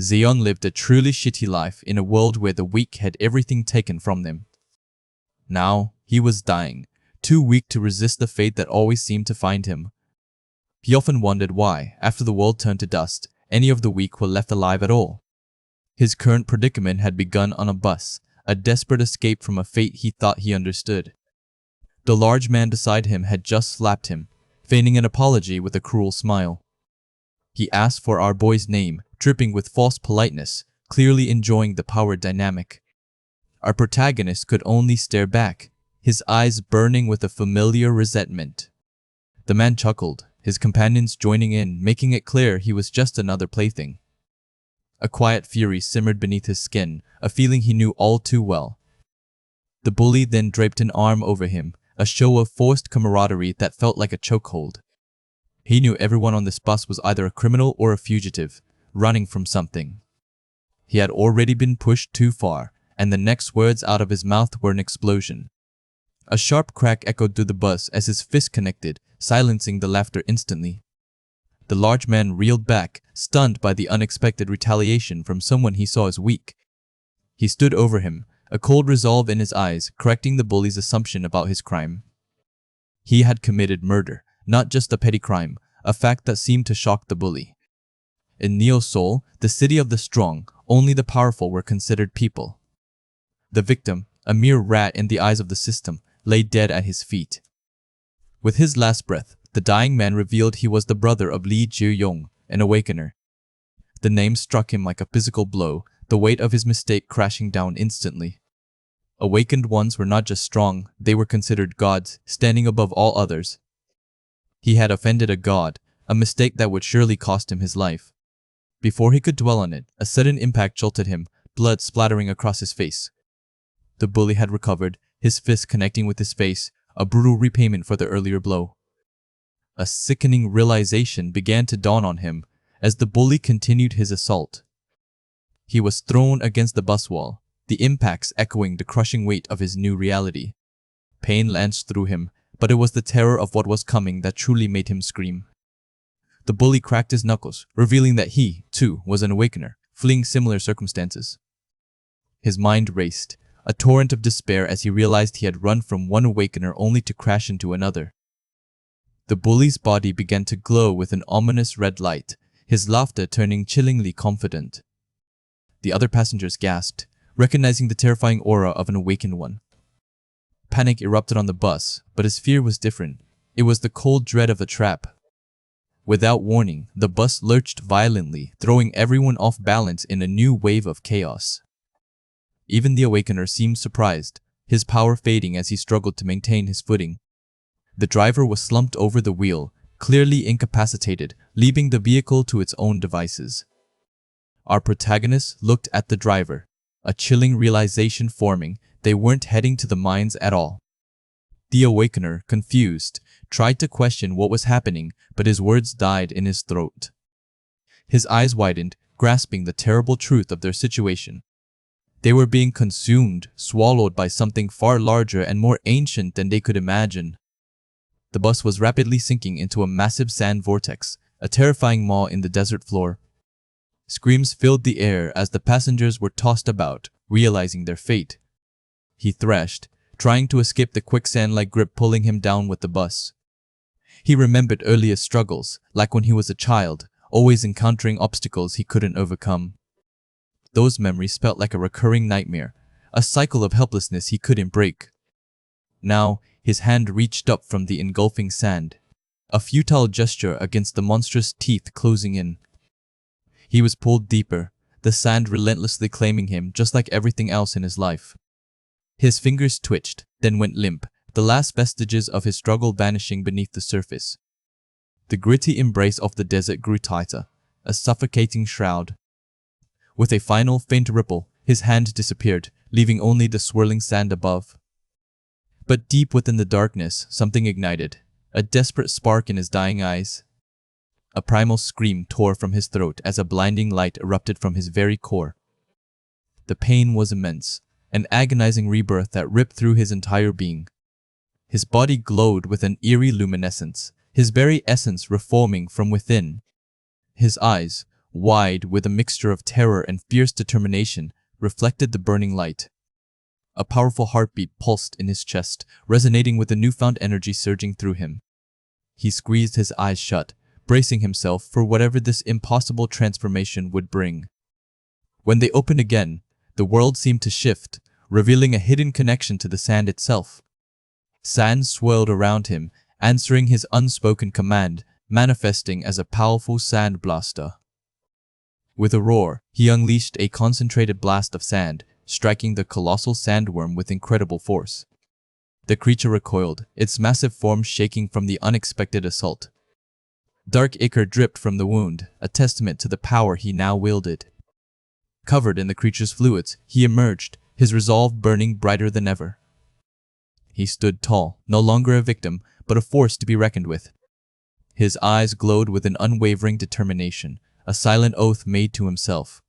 Zeon lived a truly shitty life in a world where the weak had everything taken from them. Now, he was dying, too weak to resist the fate that always seemed to find him. He often wondered why, after the world turned to dust, any of the weak were left alive at all. His current predicament had begun on a bus, a desperate escape from a fate he thought he understood. The large man beside him had just slapped him, feigning an apology with a cruel smile. He asked for our boy's name, dripping with false politeness, clearly enjoying the power dynamic. Our protagonist could only stare back, his eyes burning with a familiar resentment. The man chuckled, his companions joining in, making it clear he was just another plaything. A quiet fury simmered beneath his skin, a feeling he knew all too well. The bully then draped an arm over him, a show of forced camaraderie that felt like a chokehold. He knew everyone on this bus was either a criminal or a fugitive, running from something. He had already been pushed too far, and the next words out of his mouth were an explosion. A sharp crack echoed through the bus as his fist connected, silencing the laughter instantly. The large man reeled back, stunned by the unexpected retaliation from someone he saw as weak. He stood over him, a cold resolve in his eyes, correcting the bully's assumption about his crime. He had committed murder, not just a petty crime, a fact that seemed to shock the bully. In Neo's soul, the city of the strong, only the powerful were considered people. The victim, a mere rat in the eyes of the system, lay dead at his feet. With his last breath, the dying man revealed he was the brother of Lee Ju-yong, an awakener. The name struck him like a physical blow, the weight of his mistake crashing down instantly. Awakened ones were not just strong, they were considered gods, standing above all others. He had offended a god, a mistake that would surely cost him his life. Before he could dwell on it, a sudden impact jolted him, blood splattering across his face. The bully had recovered, his fist connecting with his face, a brutal repayment for the earlier blow. A sickening realization began to dawn on him as the bully continued his assault. He was thrown against the bus wall, the impacts echoing the crushing weight of his new reality. Pain lanced through him, but it was the terror of what was coming that truly made him scream. The bully cracked his knuckles, revealing that he, too, was an awakener, fleeing similar circumstances. His mind raced, a torrent of despair as he realized he had run from one awakener only to crash into another. The bully's body began to glow with an ominous red light, his laughter turning chillingly confident. The other passengers gasped, recognizing the terrifying aura of an awakened one. Panic erupted on the bus, but his fear was different. It was the cold dread of a trap. Without warning, the bus lurched violently, throwing everyone off balance in a new wave of chaos. Even the awakener seemed surprised, his power fading as he struggled to maintain his footing. The driver was slumped over the wheel, clearly incapacitated, leaving the vehicle to its own devices. Our protagonist looked at the driver, a chilling realization forming they weren't heading to the mines at all. The awakener, confused, tried to question what was happening, but his words died in his throat. His eyes widened, grasping the terrible truth of their situation. They were being consumed, swallowed by something far larger and more ancient than they could imagine. The bus was rapidly sinking into a massive sand vortex, a terrifying maw in the desert floor. Screams filled the air as the passengers were tossed about, realizing their fate. He thrashed, trying to escape the quicksand-like grip pulling him down with the bus. He remembered earlier struggles, like when he was a child, always encountering obstacles he couldn't overcome. Those memories felt like a recurring nightmare, a cycle of helplessness he couldn't break. Now, his hand reached up from the engulfing sand, a futile gesture against the monstrous teeth closing in. He was pulled deeper, the sand relentlessly claiming him just like everything else in his life. His fingers twitched, then went limp, the last vestiges of his struggle vanishing beneath the surface. The gritty embrace of the desert grew tighter, a suffocating shroud. With a final faint ripple, his hand disappeared, leaving only the swirling sand above. But deep within the darkness, something ignited, a desperate spark in his dying eyes. A primal scream tore from his throat as a blinding light erupted from his very core. The pain was immense, an agonizing rebirth that ripped through his entire being. His body glowed with an eerie luminescence, his very essence reforming from within. His eyes, wide with a mixture of terror and fierce determination, reflected the burning light. A powerful heartbeat pulsed in his chest, resonating with the newfound energy surging through him. He squeezed his eyes shut, bracing himself for whatever this impossible transformation would bring. When they opened again, the world seemed to shift, revealing a hidden connection to the sand itself. Sand swirled around him, answering his unspoken command, manifesting as a powerful sand blaster. With a roar, he unleashed a concentrated blast of sand, striking the colossal sandworm with incredible force. The creature recoiled, its massive form shaking from the unexpected assault. Dark ichor dripped from the wound, a testament to the power he now wielded. Covered in the creature's fluids, he emerged, his resolve burning brighter than ever. He stood tall, no longer a victim, but a force to be reckoned with. His eyes glowed with an unwavering determination, a silent oath made to himself.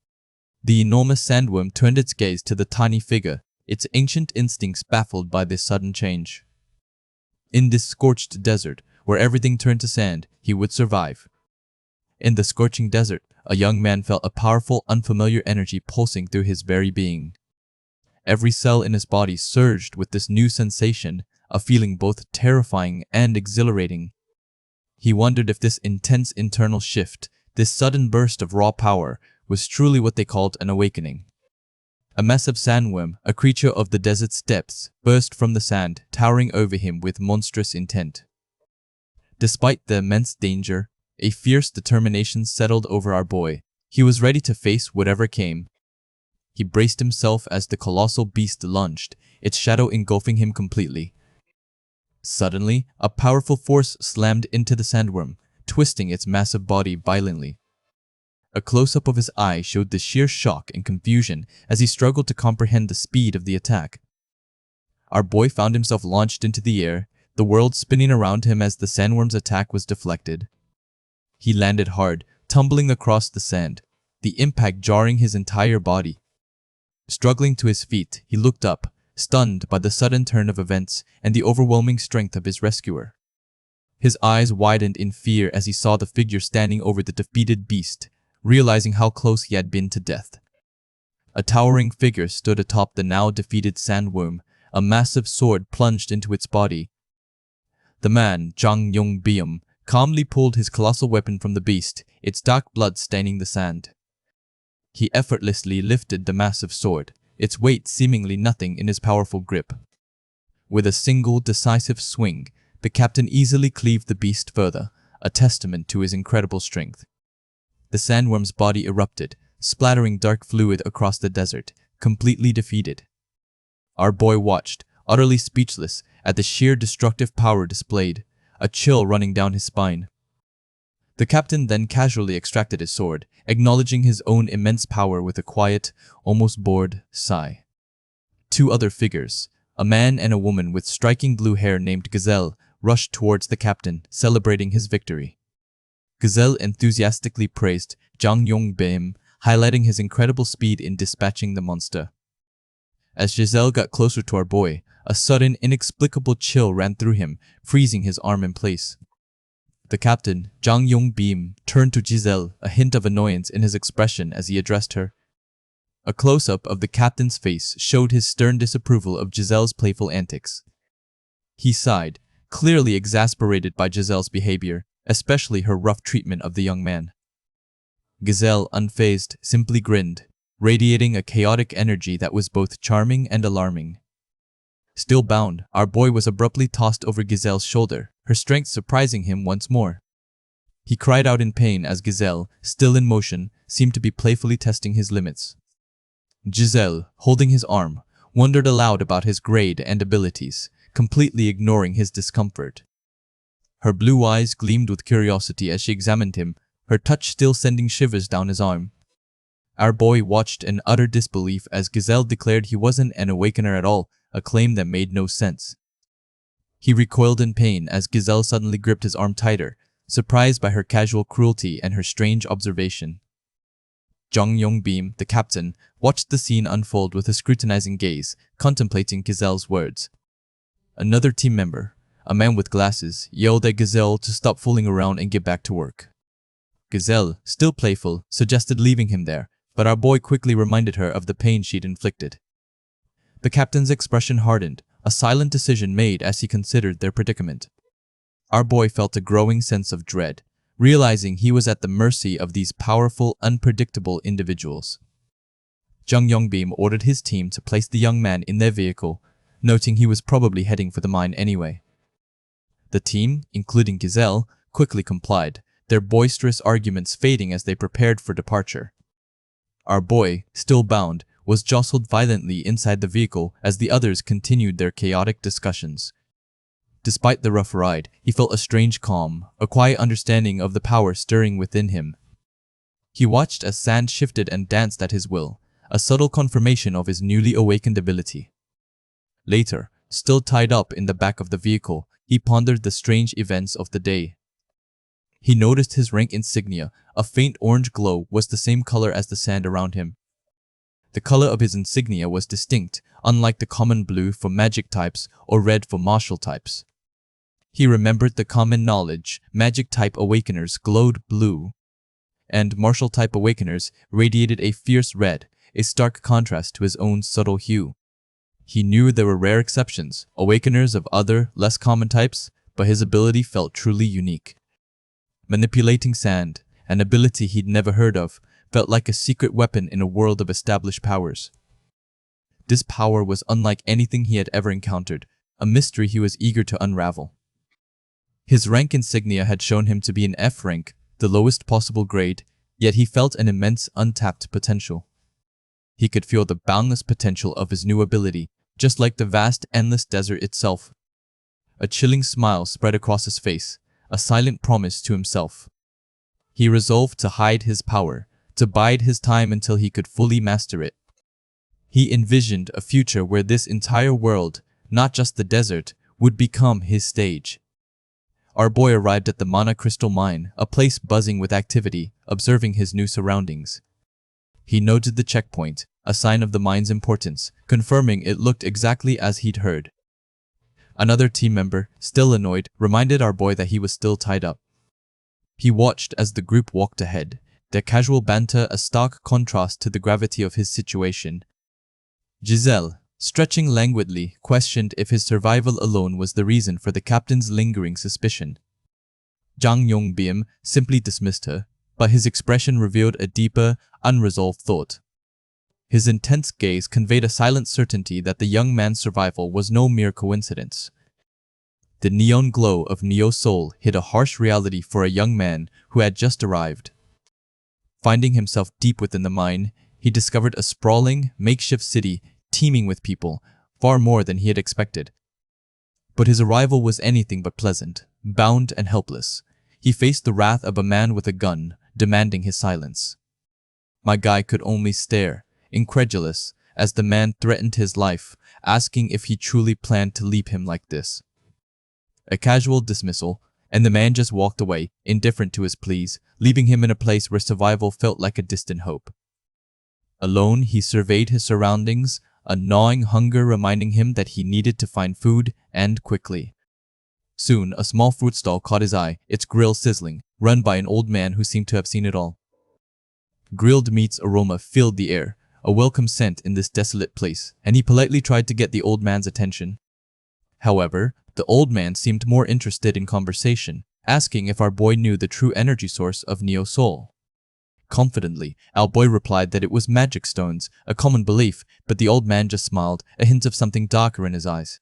The enormous sandworm turned its gaze to the tiny figure, its ancient instincts baffled by this sudden change. In this scorched desert, where everything turned to sand, he would survive. In the scorching desert, a young man felt a powerful, unfamiliar energy pulsing through his very being. Every cell in his body surged with this new sensation, a feeling both terrifying and exhilarating. He wondered if this intense internal shift, this sudden burst of raw power, was truly what they called an awakening. A massive sandworm, a creature of the desert's depths, burst from the sand, towering over him with monstrous intent. Despite the immense danger, a fierce determination settled over our boy. He was ready to face whatever came. He braced himself as the colossal beast lunged, its shadow engulfing him completely. Suddenly, a powerful force slammed into the sandworm, twisting its massive body violently. A close-up of his eye showed the sheer shock and confusion as he struggled to comprehend the speed of the attack. Our boy found himself launched into the air, the world spinning around him as the sandworm's attack was deflected. He landed hard, tumbling across the sand, the impact jarring his entire body. Struggling to his feet, he looked up, stunned by the sudden turn of events and the overwhelming strength of his rescuer. His eyes widened in fear as he saw the figure standing over the defeated beast, realizing how close he had been to death. A towering figure stood atop the now defeated sandworm, a massive sword plunged into its body. The man, Jang Yong-beom, calmly pulled his colossal weapon from the beast, its dark blood staining the sand. He effortlessly lifted the massive sword, its weight seemingly nothing in his powerful grip. With a single decisive swing, the captain easily cleaved the beast further, a testament to his incredible strength. The sandworm's body erupted, splattering dark fluid across the desert, completely defeated. Our boy watched, utterly speechless, at the sheer destructive power displayed, a chill running down his spine. The captain then casually extracted his sword, acknowledging his own immense power with a quiet, almost bored sigh. Two other figures, a man and a woman with striking blue hair named Gazelle, rushed towards the captain, celebrating his victory. Gazelle enthusiastically praised Jang Yong-beom, highlighting his incredible speed in dispatching the monster. As Giselle got closer to our boy, a sudden, inexplicable chill ran through him, freezing his arm in place. The captain, Jang Yong-beom, turned to Giselle, a hint of annoyance in his expression as he addressed her. A close-up of the captain's face showed his stern disapproval of Giselle's playful antics. He sighed, clearly exasperated by Giselle's behavior, especially her rough treatment of the young man. Gazelle, unfazed, simply grinned, radiating a chaotic energy that was both charming and alarming. Still bound, our boy was abruptly tossed over Gazelle's shoulder, her strength surprising him once more. He cried out in pain as Gazelle, still in motion, seemed to be playfully testing his limits. Giselle, holding his arm, wondered aloud about his grade and abilities, completely ignoring his discomfort. Her blue eyes gleamed with curiosity as she examined him, her touch still sending shivers down his arm. Our boy watched in utter disbelief as Gazelle declared he wasn't an awakener at all, a claim that made no sense. He recoiled in pain as Gazelle suddenly gripped his arm tighter, surprised by her casual cruelty and her strange observation. Jang Yong-beom, the captain, watched the scene unfold with a scrutinizing gaze, contemplating Gazelle's words. Another team member, a man with glasses, yelled at Gazelle to stop fooling around and get back to work. Gazelle, still playful, suggested leaving him there, but our boy quickly reminded her of the pain she'd inflicted. The captain's expression hardened, a silent decision made as he considered their predicament. Our boy felt a growing sense of dread, realizing he was at the mercy of these powerful, unpredictable individuals. Jung Yongbeam ordered his team to place the young man in their vehicle, noting he was probably heading for the mine anyway. The team, including Gazelle, quickly complied, their boisterous arguments fading as they prepared for departure. Our boy, still bound, was jostled violently inside the vehicle as the others continued their chaotic discussions. Despite the rough ride, he felt a strange calm, a quiet understanding of the power stirring within him. He watched as sand shifted and danced at his will, a subtle confirmation of his newly awakened ability. Later, still tied up in the back of the vehicle, he pondered the strange events of the day. He noticed his rank insignia, a faint orange glow, was the same color as the sand around him. The color of his insignia was distinct, unlike the common blue for magic types or red for martial types. He remembered the common knowledge, magic type awakeners glowed blue, and martial type awakeners radiated a fierce red, a stark contrast to his own subtle hue. He knew there were rare exceptions, awakeners of other, less common types, but his ability felt truly unique. Manipulating sand, an ability he'd never heard of, felt like a secret weapon in a world of established powers. This power was unlike anything he had ever encountered, a mystery he was eager to unravel. His rank insignia had shown him to be an F rank, the lowest possible grade, yet he felt an immense untapped potential. He could feel the boundless potential of his new ability, just like the vast, endless desert itself. A chilling smile spread across his face, a silent promise to himself. He resolved to hide his power, to bide his time until he could fully master it. He envisioned a future where this entire world, not just the desert, would become his stage. Our boy arrived at the Mana Crystal Mine, a place buzzing with activity, observing his new surroundings. He noted the checkpoint, a sign of the mine's importance, confirming it looked exactly as he'd heard. Another team member, still annoyed, reminded our boy that he was still tied up. He watched as the group walked ahead, their casual banter a stark contrast to the gravity of his situation. Giselle, stretching languidly, questioned if his survival alone was the reason for the captain's lingering suspicion. Jang Yongbeam simply dismissed her, but his expression revealed a deeper, unresolved thought. His intense gaze conveyed a silent certainty that the young man's survival was no mere coincidence. The neon glow of Neo Soul hid a harsh reality for a young man who had just arrived. Finding himself deep within the mine, he discovered a sprawling, makeshift city teeming with people, far more than he had expected. But his arrival was anything but pleasant. Bound and helpless, he faced the wrath of a man with a gun, demanding his silence. My guy could only stare, incredulous, as the man threatened his life, asking if he truly planned to leave him like this. A casual dismissal, and the man just walked away, indifferent to his pleas, leaving him in a place where survival felt like a distant hope. Alone, he surveyed his surroundings, a gnawing hunger reminding him that he needed to find food, and quickly. Soon, a small fruit stall caught his eye, its grill sizzling, run by an old man who seemed to have seen it all. Grilled meat's aroma filled the air, a welcome scent in this desolate place, and he politely tried to get the old man's attention. However, the old man seemed more interested in conversation, asking if our boy knew the true energy source of Neo Soul. Confidently, our boy replied that it was magic stones, a common belief, but the old man just smiled, a hint of something darker in his eyes.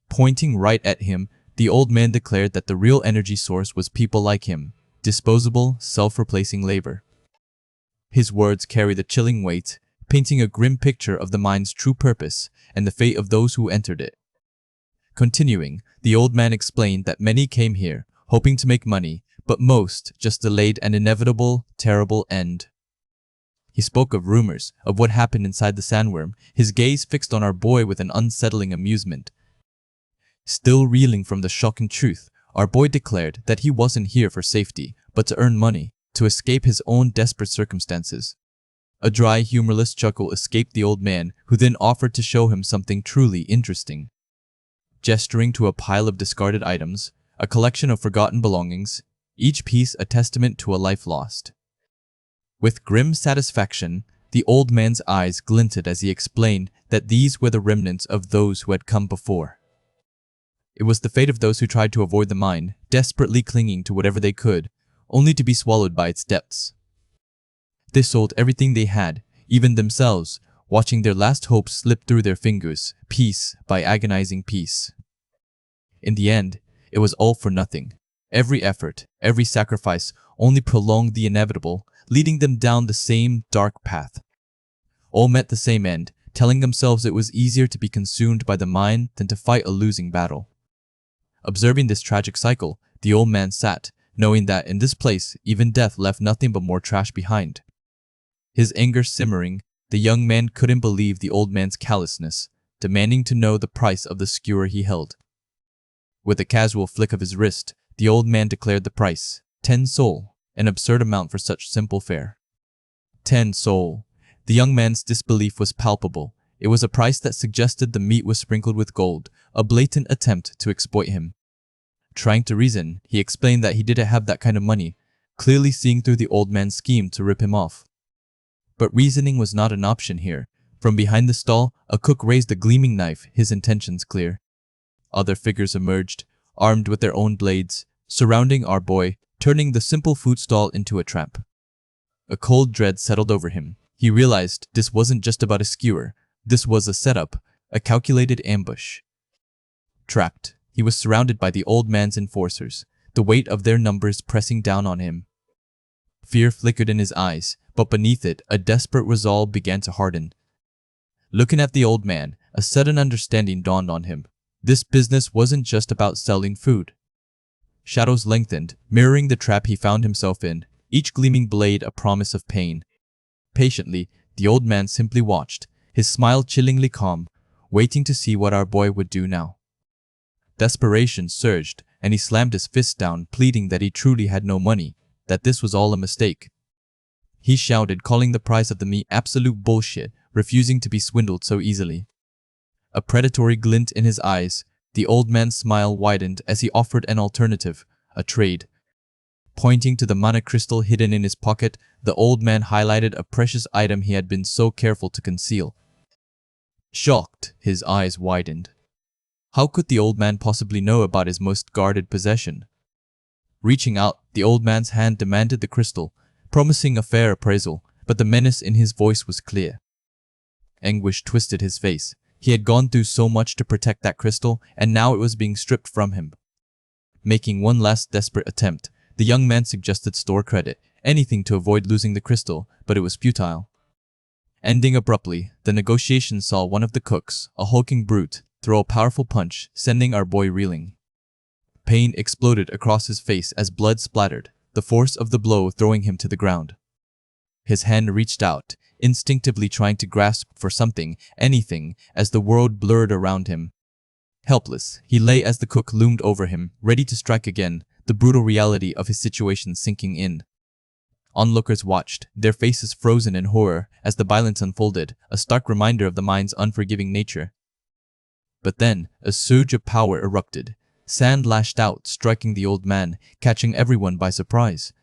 Pointing right at him, the old man declared that the real energy source was people like him, disposable, self-replacing labor. His words carried a chilling weight, painting a grim picture of the mine's true purpose and the fate of those who entered it. Continuing, the old man explained that many came here, hoping to make money, but most just delayed an inevitable, terrible end. He spoke of rumors, of what happened inside the sandworm, his gaze fixed on our boy with an unsettling amusement. Still reeling from the shocking truth, our boy declared that he wasn't here for safety, but to earn money, to escape his own desperate circumstances. A dry, humorless chuckle escaped the old man, who then offered to show him something truly interesting. Gesturing to a pile of discarded items, a collection of forgotten belongings, each piece a testament to a life lost. With grim satisfaction, the old man's eyes glinted as he explained that these were the remnants of those who had come before. It was the fate of those who tried to avoid the mine, desperately clinging to whatever they could, only to be swallowed by its depths. They sold everything they had, even themselves, watching their last hopes slip through their fingers, piece by agonizing piece. In the end, it was all for nothing. Every effort, every sacrifice only prolonged the inevitable, leading them down the same dark path. All met the same end, telling themselves it was easier to be consumed by the mine than to fight a losing battle. Observing this tragic cycle, the old man sat, knowing that in this place, even death left nothing but more trash behind. His anger simmering, the young man couldn't believe the old man's callousness, demanding to know the price of the skewer he held. With a casual flick of his wrist, the old man declared the price, 10 sol, an absurd amount for such simple fare. 10 sol. The young man's disbelief was palpable. It was a price that suggested the meat was sprinkled with gold, a blatant attempt to exploit him. Trying to reason, he explained that he didn't have that kind of money, clearly seeing through the old man's scheme to rip him off. But reasoning was not an option here. From behind the stall, a cook raised a gleaming knife, his intentions clear. Other figures emerged, armed with their own blades, surrounding our boy, turning the simple food stall into a trap. A cold dread settled over him. He realized this wasn't just about a skewer. This was a setup, a calculated ambush. Trapped, he was surrounded by the old man's enforcers, the weight of their numbers pressing down on him. Fear flickered in his eyes, but beneath it, a desperate resolve began to harden. Looking at the old man, a sudden understanding dawned on him. This business wasn't just about selling food. Shadows lengthened, mirroring the trap he found himself in, each gleaming blade a promise of pain. Patiently, the old man simply watched, his smile chillingly calm, waiting to see what our boy would do now. Desperation surged, and he slammed his fist down, pleading that he truly had no money, that this was all a mistake. He shouted, calling the price of the meat absolute bullshit, refusing to be swindled so easily. A predatory glint in his eyes, the old man's smile widened as he offered an alternative, a trade. Pointing to the mana crystal hidden in his pocket, the old man highlighted a precious item he had been so careful to conceal. Shocked, his eyes widened. How could the old man possibly know about his most guarded possession? Reaching out, the old man's hand demanded the crystal, promising a fair appraisal, but the menace in his voice was clear. Anguish twisted his face. He had gone through so much to protect that crystal, and now it was being stripped from him. Making one last desperate attempt, the young man suggested store credit, anything to avoid losing the crystal, but it was futile. Ending abruptly, the negotiation saw one of the cooks, a hulking brute, throw a powerful punch, sending our boy reeling. Pain exploded across his face as blood splattered, the force of the blow throwing him to the ground. His hand reached out, instinctively trying to grasp for something, anything, as the world blurred around him. Helpless, he lay as the cook loomed over him, ready to strike again, the brutal reality of his situation sinking in. Onlookers watched, their faces frozen in horror as the violence unfolded, a stark reminder of the mine's unforgiving nature. But then, a surge of power erupted. Sand lashed out, striking the old man, catching everyone by surprise.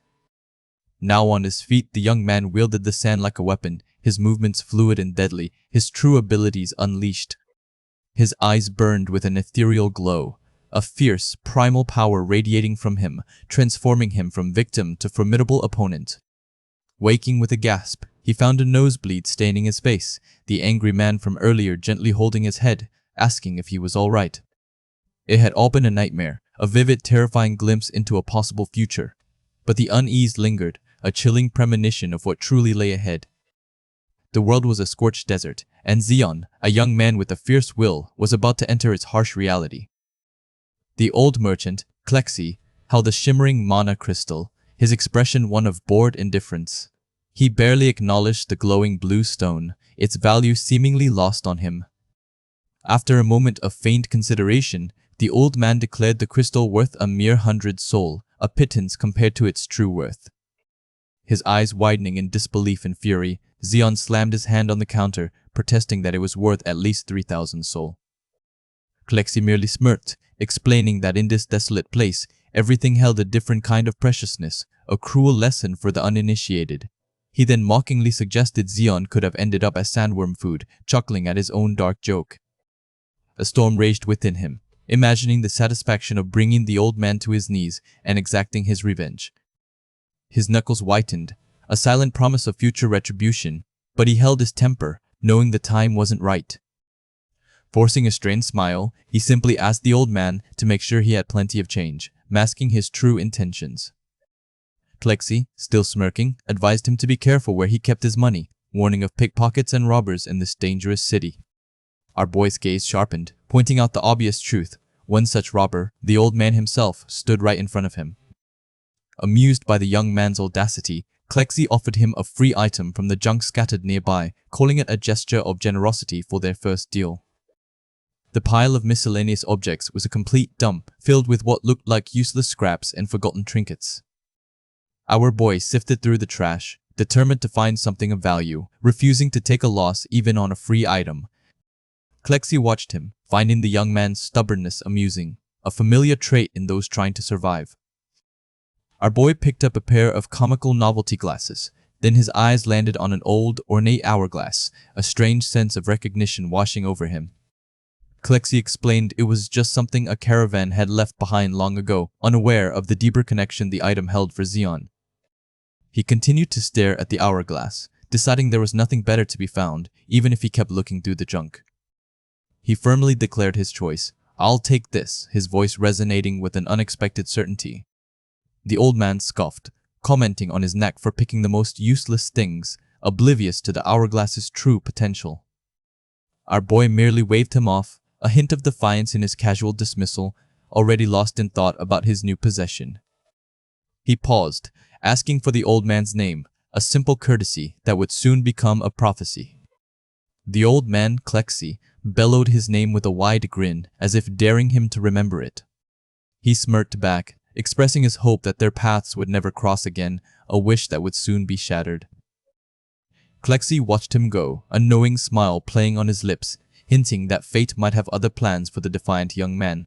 Now on his feet, the young man wielded the sand like a weapon, his movements fluid and deadly, his true abilities unleashed. His eyes burned with an ethereal glow, a fierce, primal power radiating from him, transforming him from victim to formidable opponent. Waking with a gasp, he found a nosebleed staining his face, the angry man from earlier gently holding his head, asking if he was all right. It had all been a nightmare, a vivid, terrifying glimpse into a possible future. But the unease lingered, a chilling premonition of what truly lay ahead. The world was a scorched desert, and Zeon, a young man with a fierce will, was about to enter its harsh reality. The old merchant, Klexi, held a shimmering mana crystal, his expression one of bored indifference. He barely acknowledged the glowing blue stone, its value seemingly lost on him. After a moment of faint consideration, the old man declared the crystal worth a mere 100 sol, a pittance compared to its true worth. His eyes widening in disbelief and fury, Zeon slammed his hand on the counter, protesting that it was worth at least 3,000 sol. Klexi merely smirked, explaining that in this desolate place, Everything held a different kind of preciousness, a cruel lesson for the uninitiated. He then mockingly suggested Zeon could have ended up as sandworm food, chuckling at his own dark joke. A storm raged within him, imagining the satisfaction of bringing the old man to his knees and exacting his revenge. His knuckles whitened, a silent promise of future retribution, but he held his temper, knowing the time wasn't right. Forcing a strained smile, he simply asked the old man to make sure he had plenty of change, masking his true intentions. Klexi, still smirking, advised him to be careful where he kept his money, warning of pickpockets and robbers in this dangerous city. Our boy's gaze sharpened, pointing out the obvious truth. One such robber, the old man himself, stood right in front of him. Amused by the young man's audacity, Klexi offered him a free item from the junk scattered nearby, calling it a gesture of generosity for their first deal. The pile of miscellaneous objects was a complete dump, filled with what looked like useless scraps and forgotten trinkets. Our boy sifted through the trash, determined to find something of value, refusing to take a loss even on a free item. Klexi watched him, finding the young man's stubbornness amusing, a familiar trait in those trying to survive. Our boy picked up a pair of comical novelty glasses, then his eyes landed on an old, ornate hourglass, a strange sense of recognition washing over him. Klexi explained it was just something a caravan had left behind long ago, unaware of the deeper connection the item held for Zeon. He continued to stare at the hourglass, deciding there was nothing better to be found, even if he kept looking through the junk. He firmly declared his choice. "I'll take this," his voice resonating with an unexpected certainty. The old man scoffed, commenting on his knack for picking the most useless things, oblivious to the hourglass's true potential. Our boy merely waved him off, a hint of defiance in his casual dismissal, already lost in thought about his new possession. He paused, asking for the old man's name, a simple courtesy that would soon become a prophecy. The old man, Klexi, bellowed his name with a wide grin, as if daring him to remember it. He smirked back, expressing his hope that their paths would never cross again, a wish that would soon be shattered. Klexi watched him go, a knowing smile playing on his lips, hinting that fate might have other plans for the defiant young man.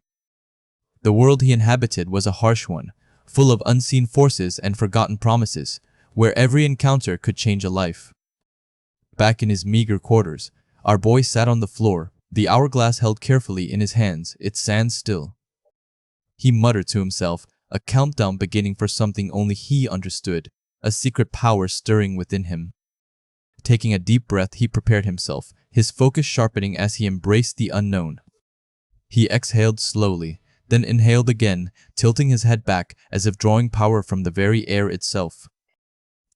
The world he inhabited was a harsh one, full of unseen forces and forgotten promises, where every encounter could change a life. Back in his meager quarters, our boy sat on the floor, the hourglass held carefully in his hands, its sands still. He muttered to himself, a countdown beginning for something only he understood, a secret power stirring within him. Taking a deep breath, he prepared himself, his focus sharpening as he embraced the unknown. He exhaled slowly, then inhaled again, tilting his head back as if drawing power from the very air itself.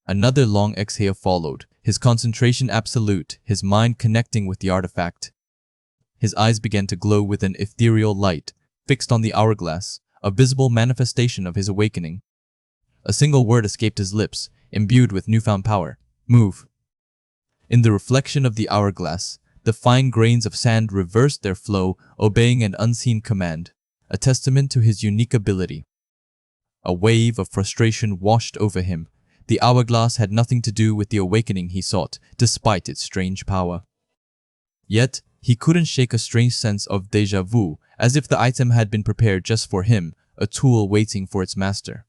Another long exhale followed, his concentration absolute, his mind connecting with the artifact. His eyes began to glow with an ethereal light, fixed on the hourglass, a visible manifestation of his awakening. A single word escaped his lips, imbued with newfound power: "Move." In the reflection of the hourglass, the fine grains of sand reversed their flow, obeying an unseen command, a testament to his unique ability. A wave of frustration washed over him. The hourglass had nothing to do with the awakening he sought, despite its strange power. Yet, he couldn't shake a strange sense of déjà vu, as if the item had been prepared just for him, a tool waiting for its master.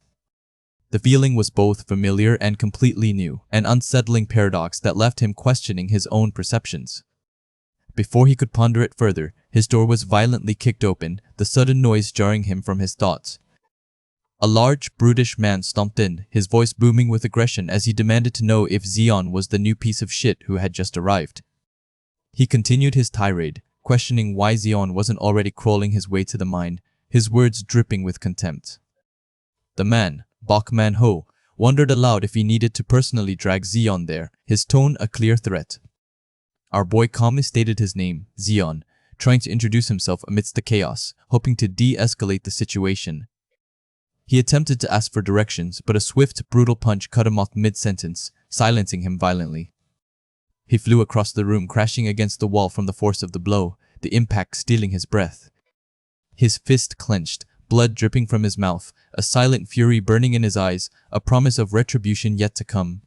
The feeling was both familiar and completely new, an unsettling paradox that left him questioning his own perceptions. Before he could ponder it further, his door was violently kicked open, the sudden noise jarring him from his thoughts. A large, brutish man stomped in, his voice booming with aggression as he demanded to know if Zeon was the new piece of shit who had just arrived. He continued his tirade, questioning why Zeon wasn't already crawling his way to the mine, his words dripping with contempt. The man, Manhwa, wondered aloud if he needed to personally drag Zeon there, his tone a clear threat. Our boy calmly stated his name, Zeon, trying to introduce himself amidst the chaos, hoping to de-escalate the situation. He attempted to ask for directions, but a swift, brutal punch cut him off mid-sentence, silencing him violently. He flew across the room, crashing against the wall from the force of the blow, the impact stealing his breath. His fist clenched, blood dripping from his mouth, a silent fury burning in his eyes, a promise of retribution yet to come.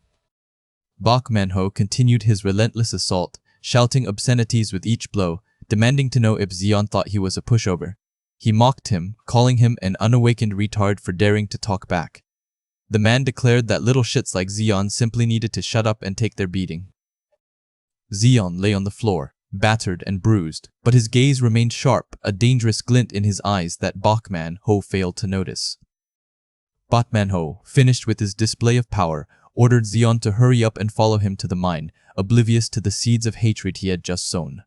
Manhwa continued his relentless assault, shouting obscenities with each blow, demanding to know if Zeon thought he was a pushover. He mocked him, calling him an unawakened retard for daring to talk back. The man declared that little shits like Zeon simply needed to shut up and take their beating. Zeon lay on the floor, battered and bruised, but his gaze remained sharp, a dangerous glint in his eyes that Manhwa failed to notice. Manhwa, finished with his display of power, ordered Zeon to hurry up and follow him to the mine, oblivious to the seeds of hatred he had just sown.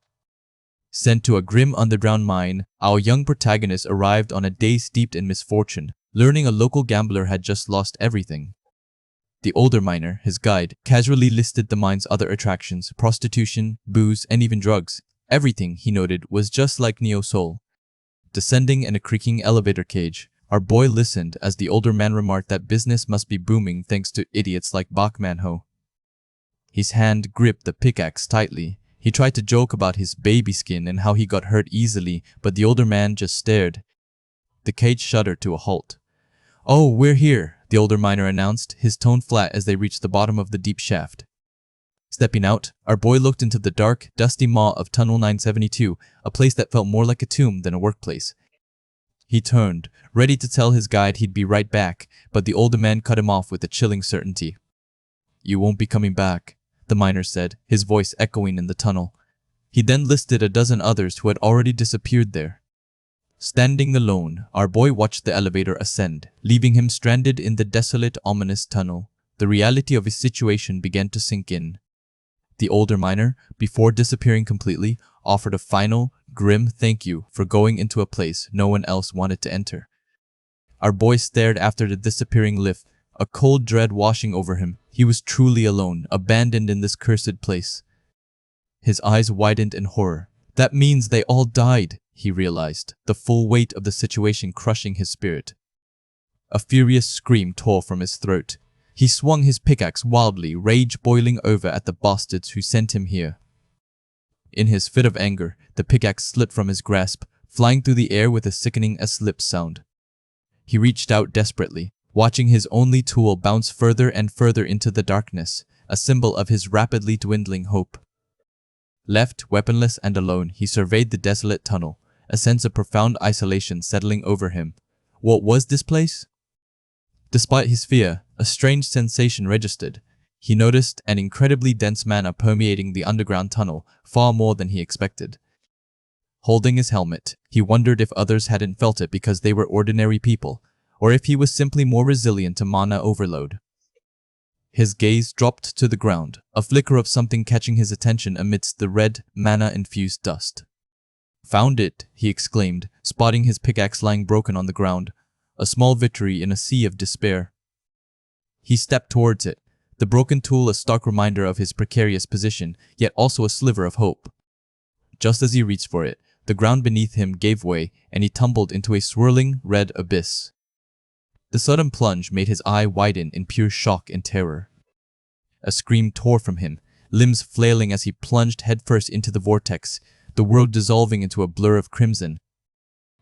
Sent to a grim underground mine, our young protagonist arrived on a day steeped in misfortune, learning a local gambler had just lost everything. The older miner, his guide, casually listed the mine's other attractions: prostitution, booze, and even drugs. Everything, he noted, was just like Neo Soul. Descending in a creaking elevator cage, our boy listened as the older man remarked that business must be booming thanks to idiots like Manhwa. His hand gripped the pickaxe tightly. He tried to joke about his baby skin and how he got hurt easily, but the older man just stared. The cage shuddered to a halt. "Oh, we're here," the older miner announced, his tone flat as they reached the bottom of the deep shaft. Stepping out, our boy looked into the dark, dusty maw of Tunnel 972, a place that felt more like a tomb than a workplace. He turned, ready to tell his guide he'd be right back, but the older man cut him off with a chilling certainty. "You won't be coming back," the miner said, his voice echoing in the tunnel. He then listed a dozen others who had already disappeared there. Standing alone, our boy watched the elevator ascend, leaving him stranded in the desolate, ominous tunnel. The reality of his situation began to sink in. The older miner, before disappearing completely, offered a final, grim thank you for going into a place no one else wanted to enter. Our boy stared after the disappearing lift, a cold dread washing over him. He was truly alone, abandoned in this cursed place. His eyes widened in horror. That means they all died, he realized, the full weight of the situation crushing his spirit. A furious scream tore from his throat. He swung his pickaxe wildly, rage boiling over at the bastards who sent him here. In his fit of anger, the pickaxe slipped from his grasp, flying through the air with a sickening slip sound. He reached out desperately, watching his only tool bounce further and further into the darkness, a symbol of his rapidly dwindling hope. Left, weaponless and alone, he surveyed the desolate tunnel, a sense of profound isolation settling over him. What was this place? Despite his fear, a strange sensation registered. He noticed an incredibly dense mana permeating the underground tunnel, far more than he expected. Holding his helmet, he wondered if others hadn't felt it because they were ordinary people, or if he was simply more resilient to mana overload. His gaze dropped to the ground, a flicker of something catching his attention amidst the red, mana-infused dust. "Found it," he exclaimed, spotting his pickaxe lying broken on the ground, a small victory in a sea of despair. He stepped towards it, the broken tool a stark reminder of his precarious position, yet also a sliver of hope. Just as he reached for it, the ground beneath him gave way, and he tumbled into a swirling, red abyss. The sudden plunge made his eye widen in pure shock and terror. A scream tore from him, limbs flailing as he plunged headfirst into the vortex, the world dissolving into a blur of crimson.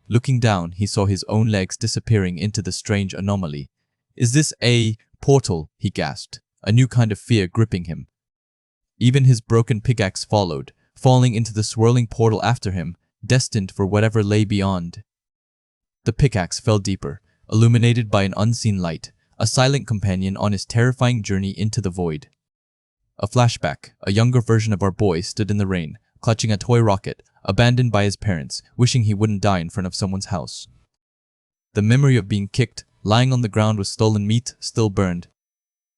Looking down, he saw his own legs disappearing into the strange anomaly. "Is this a portal?" he gasped, a new kind of fear gripping him. Even his broken pickaxe followed, falling into the swirling portal after him, destined for whatever lay beyond. The pickaxe fell deeper, illuminated by an unseen light, a silent companion on his terrifying journey into the void. A flashback, a younger version of our boy stood in the rain, clutching a toy rocket, abandoned by his parents, wishing he wouldn't die in front of someone's house. The memory of being kicked, lying on the ground with stolen meat, still burned.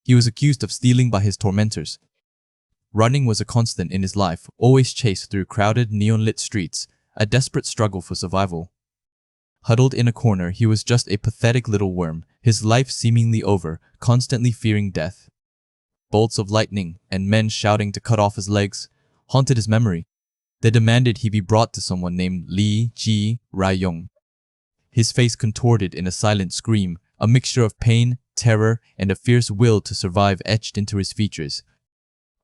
He was accused of stealing by his tormentors. Running was a constant in his life, always chased through crowded, neon-lit streets, a desperate struggle for survival. Huddled in a corner, he was just a pathetic little worm, his life seemingly over, constantly fearing death. Bolts of lightning and men shouting to cut off his legs haunted his memory. They demanded he be brought to someone named Lee Ji Ryong. His face contorted in a silent scream, a mixture of pain, terror, and a fierce will to survive etched into his features.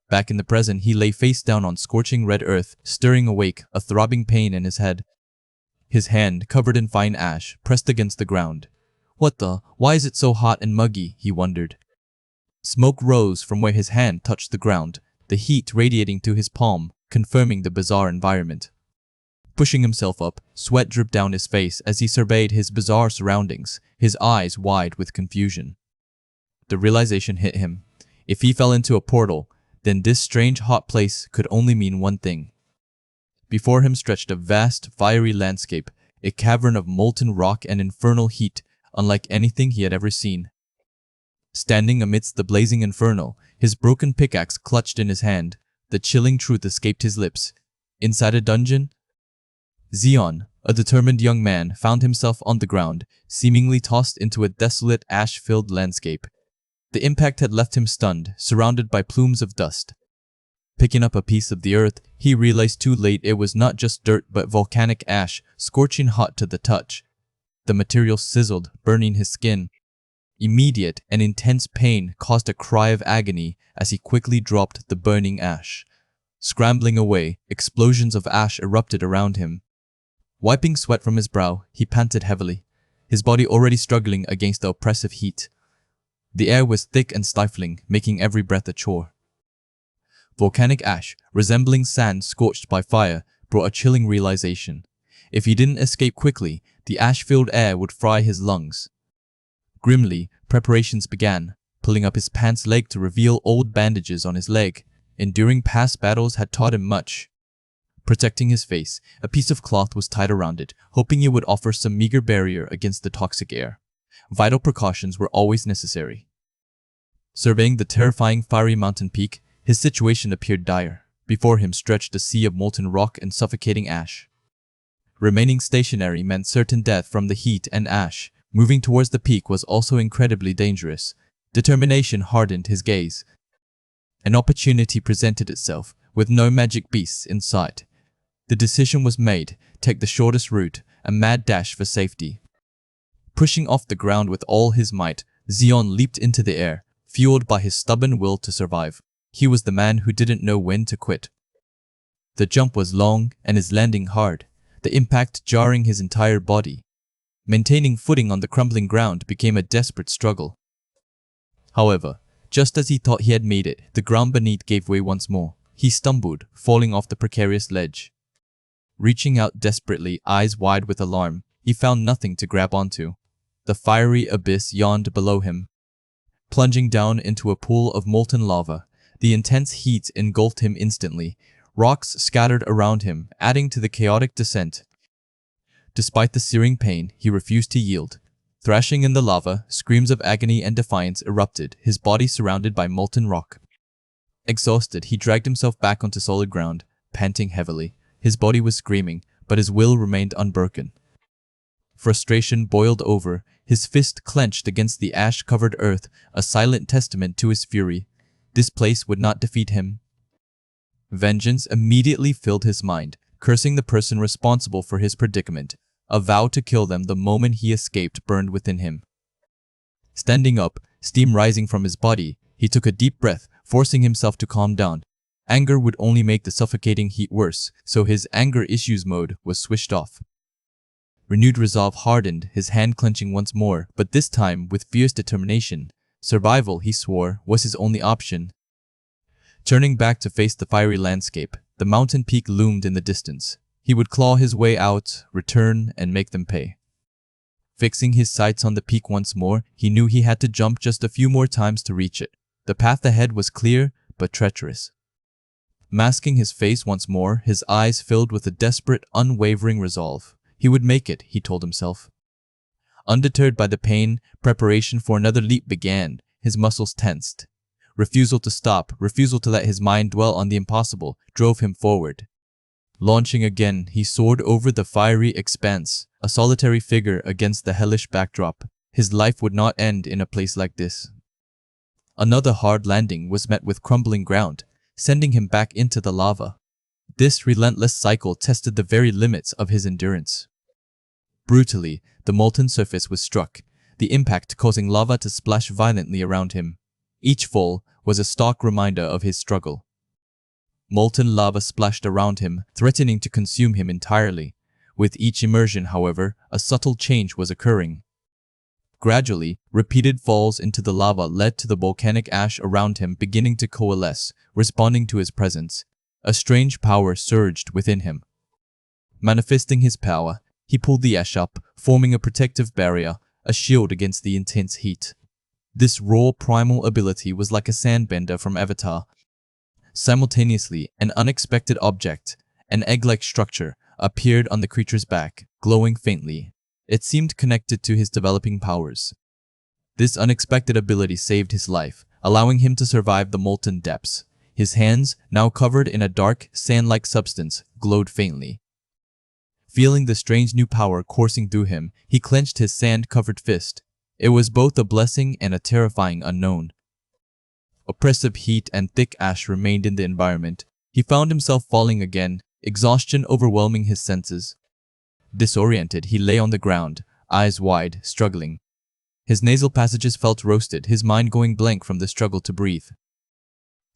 Back in the present, he lay face down on scorching red earth, stirring awake, a throbbing pain in his head. His hand, covered in fine ash, pressed against the ground. Why is it so hot and muggy, he wondered. Smoke rose from where his hand touched the ground, the heat radiating to his palm, confirming the bizarre environment. Pushing himself up, sweat dripped down his face as he surveyed his bizarre surroundings, his eyes wide with confusion. The realization hit him. If he fell into a portal, then this strange hot place could only mean one thing. Before him stretched a vast, fiery landscape, a cavern of molten rock and infernal heat, unlike anything he had ever seen. Standing amidst the blazing inferno, his broken pickaxe clutched in his hand, the chilling truth escaped his lips. Inside a dungeon? Zeon, a determined young man, found himself on the ground, seemingly tossed into a desolate, ash-filled landscape. The impact had left him stunned, surrounded by plumes of dust. Picking up a piece of the earth, he realized too late it was not just dirt but volcanic ash, scorching hot to the touch. The material sizzled, burning his skin. Immediate and intense pain caused a cry of agony as he quickly dropped the burning ash. Scrambling away, explosions of ash erupted around him. Wiping sweat from his brow, he panted heavily, his body already struggling against the oppressive heat. The air was thick and stifling, making every breath a chore. Volcanic ash, resembling sand scorched by fire, brought a chilling realization. If he didn't escape quickly, the ash-filled air would fry his lungs. Grimly, preparations began, pulling up his pants leg to reveal old bandages on his leg. Enduring past battles had taught him much. Protecting his face, a piece of cloth was tied around it, hoping it would offer some meager barrier against the toxic air. Vital precautions were always necessary. Surveying the terrifying fiery mountain peak, his situation appeared dire. Before him stretched a sea of molten rock and suffocating ash. Remaining stationary meant certain death from the heat and ash. Moving towards the peak was also incredibly dangerous. Determination hardened his gaze. An opportunity presented itself, with no magic beasts in sight. The decision was made, take the shortest route, a mad dash for safety. Pushing off the ground with all his might, Zeon leaped into the air, fueled by his stubborn will to survive. He was the man who didn't know when to quit. The jump was long and his landing hard, the impact jarring his entire body. Maintaining footing on the crumbling ground became a desperate struggle. However, just as he thought he had made it, the ground beneath gave way once more. He stumbled, falling off the precarious ledge. Reaching out desperately, eyes wide with alarm, he found nothing to grab onto. The fiery abyss yawned below him. Plunging down into a pool of molten lava, the intense heat engulfed him instantly. Rocks scattered around him, adding to the chaotic descent. Despite the searing pain, he refused to yield. Thrashing in the lava, screams of agony and defiance erupted, his body surrounded by molten rock. Exhausted, he dragged himself back onto solid ground, panting heavily. His body was screaming, but his will remained unbroken. Frustration boiled over, his fist clenched against the ash-covered earth, a silent testament to his fury. This place would not defeat him. Vengeance immediately filled his mind, cursing the person responsible for his predicament. A vow to kill them the moment he escaped burned within him. Standing up, steam rising from his body, he took a deep breath, forcing himself to calm down. Anger would only make the suffocating heat worse, so his anger issues mode was switched off. Renewed resolve hardened, his hand clenching once more, but this time with fierce determination. Survival, he swore, was his only option. Turning back to face the fiery landscape, the mountain peak loomed in the distance. He would claw his way out, return, and make them pay. Fixing his sights on the peak once more, he knew he had to jump just a few more times to reach it. The path ahead was clear, but treacherous. Masking his face once more, his eyes filled with a desperate, unwavering resolve. He would make it, he told himself. Undeterred by the pain, preparation for another leap began. His muscles tensed. Refusal to stop, refusal to let his mind dwell on the impossible, drove him forward. Launching again, he soared over the fiery expanse, a solitary figure against the hellish backdrop. His life would not end in a place like this. Another hard landing was met with crumbling ground, sending him back into the lava. This relentless cycle tested the very limits of his endurance. Brutally, the molten surface was struck, the impact causing lava to splash violently around him. Each fall was a stark reminder of his struggle. Molten lava splashed around him, threatening to consume him entirely. With each immersion, however, a subtle change was occurring. Gradually, repeated falls into the lava led to the volcanic ash around him beginning to coalesce, responding to his presence. A strange power surged within him. Manifesting his power, he pulled the ash up, forming a protective barrier, a shield against the intense heat. This raw primal ability was like a sandbender from Avatar. Simultaneously, an unexpected object, an egg-like structure, appeared on the creature's back, glowing faintly. It seemed connected to his developing powers. This unexpected ability saved his life, allowing him to survive the molten depths. His hands, now covered in a dark, sand-like substance, glowed faintly. Feeling the strange new power coursing through him, he clenched his sand-covered fist. It was both a blessing and a terrifying unknown. Oppressive heat and thick ash remained in the environment. He found himself falling again, exhaustion overwhelming his senses. Disoriented, he lay on the ground, eyes wide, struggling. His nasal passages felt roasted, his mind going blank from the struggle to breathe.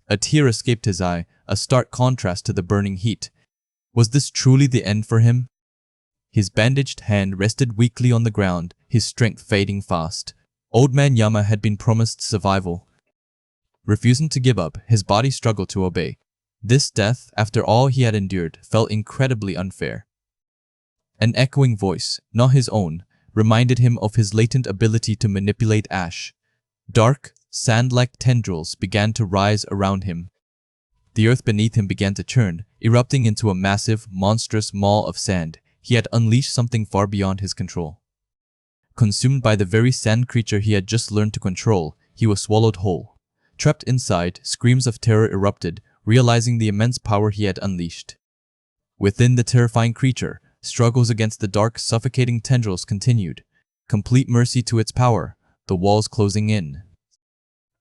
A tear escaped his eye, a stark contrast to the burning heat. Was this truly the end for him? His bandaged hand rested weakly on the ground, his strength fading fast. Old man Yama had been promised survival. Refusing to give up, his body struggled to obey. This death, after all he had endured, felt incredibly unfair. An echoing voice, not his own, reminded him of his latent ability to manipulate ash. Dark, sand-like tendrils began to rise around him. The earth beneath him began to churn, erupting into a massive, monstrous maw of sand. He had unleashed something far beyond his control. Consumed by the very sand creature he had just learned to control, he was swallowed whole. Trapped inside, screams of terror erupted, realizing the immense power he had unleashed. Within the terrifying creature, struggles against the dark, suffocating tendrils continued. Complete mercy to its power, the walls closing in.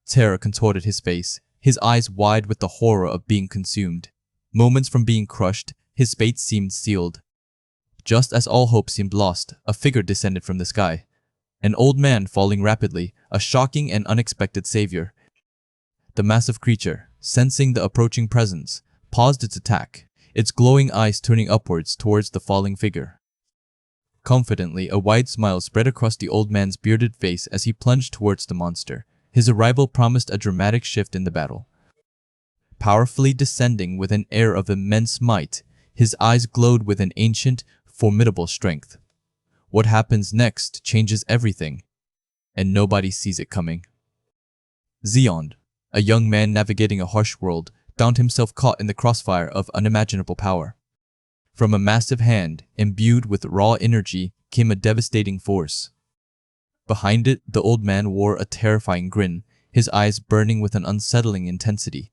Terror contorted his face, his eyes wide with the horror of being consumed. Moments from being crushed, his fate seemed sealed. Just as all hope seemed lost, a figure descended from the sky. An old man falling rapidly, a shocking and unexpected savior. The massive creature, sensing the approaching presence, paused its attack, its glowing eyes turning upwards towards the falling figure. Confidently, a wide smile spread across the old man's bearded face as he plunged towards the monster. His arrival promised a dramatic shift in the battle. Powerfully descending with an air of immense might, his eyes glowed with an ancient, formidable strength. What happens next changes everything, and nobody sees it coming. Zeon, a young man navigating a harsh world, found himself caught in the crossfire of unimaginable power. From a massive hand, imbued with raw energy, came a devastating force. Behind it, the old man wore a terrifying grin, his eyes burning with an unsettling intensity.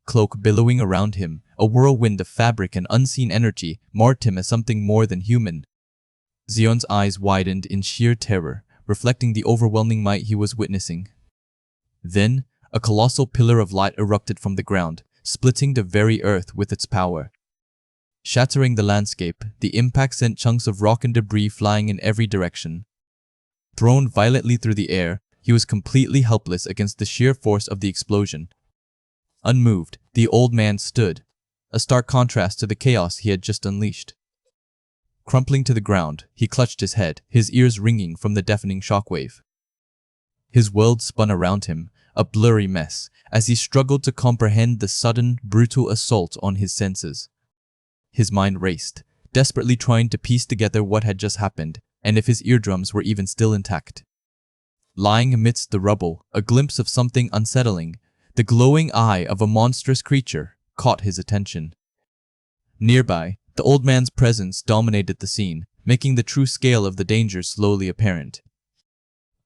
Cloak billowing around him, a whirlwind of fabric and unseen energy marked him as something more than human. Zeon's eyes widened in sheer terror, reflecting the overwhelming might he was witnessing. Then, a colossal pillar of light erupted from the ground, splitting the very earth with its power. Shattering the landscape, the impact sent chunks of rock and debris flying in every direction. Thrown violently through the air, he was completely helpless against the sheer force of the explosion. Unmoved, the old man stood, a stark contrast to the chaos he had just unleashed. Crumpling to the ground, he clutched his head, his ears ringing from the deafening shockwave. His world spun around him, a blurry mess, as he struggled to comprehend the sudden, brutal assault on his senses. His mind raced, desperately trying to piece together what had just happened, and if his eardrums were even still intact. Lying amidst the rubble, a glimpse of something unsettling, the glowing eye of a monstrous creature, caught his attention. Nearby, the old man's presence dominated the scene, making the true scale of the danger slowly apparent.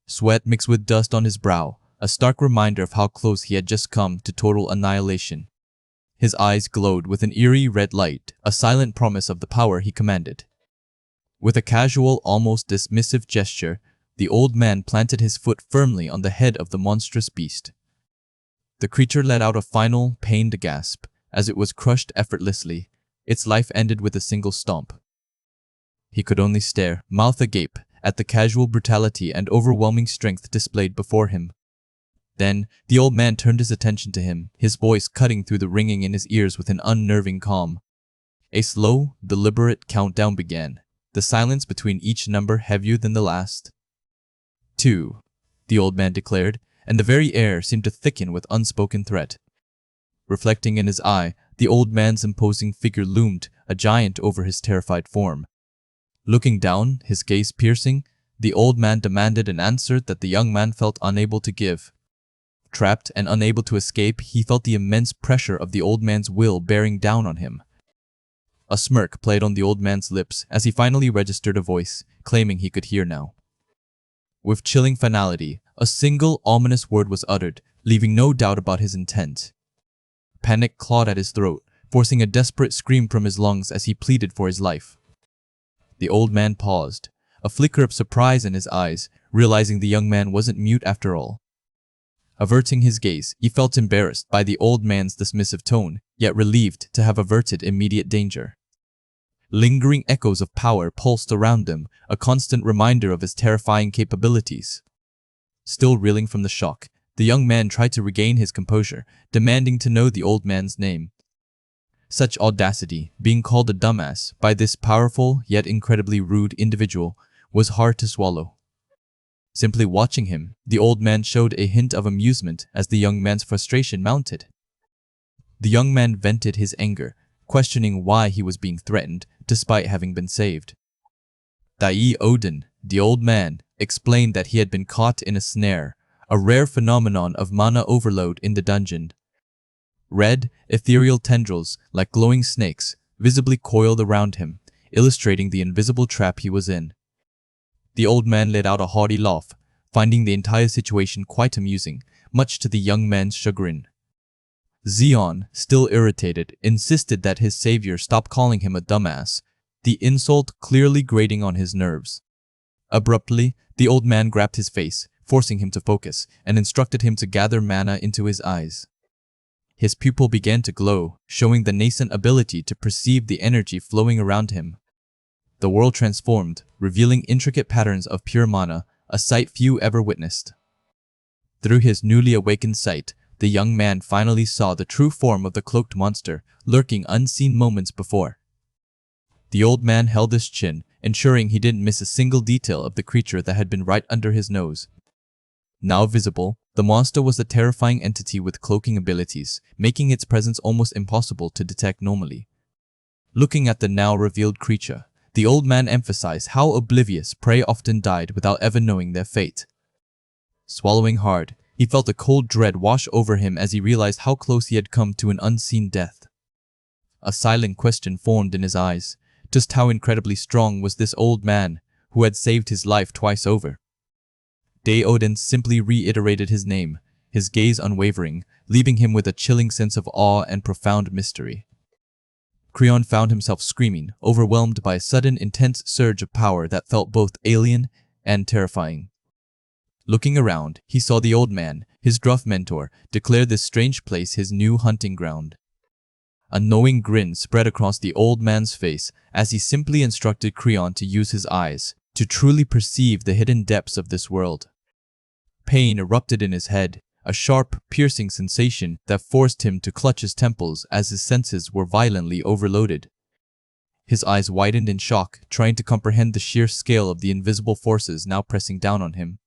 Sweat mixed with dust on his brow, a stark reminder of how close he had just come to total annihilation. His eyes glowed with an eerie red light, a silent promise of the power he commanded. With a casual, almost dismissive gesture, the old man planted his foot firmly on the head of the monstrous beast. The creature let out a final, pained gasp as it was crushed effortlessly. Its life ended with a single stomp. He could only stare, mouth agape, at the casual brutality and overwhelming strength displayed before him. Then, the old man turned his attention to him, his voice cutting through the ringing in his ears with an unnerving calm. A slow, deliberate countdown began, the silence between each number heavier than the last. 2, the old man declared, and the very air seemed to thicken with unspoken threat. Reflecting in his eye, the old man's imposing figure loomed, a giant over his terrified form. Looking down, his gaze piercing, the old man demanded an answer that the young man felt unable to give. Trapped and unable to escape, he felt the immense pressure of the old man's will bearing down on him. A smirk played on the old man's lips as he finally registered a voice, claiming he could hear now. With chilling finality, a single ominous word was uttered, leaving no doubt about his intent. Panic clawed at his throat, forcing a desperate scream from his lungs as he pleaded for his life. The old man paused, a flicker of surprise in his eyes, realizing the young man wasn't mute after all. Averting his gaze, he felt embarrassed by the old man's dismissive tone, yet relieved to have averted immediate danger. Lingering echoes of power pulsed around him, a constant reminder of his terrifying capabilities. Still reeling from the shock, the young man tried to regain his composure, demanding to know the old man's name. Such audacity, being called a dumbass by this powerful yet incredibly rude individual, was hard to swallow. Simply watching him, the old man showed a hint of amusement as the young man's frustration mounted. The young man vented his anger, questioning why he was being threatened despite having been saved. Dai Odin, the old man, explained that he had been caught in a snare, a rare phenomenon of mana overload in the dungeon. Red, ethereal tendrils, like glowing snakes, visibly coiled around him, illustrating the invisible trap he was in. The old man let out a hearty laugh, finding the entire situation quite amusing, much to the young man's chagrin. Zeon, still irritated, insisted that his savior stop calling him a dumbass, the insult clearly grating on his nerves. Abruptly, the old man grabbed his face, forcing him to focus, and instructed him to gather mana into his eyes. His pupil began to glow, showing the nascent ability to perceive the energy flowing around him. The world transformed, revealing intricate patterns of pure mana, a sight few ever witnessed. Through his newly awakened sight, the young man finally saw the true form of the cloaked monster, lurking unseen moments before. The old man held his chin, ensuring he didn't miss a single detail of the creature that had been right under his nose. Now visible, the monster was a terrifying entity with cloaking abilities, making its presence almost impossible to detect normally. Looking at the now revealed creature, the old man emphasized how oblivious prey often died without ever knowing their fate. Swallowing hard, he felt a cold dread wash over him as he realized how close he had come to an unseen death. A silent question formed in his eyes. Just how incredibly strong was this old man, who had saved his life twice over? Dai Odin simply reiterated his name, his gaze unwavering, leaving him with a chilling sense of awe and profound mystery. Creon found himself screaming, overwhelmed by a sudden intense surge of power that felt both alien and terrifying. Looking around, he saw the old man, his gruff mentor, declare this strange place his new hunting ground. A knowing grin spread across the old man's face as he simply instructed Creon to use his eyes to truly perceive the hidden depths of this world. Pain erupted in his head, a sharp, piercing sensation that forced him to clutch his temples as his senses were violently overloaded. His eyes widened in shock, trying to comprehend the sheer scale of the invisible forces now pressing down on him.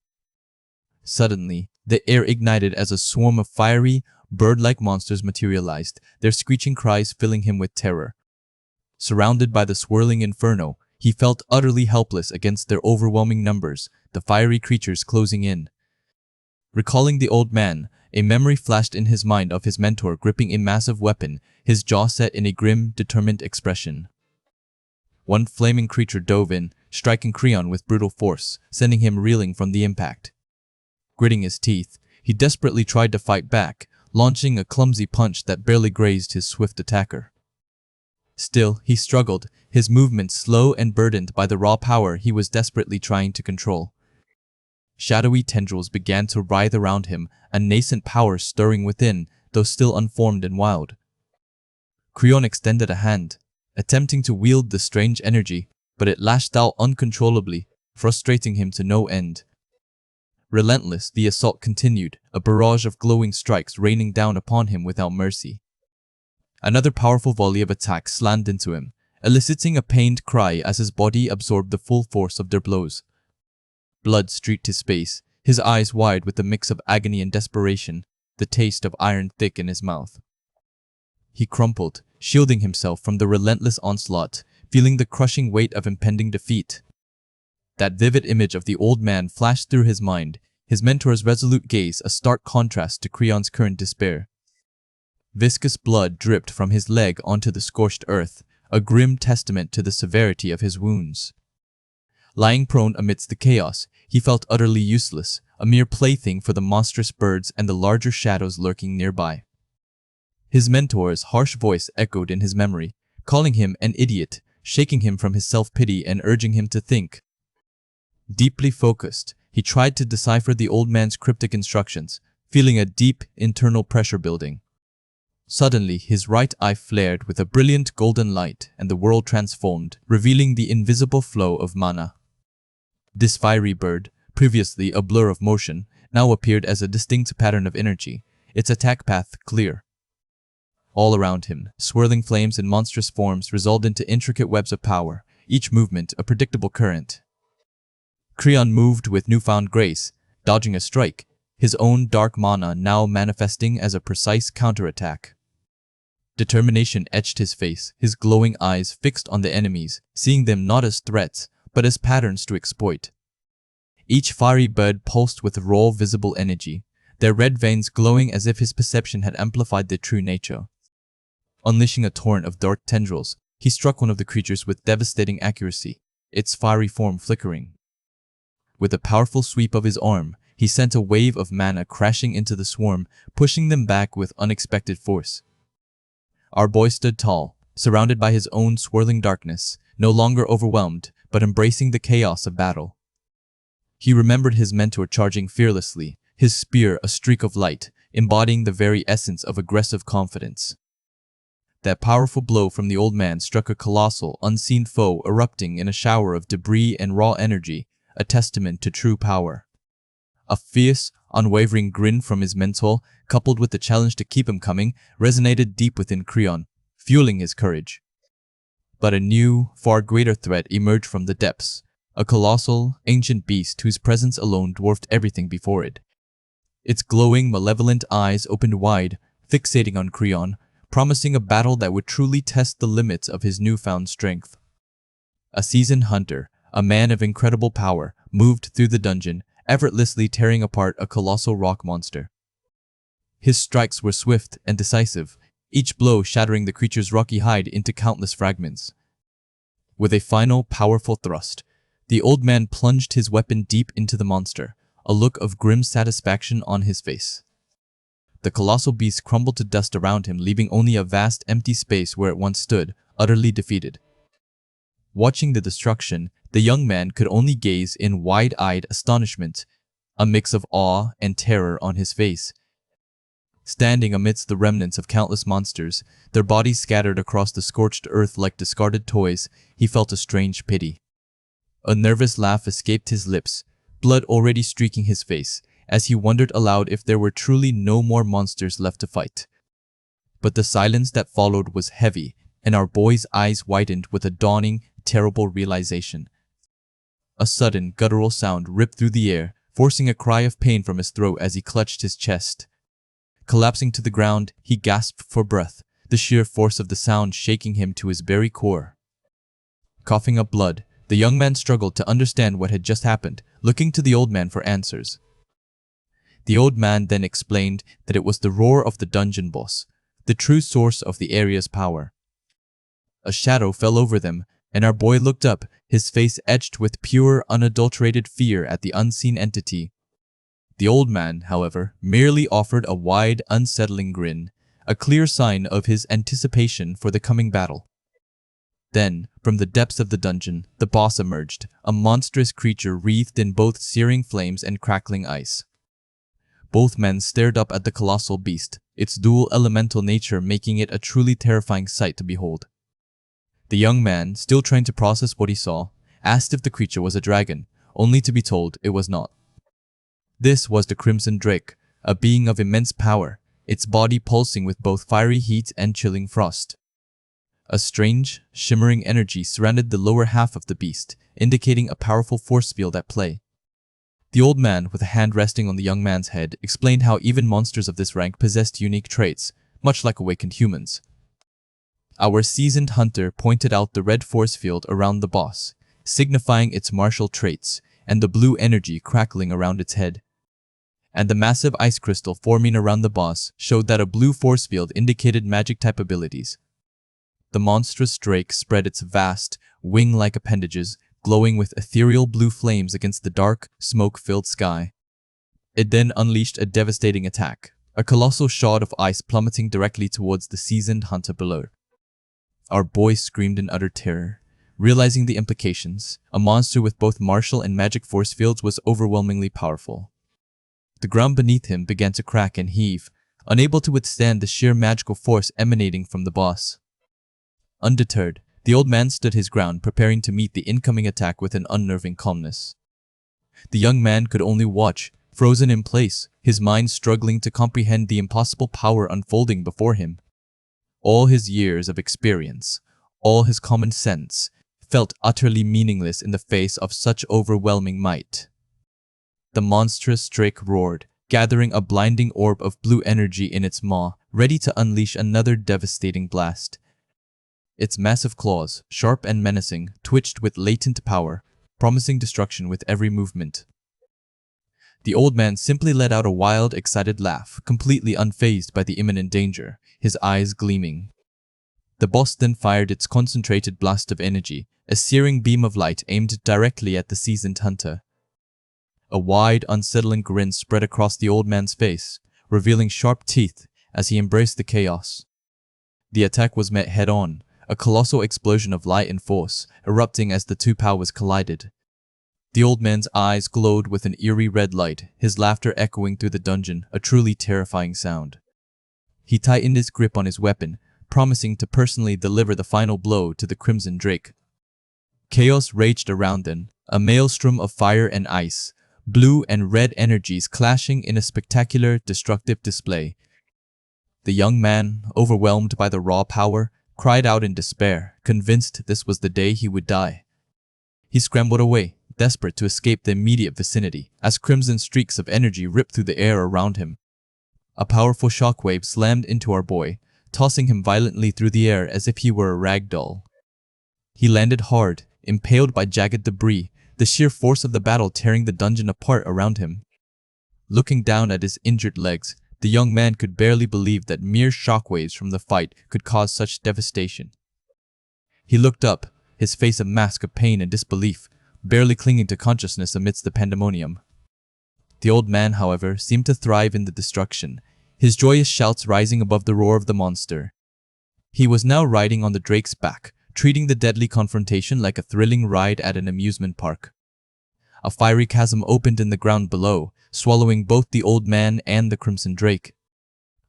Suddenly, the air ignited as a swarm of fiery, bird-like monsters materialized, their screeching cries filling him with terror. Surrounded by the swirling inferno, he felt utterly helpless against their overwhelming numbers, the fiery creatures closing in. Recalling the old man, a memory flashed in his mind of his mentor gripping a massive weapon, his jaw set in a grim, determined expression. One flaming creature dove in, striking Creon with brutal force, sending him reeling from the impact. Gritting his teeth, he desperately tried to fight back, launching a clumsy punch that barely grazed his swift attacker. Still, he struggled, his movements slow and burdened by the raw power he was desperately trying to control. Shadowy tendrils began to writhe around him, a nascent power stirring within, though still unformed and wild. Creon extended a hand, attempting to wield the strange energy, but it lashed out uncontrollably, frustrating him to no end. Relentless, the assault continued, a barrage of glowing strikes raining down upon him without mercy. Another powerful volley of attacks slammed into him, eliciting a pained cry as his body absorbed the full force of their blows. Blood streaked his face, his eyes wide with a mix of agony and desperation, the taste of iron thick in his mouth. he crumpled, shielding himself from the relentless onslaught, feeling the crushing weight of impending defeat. That vivid image of the old man flashed through his mind, his mentor's resolute gaze a stark contrast to Creon's current despair. Viscous blood dripped from his leg onto the scorched earth, a grim testament to the severity of his wounds. Lying prone amidst the chaos, he felt utterly useless, a mere plaything for the monstrous birds and the larger shadows lurking nearby. His mentor's harsh voice echoed in his memory, calling him an idiot, shaking him from his self-pity and urging him to think. Deeply focused, he tried to decipher the old man's cryptic instructions, feeling a deep internal pressure building. Suddenly, his right eye flared with a brilliant golden light and the world transformed, revealing the invisible flow of mana. This fiery bird, previously a blur of motion, now appeared as a distinct pattern of energy, its attack path clear. All around him, swirling flames and monstrous forms resolved into intricate webs of power, each movement a predictable current. Creon moved with newfound grace, dodging a strike, his own dark mana now manifesting as a precise counterattack. Determination etched his face, his glowing eyes fixed on the enemies, seeing them not as threats, but as patterns to exploit. Each fiery bird pulsed with raw visible energy, their red veins glowing as if his perception had amplified their true nature. Unleashing a torrent of dark tendrils, he struck one of the creatures with devastating accuracy, its fiery form flickering. With a powerful sweep of his arm, he sent a wave of mana crashing into the swarm, pushing them back with unexpected force. Our boy stood tall, surrounded by his own swirling darkness, no longer overwhelmed, but embracing the chaos of battle. He remembered his mentor charging fearlessly, his spear a streak of light, embodying the very essence of aggressive confidence. That powerful blow from the old man struck a colossal, unseen foe erupting in a shower of debris and raw energy, a testament to true power. A fierce, unwavering grin from his mentor, coupled with the challenge to keep him coming, resonated deep within Creon, fueling his courage. But a new, far greater threat emerged from the depths, a colossal, ancient beast whose presence alone dwarfed everything before it. Its glowing, malevolent eyes opened wide, fixating on Creon, promising a battle that would truly test the limits of his newfound strength. A seasoned hunter, a man of incredible power, moved through the dungeon, effortlessly tearing apart a colossal rock monster. His strikes were swift and decisive, each blow shattering the creature's rocky hide into countless fragments. With a final, powerful thrust, the old man plunged his weapon deep into the monster, a look of grim satisfaction on his face. The colossal beast crumbled to dust around him, leaving only a vast, empty space where it once stood, utterly defeated. Watching the destruction, the young man could only gaze in wide-eyed astonishment, a mix of awe and terror on his face. Standing amidst the remnants of countless monsters, their bodies scattered across the scorched earth like discarded toys, he felt a strange pity. A nervous laugh escaped his lips, blood already streaking his face, as he wondered aloud if there were truly no more monsters left to fight. But the silence that followed was heavy, and our boy's eyes widened with a dawning, terrible realization. A sudden, guttural sound ripped through the air, forcing a cry of pain from his throat as he clutched his chest. Collapsing to the ground, he gasped for breath, the sheer force of the sound shaking him to his very core. Coughing up blood, the young man struggled to understand what had just happened, looking to the old man for answers. The old man then explained that it was the roar of the dungeon boss, the true source of the area's power. A shadow fell over them, and our boy looked up, his face etched with pure, unadulterated fear at the unseen entity. The old man, however, merely offered a wide, unsettling grin, a clear sign of his anticipation for the coming battle. Then, from the depths of the dungeon, the boss emerged, a monstrous creature wreathed in both searing flames and crackling ice. Both men stared up at the colossal beast, its dual elemental nature making it a truly terrifying sight to behold. The young man, still trying to process what he saw, asked if the creature was a dragon, only to be told it was not. This was the Crimson Drake, a being of immense power, its body pulsing with both fiery heat and chilling frost. A strange, shimmering energy surrounded the lower half of the beast, indicating a powerful force field at play. The old man, with a hand resting on the young man's head, explained how even monsters of this rank possessed unique traits, much like awakened humans. Our seasoned hunter pointed out the red force field around the boss, signifying its martial traits, and the blue energy crackling around its head. And the massive ice crystal forming around the boss showed that a blue force field indicated magic-type abilities. The monstrous drake spread its vast, wing-like appendages, glowing with ethereal blue flames against the dark, smoke-filled sky. It then unleashed a devastating attack, a colossal shard of ice plummeting directly towards the seasoned hunter below. Our boy screamed in utter terror. Realizing the implications, a monster with both martial and magic force fields was overwhelmingly powerful. The ground beneath him began to crack and heave, unable to withstand the sheer magical force emanating from the boss. Undeterred, the old man stood his ground, preparing to meet the incoming attack with an unnerving calmness. The young man could only watch, frozen in place, his mind struggling to comprehend the impossible power unfolding before him. All his years of experience, all his common sense, felt utterly meaningless in the face of such overwhelming might. The monstrous drake roared, gathering a blinding orb of blue energy in its maw, ready to unleash another devastating blast. Its massive claws, sharp and menacing, twitched with latent power, promising destruction with every movement. The old man simply let out a wild, excited laugh, completely unfazed by the imminent danger, his eyes gleaming. The boss then fired its concentrated blast of energy, a searing beam of light aimed directly at the seasoned hunter. A wide, unsettling grin spread across the old man's face, revealing sharp teeth as he embraced the chaos. The attack was met head-on, a colossal explosion of light and force, erupting as the two powers collided. The old man's eyes glowed with an eerie red light, his laughter echoing through the dungeon, a truly terrifying sound. He tightened his grip on his weapon, promising to personally deliver the final blow to the Crimson Drake. Chaos raged around them, a maelstrom of fire and ice, blue and red energies clashing in a spectacular, destructive display. The young man, overwhelmed by the raw power, cried out in despair, convinced this was the day he would die. He scrambled away, desperate to escape the immediate vicinity, as crimson streaks of energy ripped through the air around him. A powerful shockwave slammed into our boy, tossing him violently through the air as if he were a rag doll. He landed hard, impaled by jagged debris, the sheer force of the battle tearing the dungeon apart around him. Looking down at his injured legs, the young man could barely believe that mere shockwaves from the fight could cause such devastation. He looked up, his face a mask of pain and disbelief, barely clinging to consciousness amidst the pandemonium. The old man, however, seemed to thrive in the destruction, his joyous shouts rising above the roar of the monster. He was now riding on the drake's back, treating the deadly confrontation like a thrilling ride at an amusement park. A fiery chasm opened in the ground below, swallowing both the old man and the Crimson Drake.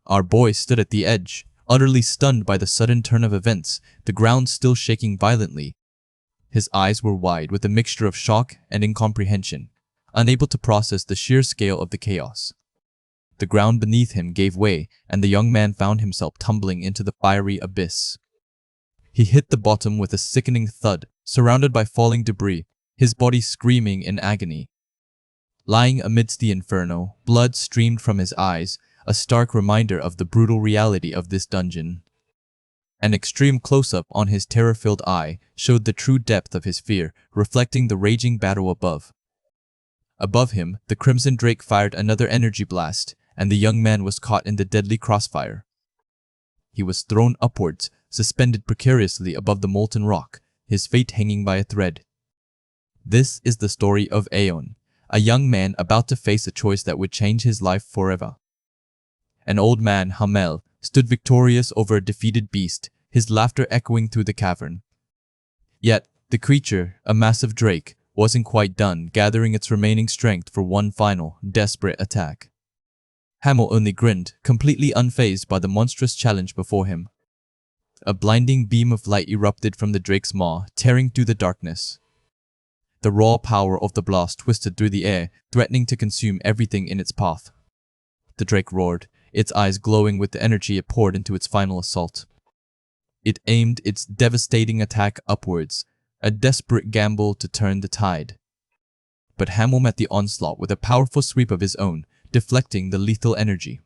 Our boy stood at the edge, utterly stunned by the sudden turn of events, the ground still shaking violently. His eyes were wide with a mixture of shock and incomprehension, unable to process the sheer scale of the chaos. The ground beneath him gave way, and the young man found himself tumbling into the fiery abyss. He hit the bottom with a sickening thud, surrounded by falling debris, his body screaming in agony. Lying amidst the inferno, blood streamed from his eyes, a stark reminder of the brutal reality of this dungeon. An extreme close-up on his terror-filled eye showed the true depth of his fear, reflecting the raging battle above. Above him, the Crimson Drake fired another energy blast, and the young man was caught in the deadly crossfire. He was thrown upwards, suspended precariously above the molten rock, his fate hanging by a thread. This is the story of Aeon, a young man about to face a choice that would change his life forever. An old man, Hamel, stood victorious over a defeated beast, his laughter echoing through the cavern. Yet, the creature, a massive drake, wasn't quite done gathering its remaining strength for one final, desperate attack. Hamel only grinned, completely unfazed by the monstrous challenge before him. A blinding beam of light erupted from the drake's maw, tearing through the darkness. The raw power of the blast twisted through the air, threatening to consume everything in its path. The drake roared, its eyes glowing with the energy it poured into its final assault. It aimed its devastating attack upwards, a desperate gamble to turn the tide. But Hamel met the onslaught with a powerful sweep of his own, deflecting the lethal energy.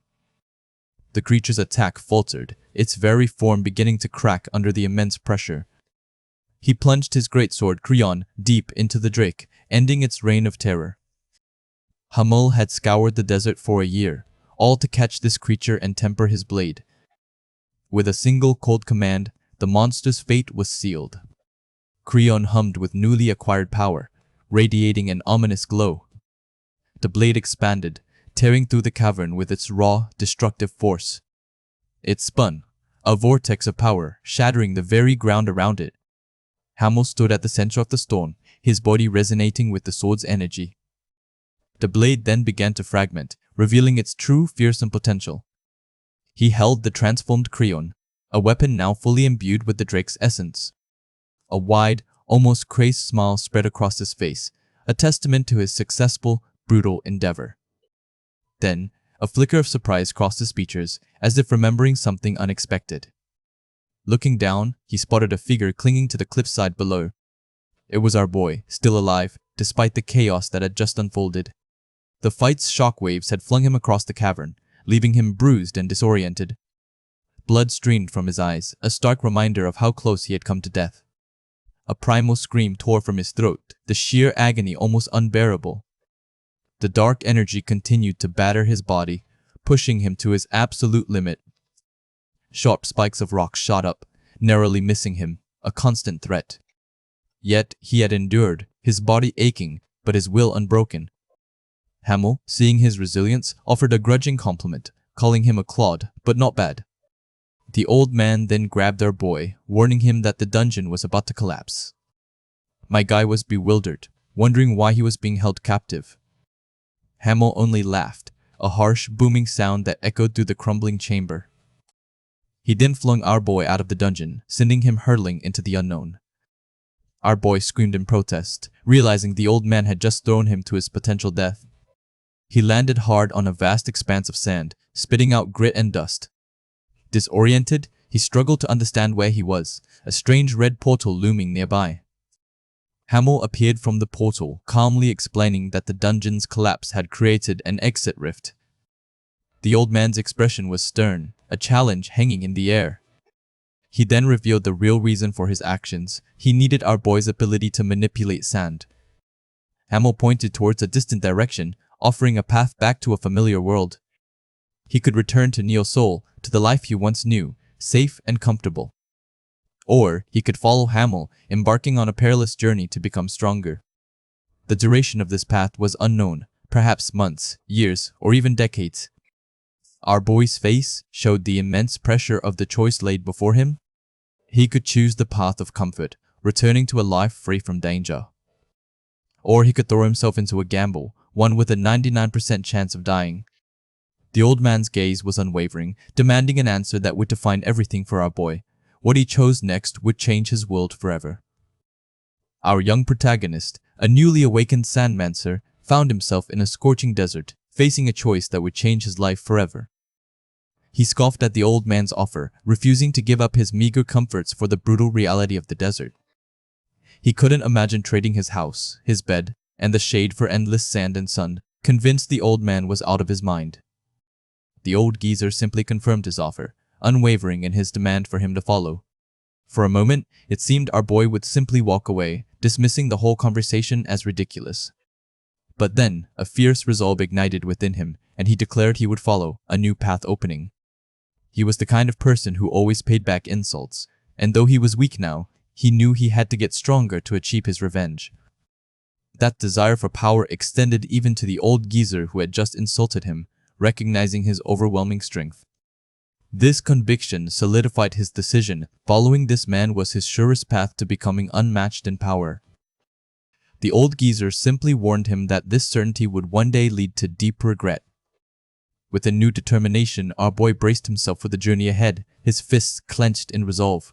The creature's attack faltered, its very form beginning to crack under the immense pressure. He plunged his greatsword Creon deep into the drake, ending its reign of terror. Hamul had scoured the desert for a year, all to catch this creature and temper his blade. With a single cold command, the monster's fate was sealed. Creon hummed with newly acquired power, radiating an ominous glow. The blade expanded, tearing through the cavern with its raw, destructive force. It spun, a vortex of power, shattering the very ground around it. Hamul stood at the center of the storm, his body resonating with the sword's energy. The blade then began to fragment, revealing its true fearsome potential. He held the transformed Creon, a weapon now fully imbued with the drake's essence. A wide, almost crazed smile spread across his face, a testament to his successful, brutal endeavor. Then, a flicker of surprise crossed his features, as if remembering something unexpected. Looking down, he spotted a figure clinging to the cliffside below. It was our boy, still alive, despite the chaos that had just unfolded. The fight's shockwaves had flung him across the cavern, leaving him bruised and disoriented. Blood streamed from his eyes, a stark reminder of how close he had come to death. A primal scream tore from his throat, the sheer agony almost unbearable. The dark energy continued to batter his body, pushing him to his absolute limit. Sharp spikes of rock shot up, narrowly missing him, a constant threat. Yet he had endured, his body aching, but his will unbroken. Hamul, seeing his resilience, offered a grudging compliment, calling him a clod, but not bad. The old man then grabbed our boy, warning him that the dungeon was about to collapse. My guy was bewildered, wondering why he was being held captive. Hamul only laughed, a harsh, booming sound that echoed through the crumbling chamber. He then flung our boy out of the dungeon, sending him hurtling into the unknown. Our boy screamed in protest, realizing the old man had just thrown him to his potential death. He landed hard on a vast expanse of sand, spitting out grit and dust. Disoriented, he struggled to understand where he was, a strange red portal looming nearby. Hamul appeared from the portal, calmly explaining that the dungeon's collapse had created an exit rift. The old man's expression was stern, a challenge hanging in the air. He then revealed the real reason for his actions. He needed our boy's ability to manipulate sand. Hamul pointed towards a distant direction, offering a path back to a familiar world. He could return to Neo Soul, to the life he once knew, safe and comfortable. Or he could follow Hamul, embarking on a perilous journey to become stronger. The duration of this path was unknown, perhaps months, years, or even decades. Our boy's face showed the immense pressure of the choice laid before him. He could choose the path of comfort, returning to a life free from danger. Or he could throw himself into a gamble, one with a 99% chance of dying. The old man's gaze was unwavering, demanding an answer that would define everything for our boy. What he chose next would change his world forever. Our young protagonist, a newly awakened sandmancer, found himself in a scorching desert, facing a choice that would change his life forever. He scoffed at the old man's offer, refusing to give up his meager comforts for the brutal reality of the desert. He couldn't imagine trading his house, his bed, and the shade for endless sand and sun, convinced the old man was out of his mind. The old geezer simply confirmed his offer, unwavering in his demand for him to follow. For a moment, it seemed our boy would simply walk away, dismissing the whole conversation as ridiculous. But then, a fierce resolve ignited within him, and he declared he would follow, a new path opening. He was the kind of person who always paid back insults, and though he was weak now, he knew he had to get stronger to achieve his revenge. That desire for power extended even to the old geezer who had just insulted him, recognizing his overwhelming strength. This conviction solidified his decision. Following this man was his surest path to becoming unmatched in power. The old geezer simply warned him that this certainty would one day lead to deep regret. With a new determination, our boy braced himself for the journey ahead, his fists clenched in resolve.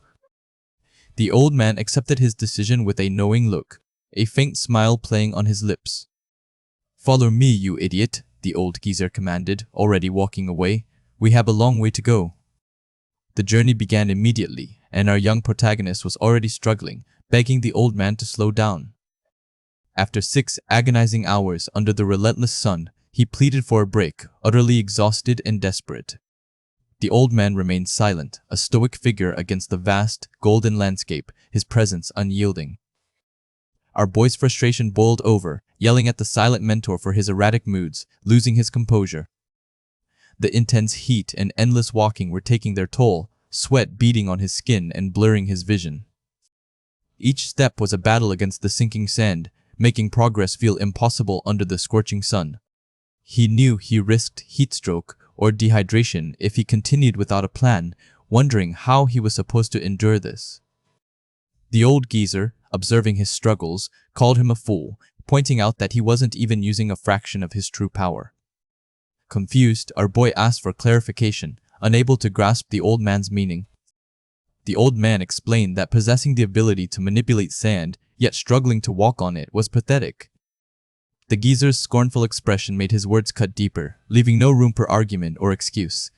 The old man accepted his decision with a knowing look, a faint smile playing on his lips. "Follow me, you idiot," the old geezer commanded, already walking away. "We have a long way to go." The journey began immediately, and our young protagonist was already struggling, begging the old man to slow down. After 6 agonizing hours under the relentless sun, he pleaded for a break, utterly exhausted and desperate. The old man remained silent, a stoic figure against the vast, golden landscape, his presence unyielding. Our boy's frustration boiled over, yelling at the silent mentor for his erratic moods, losing his composure. The intense heat and endless walking were taking their toll, sweat beading on his skin and blurring his vision. Each step was a battle against the sinking sand, making progress feel impossible under the scorching sun. He knew he risked heatstroke or dehydration if he continued without a plan, wondering how he was supposed to endure this. The old geezer, observing his struggles, called him a fool, pointing out that he wasn't even using a fraction of his true power. Confused, our boy asked for clarification, unable to grasp the old man's meaning. The old man explained that possessing the ability to manipulate sand, yet struggling to walk on it, was pathetic. The geezer's scornful expression made his words cut deeper, leaving no room for argument or excuse.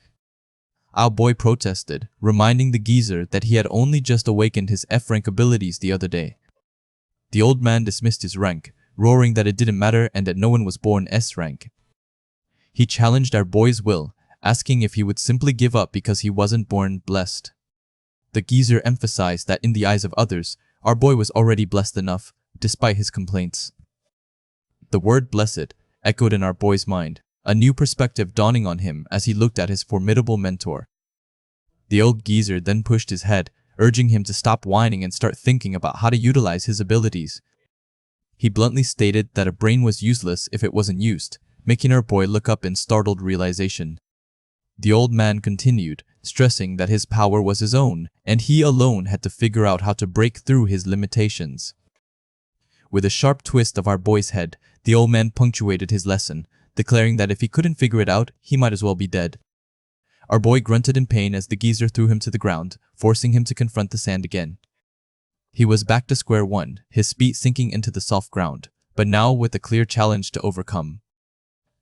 Our boy protested, reminding the geezer that he had only just awakened his F-rank abilities the other day. The old man dismissed his rank, roaring that it didn't matter and that no one was born S-rank. He challenged our boy's will, asking if he would simply give up because he wasn't born blessed. The geezer emphasized that in the eyes of others, our boy was already blessed enough, despite his complaints. The word blessed echoed in our boy's mind, a new perspective dawning on him as he looked at his formidable mentor. The old geezer then pushed his head, urging him to stop whining and start thinking about how to utilize his abilities. He bluntly stated that a brain was useless if it wasn't used, making our boy look up in startled realization. The old man continued, stressing that his power was his own, and he alone had to figure out how to break through his limitations. With a sharp twist of our boy's head, the old man punctuated his lesson, declaring that if he couldn't figure it out, he might as well be dead. Our boy grunted in pain as the geezer threw him to the ground, forcing him to confront the sand again. He was back to square one, his feet sinking into the soft ground, but now with a clear challenge to overcome.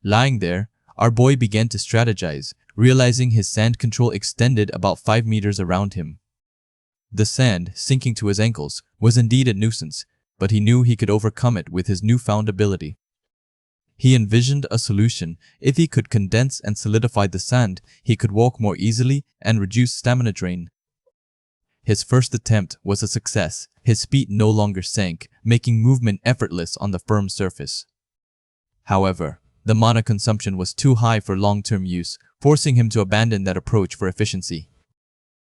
Lying there, our boy began to strategize, realizing his sand control extended about 5 meters around him. The sand, sinking to his ankles, was indeed a nuisance, but he knew he could overcome it with his newfound ability. He envisioned a solution. If he could condense and solidify the sand, he could walk more easily and reduce stamina drain. His first attempt was a success. His feet no longer sank, making movement effortless on the firm surface. However, the mana consumption was too high for long-term use, forcing him to abandon that approach for efficiency.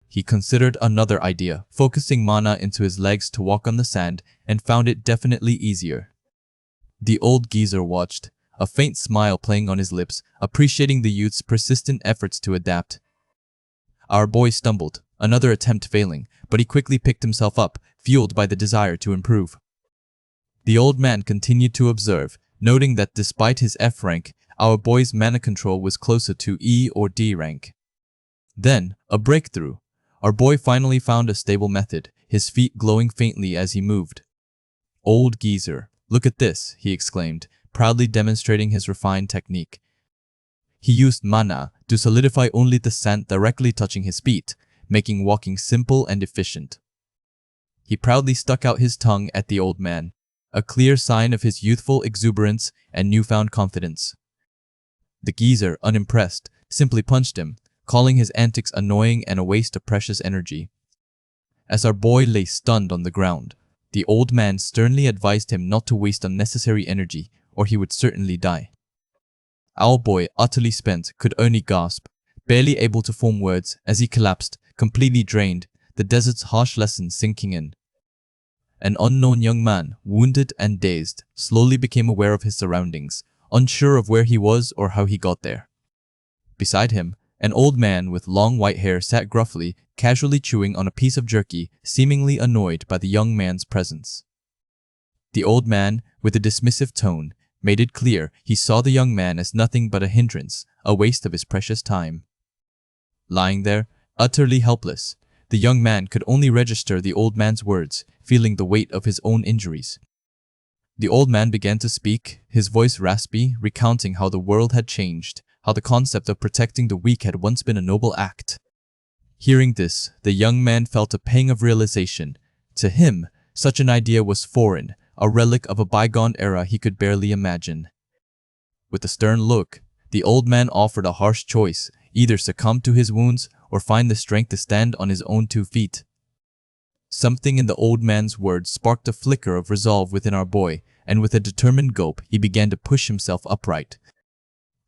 He considered another idea, focusing mana into his legs to walk on the sand, and found it definitely easier. The old geezer watched, a faint smile playing on his lips, appreciating the youth's persistent efforts to adapt. Our boy stumbled, another attempt failing, but he quickly picked himself up, fueled by the desire to improve. The old man continued to observe, noting that despite his F rank, our boy's mana control was closer to E or D rank. Then, a breakthrough. Our boy finally found a stable method, his feet glowing faintly as he moved. "Old geezer, look at this," he exclaimed, proudly demonstrating his refined technique. He used mana to solidify only the sand directly touching his feet, making walking simple and efficient. He proudly stuck out his tongue at the old man, a clear sign of his youthful exuberance and newfound confidence. The geezer, unimpressed, simply punched him, calling his antics annoying and a waste of precious energy. As our boy lay stunned on the ground, the old man sternly advised him not to waste unnecessary energy, or he would certainly die. Our boy, utterly spent, could only gasp, barely able to form words as he collapsed, completely drained, the desert's harsh lesson sinking in. An unknown young man, wounded and dazed, slowly became aware of his surroundings, unsure of where he was or how he got there. Beside him, an old man with long white hair sat gruffly, casually chewing on a piece of jerky, seemingly annoyed by the young man's presence. The old man, with a dismissive tone, made it clear he saw the young man as nothing but a hindrance, a waste of his precious time. Lying there, utterly helpless, the young man could only register the old man's words, feeling the weight of his own injuries. The old man began to speak, his voice raspy, recounting how the world had changed, how the concept of protecting the weak had once been a noble act. Hearing this, the young man felt a pang of realization. To him, such an idea was foreign, a relic of a bygone era he could barely imagine. With a stern look, the old man offered a harsh choice: either succumb to his wounds or find the strength to stand on his own 2 feet. Something in the old man's words sparked a flicker of resolve within our boy, and with a determined gulp, he began to push himself upright.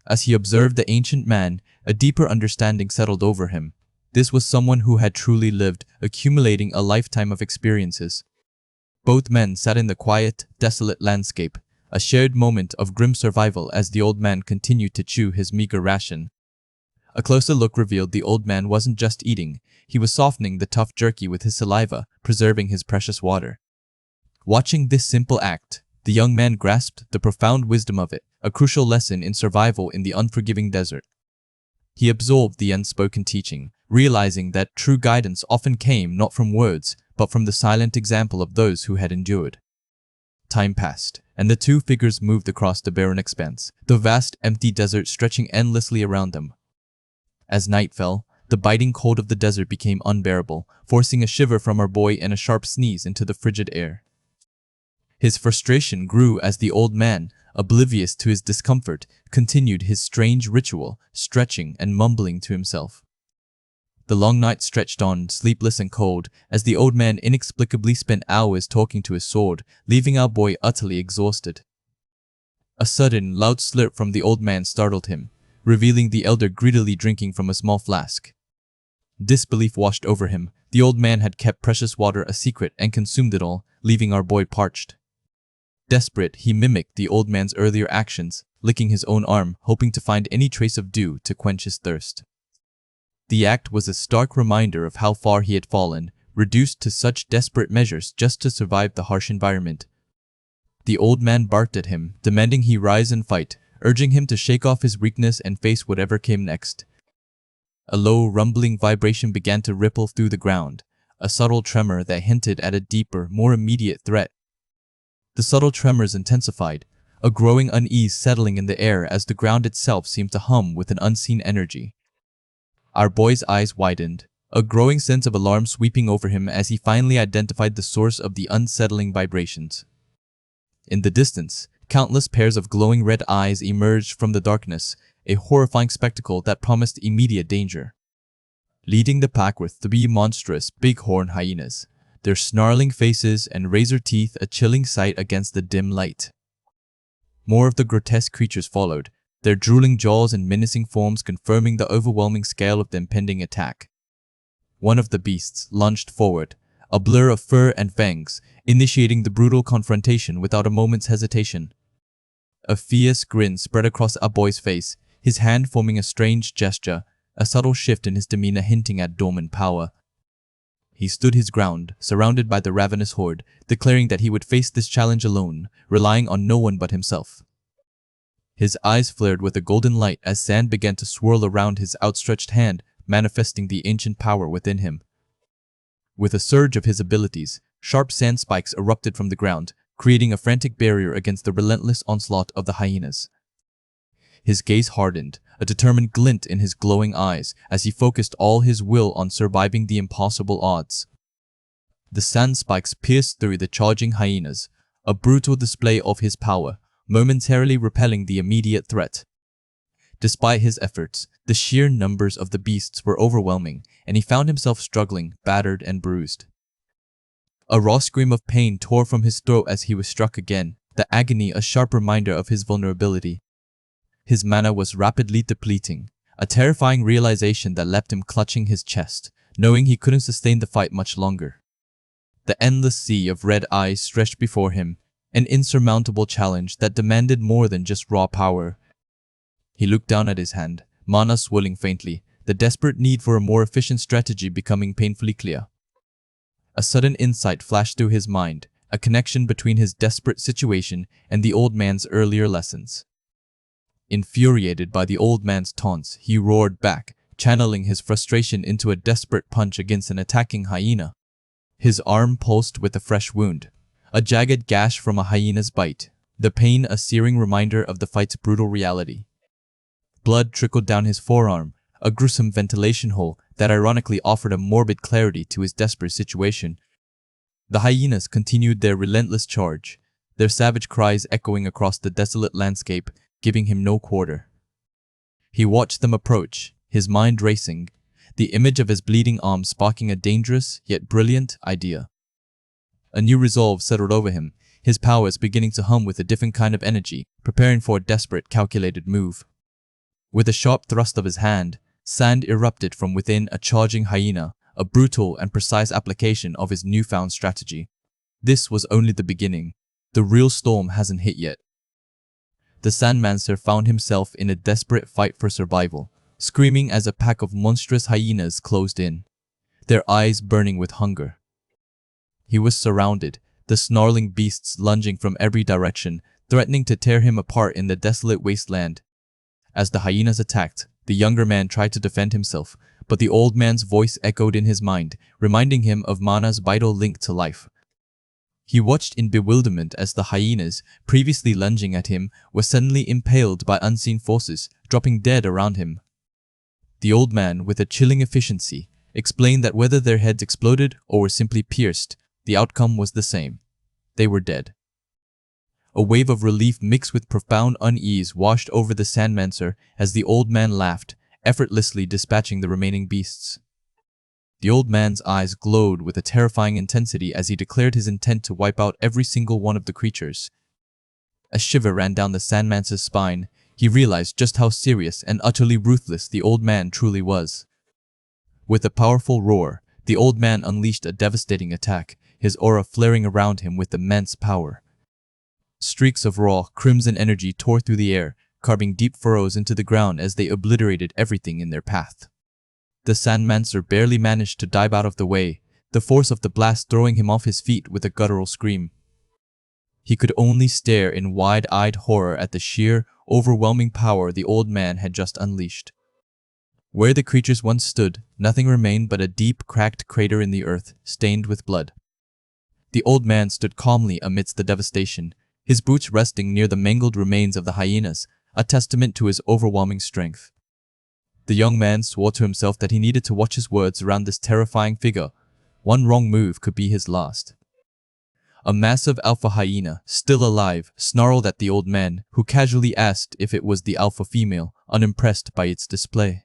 As he observed the ancient man, a deeper understanding settled over him. This was someone who had truly lived, accumulating a lifetime of experiences. Both men sat in the quiet, desolate landscape, a shared moment of grim survival as the old man continued to chew his meager ration. A closer look revealed the old man wasn't just eating, he was softening the tough jerky with his saliva, preserving his precious water. Watching this simple act, the young man grasped the profound wisdom of it, a crucial lesson in survival in the unforgiving desert. He absorbed the unspoken teaching, realizing that true guidance often came not from words, but from the silent example of those who had endured. Time passed, and the 2 figures moved across the barren expanse, the vast empty desert stretching endlessly around them. As night fell, the biting cold of the desert became unbearable, forcing a shiver from our boy and a sharp sneeze into the frigid air. His frustration grew as the old man, oblivious to his discomfort, continued his strange ritual, stretching and mumbling to himself. The long night stretched on, sleepless and cold, as the old man inexplicably spent hours talking to his sword, leaving our boy utterly exhausted. A sudden, loud slurp from the old man startled him, revealing the elder greedily drinking from a small flask. Disbelief washed over him. The old man had kept precious water a secret and consumed it all, leaving our boy parched. Desperate, he mimicked the old man's earlier actions, licking his own arm, hoping to find any trace of dew to quench his thirst. The act was a stark reminder of how far he had fallen, reduced to such desperate measures just to survive the harsh environment. The old man barked at him, demanding he rise and fight, urging him to shake off his weakness and face whatever came next. A low, rumbling vibration began to ripple through the ground, a subtle tremor that hinted at a deeper, more immediate threat. The subtle tremors intensified, a growing unease settling in the air as the ground itself seemed to hum with an unseen energy. Our boy's eyes widened, a growing sense of alarm sweeping over him as he finally identified the source of the unsettling vibrations. In the distance, countless pairs of glowing red eyes emerged from the darkness, a horrifying spectacle that promised immediate danger. Leading the pack were 3 monstrous, bighorn hyenas, their snarling faces and razor teeth a chilling sight against the dim light. More of the grotesque creatures followed, their drooling jaws and menacing forms confirming the overwhelming scale of the impending attack. One of the beasts lunged forward, a blur of fur and fangs, initiating the brutal confrontation without a moment's hesitation. A fierce grin spread across our boy's face, his hand forming a strange gesture, a subtle shift in his demeanor hinting at dormant power. He stood his ground, surrounded by the ravenous horde, declaring that he would face this challenge alone, relying on no one but himself. His eyes flared with a golden light as sand began to swirl around his outstretched hand, manifesting the ancient power within him. With a surge of his abilities, sharp sand spikes erupted from the ground, creating a frantic barrier against the relentless onslaught of the hyenas. His gaze hardened, a determined glint in his glowing eyes as he focused all his will on surviving the impossible odds. The sand spikes pierced through the charging hyenas, a brutal display of his power, momentarily repelling the immediate threat. Despite his efforts, the sheer numbers of the beasts were overwhelming, and he found himself struggling, battered and bruised. A raw scream of pain tore from his throat as he was struck again, the agony a sharp reminder of his vulnerability. His mana was rapidly depleting, a terrifying realization that left him clutching his chest, knowing he couldn't sustain the fight much longer. The endless sea of red eyes stretched before him, an insurmountable challenge that demanded more than just raw power. He looked down at his hand, mana swirling faintly, the desperate need for a more efficient strategy becoming painfully clear. A sudden insight flashed through his mind, a connection between his desperate situation and the old man's earlier lessons. Infuriated by the old man's taunts, he roared back, channeling his frustration into a desperate punch against an attacking hyena. His arm pulsed with a fresh wound, a jagged gash from a hyena's bite, the pain a searing reminder of the fight's brutal reality. Blood trickled down his forearm, a gruesome ventilation hole that ironically offered a morbid clarity to his desperate situation. The hyenas continued their relentless charge, their savage cries echoing across the desolate landscape, giving him no quarter. He watched them approach, his mind racing, the image of his bleeding arm sparking a dangerous yet brilliant idea. A new resolve settled over him, his powers beginning to hum with a different kind of energy, preparing for a desperate, calculated move. With a sharp thrust of his hand, sand erupted from within a charging hyena, a brutal and precise application of his newfound strategy. This was only the beginning. The real storm hasn't hit yet. The Sandmancer found himself in a desperate fight for survival, screaming as a pack of monstrous hyenas closed in, their eyes burning with hunger. He was surrounded, the snarling beasts lunging from every direction, threatening to tear him apart in the desolate wasteland. As the hyenas attacked, the younger man tried to defend himself, but the old man's voice echoed in his mind, reminding him of Mana's vital link to life. He watched in bewilderment as the hyenas, previously lunging at him, were suddenly impaled by unseen forces, dropping dead around him. The old man, with a chilling efficiency, explained that whether their heads exploded or were simply pierced, the outcome was the same. They were dead. A wave of relief mixed with profound unease washed over the Sandmancer as the old man laughed, effortlessly dispatching the remaining beasts. The old man's eyes glowed with a terrifying intensity as he declared his intent to wipe out every single one of the creatures. A shiver ran down the Sandmancer's spine. He realized just how serious and utterly ruthless the old man truly was. With a powerful roar, the old man unleashed a devastating attack, his aura flaring around him with immense power. Streaks of raw, crimson energy tore through the air, carving deep furrows into the ground as they obliterated everything in their path. The Sandmancer barely managed to dive out of the way, the force of the blast throwing him off his feet with a guttural scream. He could only stare in wide-eyed horror at the sheer, overwhelming power the old man had just unleashed. Where the creatures once stood, nothing remained but a deep, cracked crater in the earth, stained with blood. The old man stood calmly amidst the devastation, his boots resting near the mangled remains of the hyenas, a testament to his overwhelming strength. The young man swore to himself that he needed to watch his words around this terrifying figure. One wrong move could be his last. A massive alpha hyena, still alive, snarled at the old man, who casually asked if it was the alpha female, unimpressed by its display.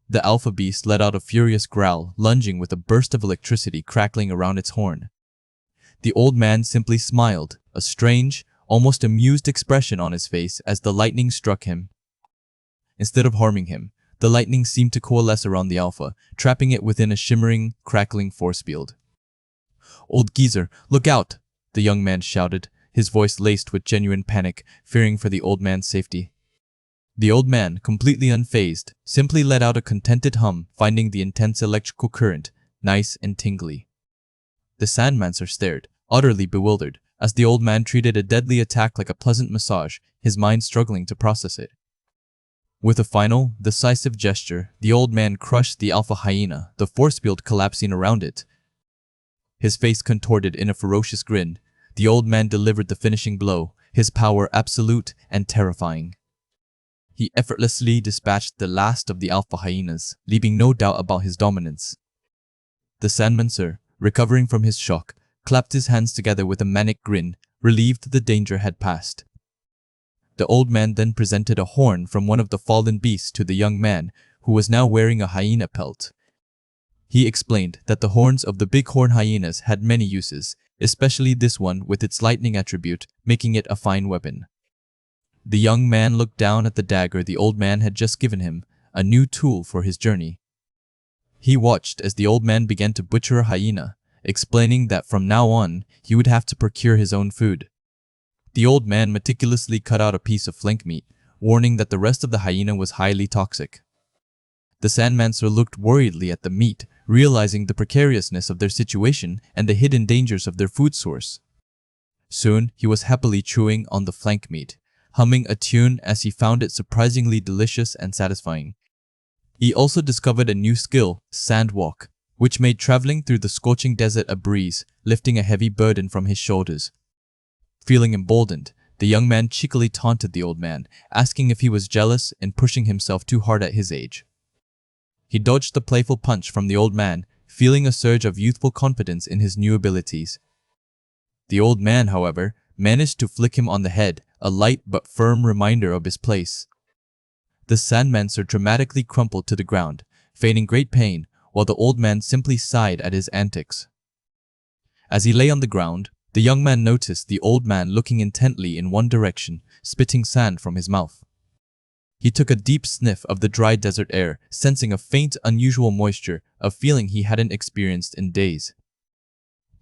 The alpha beast let out a furious growl, lunging with a burst of electricity crackling around its horn. The old man simply smiled, a strange, almost amused expression on his face as the lightning struck him. Instead of harming him, the lightning seemed to coalesce around the alpha, trapping it within a shimmering, crackling force field. "Old geezer, look out!" the young man shouted, his voice laced with genuine panic, fearing for the old man's safety. The old man, completely unfazed, simply let out a contented hum, finding the intense electrical current nice and tingly. The Sandmancer stared, utterly bewildered, as the old man treated a deadly attack like a pleasant massage, his mind struggling to process it. With a final, decisive gesture, the old man crushed the alpha hyena, the force field collapsing around it. His face contorted in a ferocious grin, the old man delivered the finishing blow, his power absolute and terrifying. He effortlessly dispatched the last of the alpha hyenas, leaving no doubt about his dominance. The Sandmancer, recovering from his shock, clapped his hands together with a manic grin, relieved the danger had passed. The old man then presented a horn from one of the fallen beasts to the young man, who was now wearing a hyena pelt. He explained that the horns of the bighorn hyenas had many uses, especially this one with its lightning attribute, making it a fine weapon. The young man looked down at the dagger the old man had just given him, a new tool for his journey. He watched as the old man began to butcher a hyena, explaining that from now on, he would have to procure his own food. The old man meticulously cut out a piece of flank meat, warning that the rest of the hyena was highly toxic. The Sandmancer looked worriedly at the meat, realizing the precariousness of their situation and the hidden dangers of their food source. Soon, he was happily chewing on the flank meat, humming a tune as he found it surprisingly delicious and satisfying. He also discovered a new skill, sand walk, which made traveling through the scorching desert a breeze, lifting a heavy burden from his shoulders. Feeling emboldened, the young man cheekily taunted the old man, asking if he was jealous and pushing himself too hard at his age. He dodged the playful punch from the old man, feeling a surge of youthful confidence in his new abilities. The old man, however, managed to flick him on the head, a light but firm reminder of his place. The Sandmancer dramatically crumpled to the ground, feigning great pain, while the old man simply sighed at his antics. As he lay on the ground, the young man noticed the old man looking intently in one direction, spitting sand from his mouth. He took a deep sniff of the dry desert air, sensing a faint, unusual moisture, a feeling he hadn't experienced in days.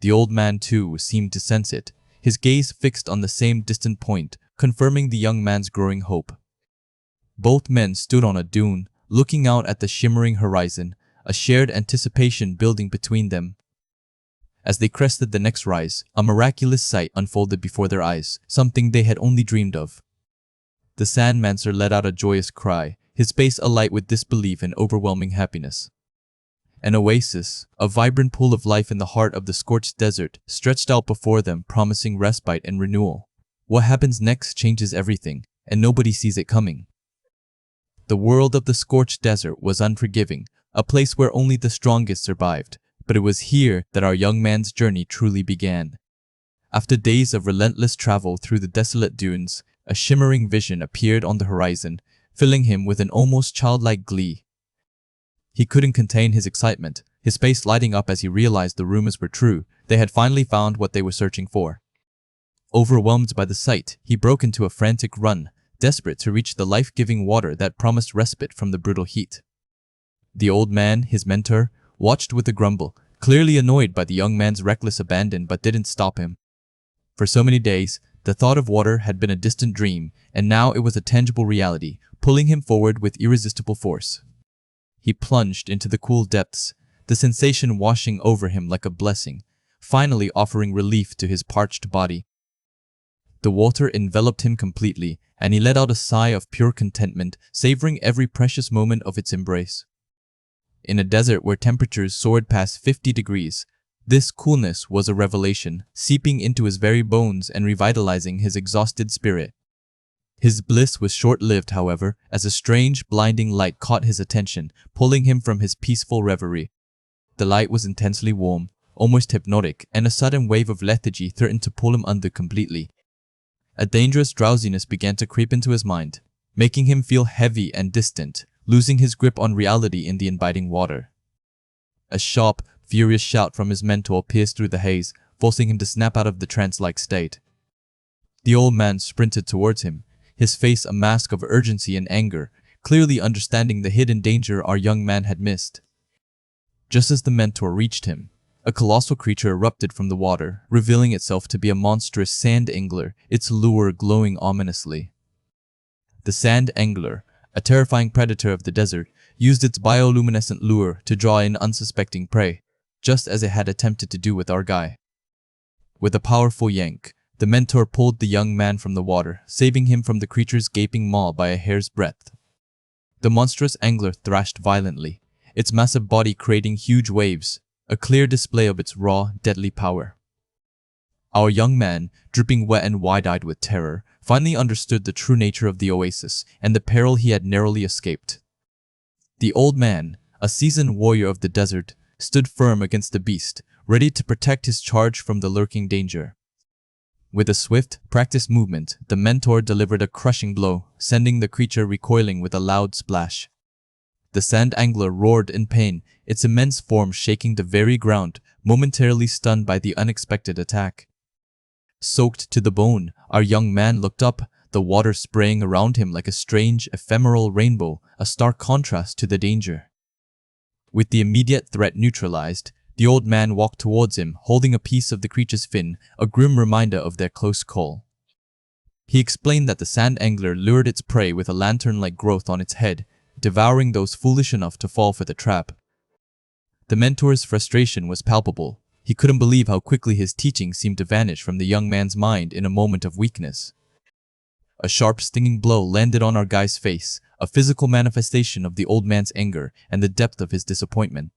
The old man, too, seemed to sense it, his gaze fixed on the same distant point, confirming the young man's growing hope. Both men stood on a dune, looking out at the shimmering horizon, a shared anticipation building between them. As they crested the next rise, a miraculous sight unfolded before their eyes, something they had only dreamed of. The Sandmancer let out a joyous cry, his face alight with disbelief and overwhelming happiness. An oasis, a vibrant pool of life in the heart of the scorched desert, stretched out before them, promising respite and renewal. What happens next changes everything, and nobody sees it coming. The world of the scorched desert was unforgiving, a place where only the strongest survived, but it was here that our young man's journey truly began. After days of relentless travel through the desolate dunes, a shimmering vision appeared on the horizon, filling him with an almost childlike glee. He couldn't contain his excitement, his face lighting up as he realized the rumors were true. They had finally found what they were searching for. Overwhelmed by the sight, he broke into a frantic run, desperate to reach the life-giving water that promised respite from the brutal heat. The old man, his mentor, watched with a grumble, clearly annoyed by the young man's reckless abandon, but didn't stop him. For so many days, the thought of water had been a distant dream, and now it was a tangible reality, pulling him forward with irresistible force. He plunged into the cool depths, the sensation washing over him like a blessing, finally offering relief to his parched body. The water enveloped him completely, and he let out a sigh of pure contentment, savoring every precious moment of its embrace. In a desert where temperatures soared past 50 degrees, this coolness was a revelation, seeping into his very bones and revitalizing his exhausted spirit. His bliss was short-lived, however, as a strange, blinding light caught his attention, pulling him from his peaceful reverie. The light was intensely warm, almost hypnotic, and a sudden wave of lethargy threatened to pull him under completely. A dangerous drowsiness began to creep into his mind, making him feel heavy and distant, losing his grip on reality in the inviting water. A sharp, furious shout from his mentor pierced through the haze, forcing him to snap out of the trance-like state. The old man sprinted towards him, his face a mask of urgency and anger, clearly understanding the hidden danger our young man had missed. Just as the mentor reached him, a colossal creature erupted from the water, revealing itself to be a monstrous sand angler, its lure glowing ominously. The sand angler, a terrifying predator of the desert, used its bioluminescent lure to draw in unsuspecting prey, just as it had attempted to do with our guy. With a powerful yank, the mentor pulled the young man from the water, saving him from the creature's gaping maw by a hair's breadth. The monstrous angler thrashed violently, its massive body creating huge waves, a clear display of its raw, deadly power. Our young man, dripping wet and wide-eyed with terror, finally understood the true nature of the oasis and the peril he had narrowly escaped. The old man, a seasoned warrior of the desert, stood firm against the beast, ready to protect his charge from the lurking danger. With a swift, practiced movement, the mentor delivered a crushing blow, sending the creature recoiling with a loud splash. The sand angler roared in pain, its immense form shaking the very ground, momentarily stunned by the unexpected attack. Soaked to the bone, our young man looked up, the water spraying around him like a strange, ephemeral rainbow, a stark contrast to the danger. With the immediate threat neutralized, the old man walked towards him, holding a piece of the creature's fin, a grim reminder of their close call. He explained that the sand angler lured its prey with a lantern-like growth on its head, devouring those foolish enough to fall for the trap. The mentor's frustration was palpable. He couldn't believe how quickly his teaching seemed to vanish from the young man's mind in a moment of weakness. A sharp, stinging blow landed on our guy's face, a physical manifestation of the old man's anger and the depth of his disappointment.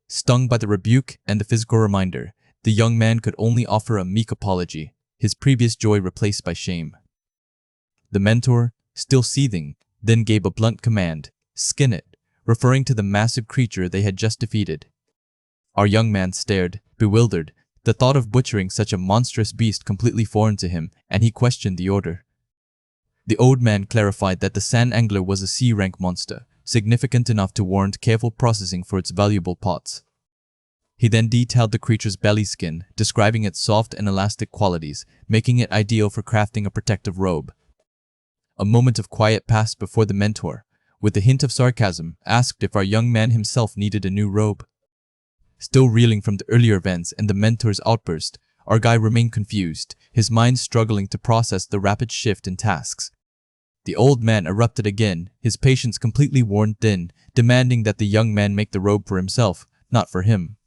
Stung by the rebuke and the physical reminder, the young man could only offer a meek apology, his previous joy replaced by shame. The mentor, still seething, then gave a blunt command, "Skin it," referring to the massive creature they had just defeated. Our young man stared, bewildered, the thought of butchering such a monstrous beast completely foreign to him, and he questioned the order. The old man clarified that the sand angler was a C-rank monster, significant enough to warrant careful processing for its valuable parts. He then detailed the creature's belly skin, describing its soft and elastic qualities, making it ideal for crafting a protective robe. A moment of quiet passed before the mentor, with a hint of sarcasm, asked if our young man himself needed a new robe. Still reeling from the earlier events and the mentor's outburst, our guy remained confused, his mind struggling to process the rapid shift in tasks. The old man erupted again, his patience completely worn thin, demanding that the young man make the robe for himself, not for him.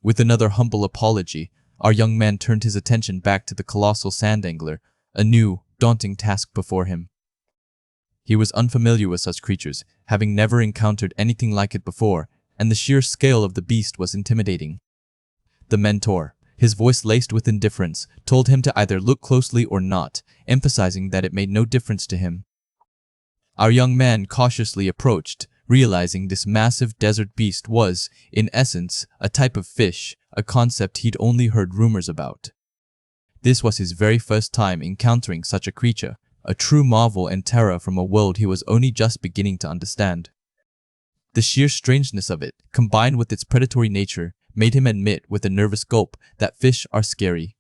With another humble apology, our young man turned his attention back to the colossal sand angler, a new, daunting task before him. He was unfamiliar with such creatures, having never encountered anything like it before, and the sheer scale of the beast was intimidating. The mentor, his voice laced with indifference, told him to either look closely or not, emphasizing that it made no difference to him. Our young man cautiously approached, realizing this massive desert beast was, in essence, a type of fish, a concept he'd only heard rumors about. This was his very first time encountering such a creature, a true marvel and terror from a world he was only just beginning to understand. The sheer strangeness of it, combined with its predatory nature, made him admit with a nervous gulp that fish are scary.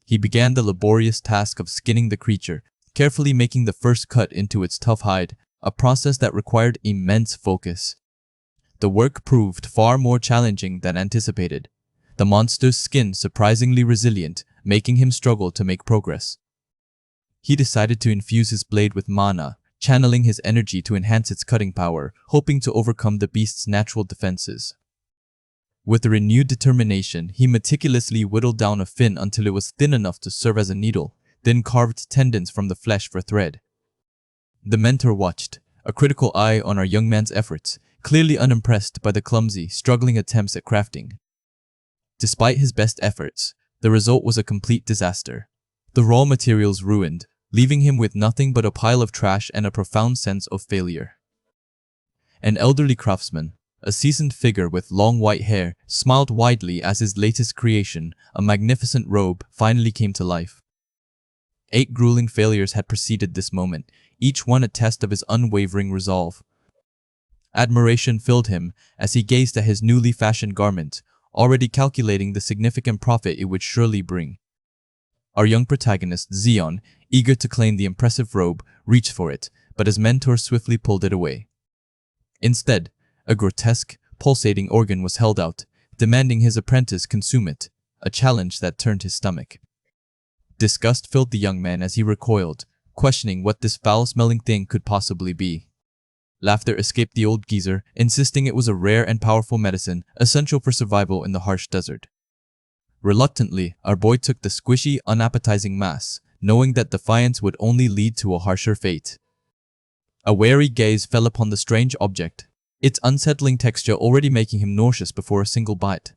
He began the laborious task of skinning the creature, carefully making the first cut into its tough hide, a process that required immense focus. The work proved far more challenging than anticipated, the monster's skin surprisingly resilient, making him struggle to make progress. He decided to infuse his blade with mana, channeling his energy to enhance its cutting power, hoping to overcome the beast's natural defenses. With a renewed determination, he meticulously whittled down a fin until it was thin enough to serve as a needle, then carved tendons from the flesh for thread. The mentor watched, a critical eye on our young man's efforts, clearly unimpressed by the clumsy, struggling attempts at crafting. Despite his best efforts, the result was a complete disaster. The raw materials ruined, leaving him with nothing but a pile of trash and a profound sense of failure. An elderly craftsman, a seasoned figure with long white hair, smiled widely as his latest creation, a magnificent robe, finally came to life. 8 grueling failures had preceded this moment, each one a test of his unwavering resolve. Admiration filled him as he gazed at his newly fashioned garment, already calculating the significant profit it would surely bring. Our young protagonist, Zeon, eager to claim the impressive robe, reached for it, but his mentor swiftly pulled it away. Instead, a grotesque, pulsating organ was held out, demanding his apprentice consume it, a challenge that turned his stomach. Disgust filled the young man as he recoiled, questioning what this foul-smelling thing could possibly be. Laughter escaped the old geezer, insisting it was a rare and powerful medicine, essential for survival in the harsh desert. Reluctantly, our boy took the squishy, unappetizing mass, knowing that defiance would only lead to a harsher fate. A wary gaze fell upon the strange object, its unsettling texture already making him nauseous before a single bite.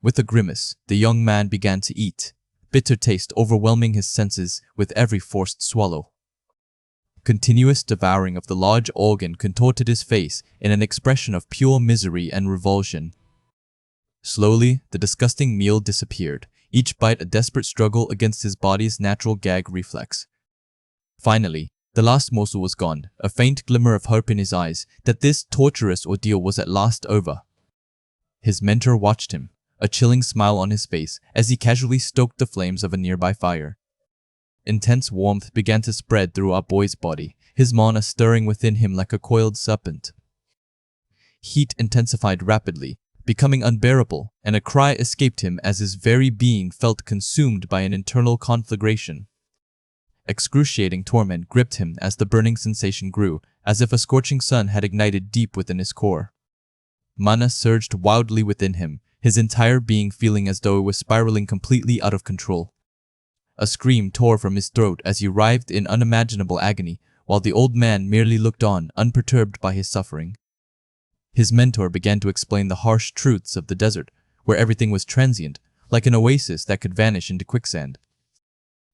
With a grimace, the young man began to eat, bitter taste overwhelming his senses with every forced swallow. Continuous devouring of the large organ contorted his face in an expression of pure misery and revulsion. Slowly, the disgusting meal disappeared, each bite a desperate struggle against his body's natural gag reflex. Finally, the last morsel was gone, a faint glimmer of hope in his eyes that this torturous ordeal was at last over. His mentor watched him, a chilling smile on his face as he casually stoked the flames of a nearby fire. Intense warmth began to spread through our boy's body, his mana stirring within him like a coiled serpent. Heat intensified rapidly, becoming unbearable, and a cry escaped him as his very being felt consumed by an internal conflagration. Excruciating torment gripped him as the burning sensation grew, as if a scorching sun had ignited deep within his core. Mana surged wildly within him, his entire being feeling as though it was spiraling completely out of control. A scream tore from his throat as he writhed in unimaginable agony, while the old man merely looked on, unperturbed by his suffering. His mentor began to explain the harsh truths of the desert, where everything was transient, like an oasis that could vanish into quicksand.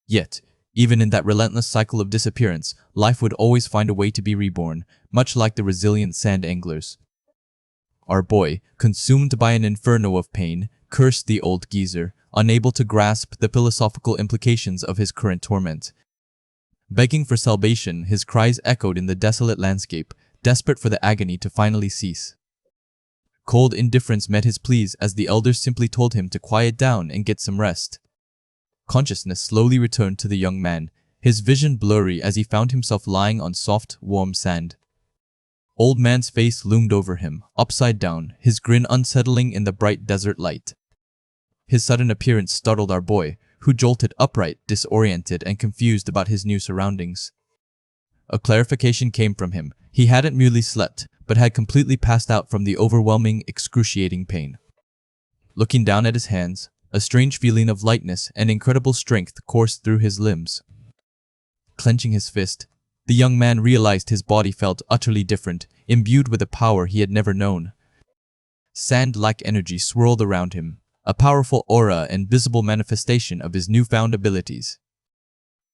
Yet, even in that relentless cycle of disappearance, life would always find a way to be reborn, much like the resilient sand anglers. Our boy, consumed by an inferno of pain, cursed the old geezer, unable to grasp the philosophical implications of his current torment. Begging for salvation, his cries echoed in the desolate landscape, desperate for the agony to finally cease. Cold indifference met his pleas as the elders simply told him to quiet down and get some rest. Consciousness slowly returned to the young man, his vision blurry as he found himself lying on soft, warm sand. Old man's face loomed over him, upside down, his grin unsettling in the bright desert light. His sudden appearance startled our boy, who jolted upright, disoriented and confused about his new surroundings. A clarification came from him. He hadn't merely slept, but had completely passed out from the overwhelming, excruciating pain. Looking down at his hands, a strange feeling of lightness and incredible strength coursed through his limbs. Clenching his fist, the young man realized his body felt utterly different, imbued with a power he had never known. Sand-like energy swirled around him, a powerful aura and visible manifestation of his newfound abilities.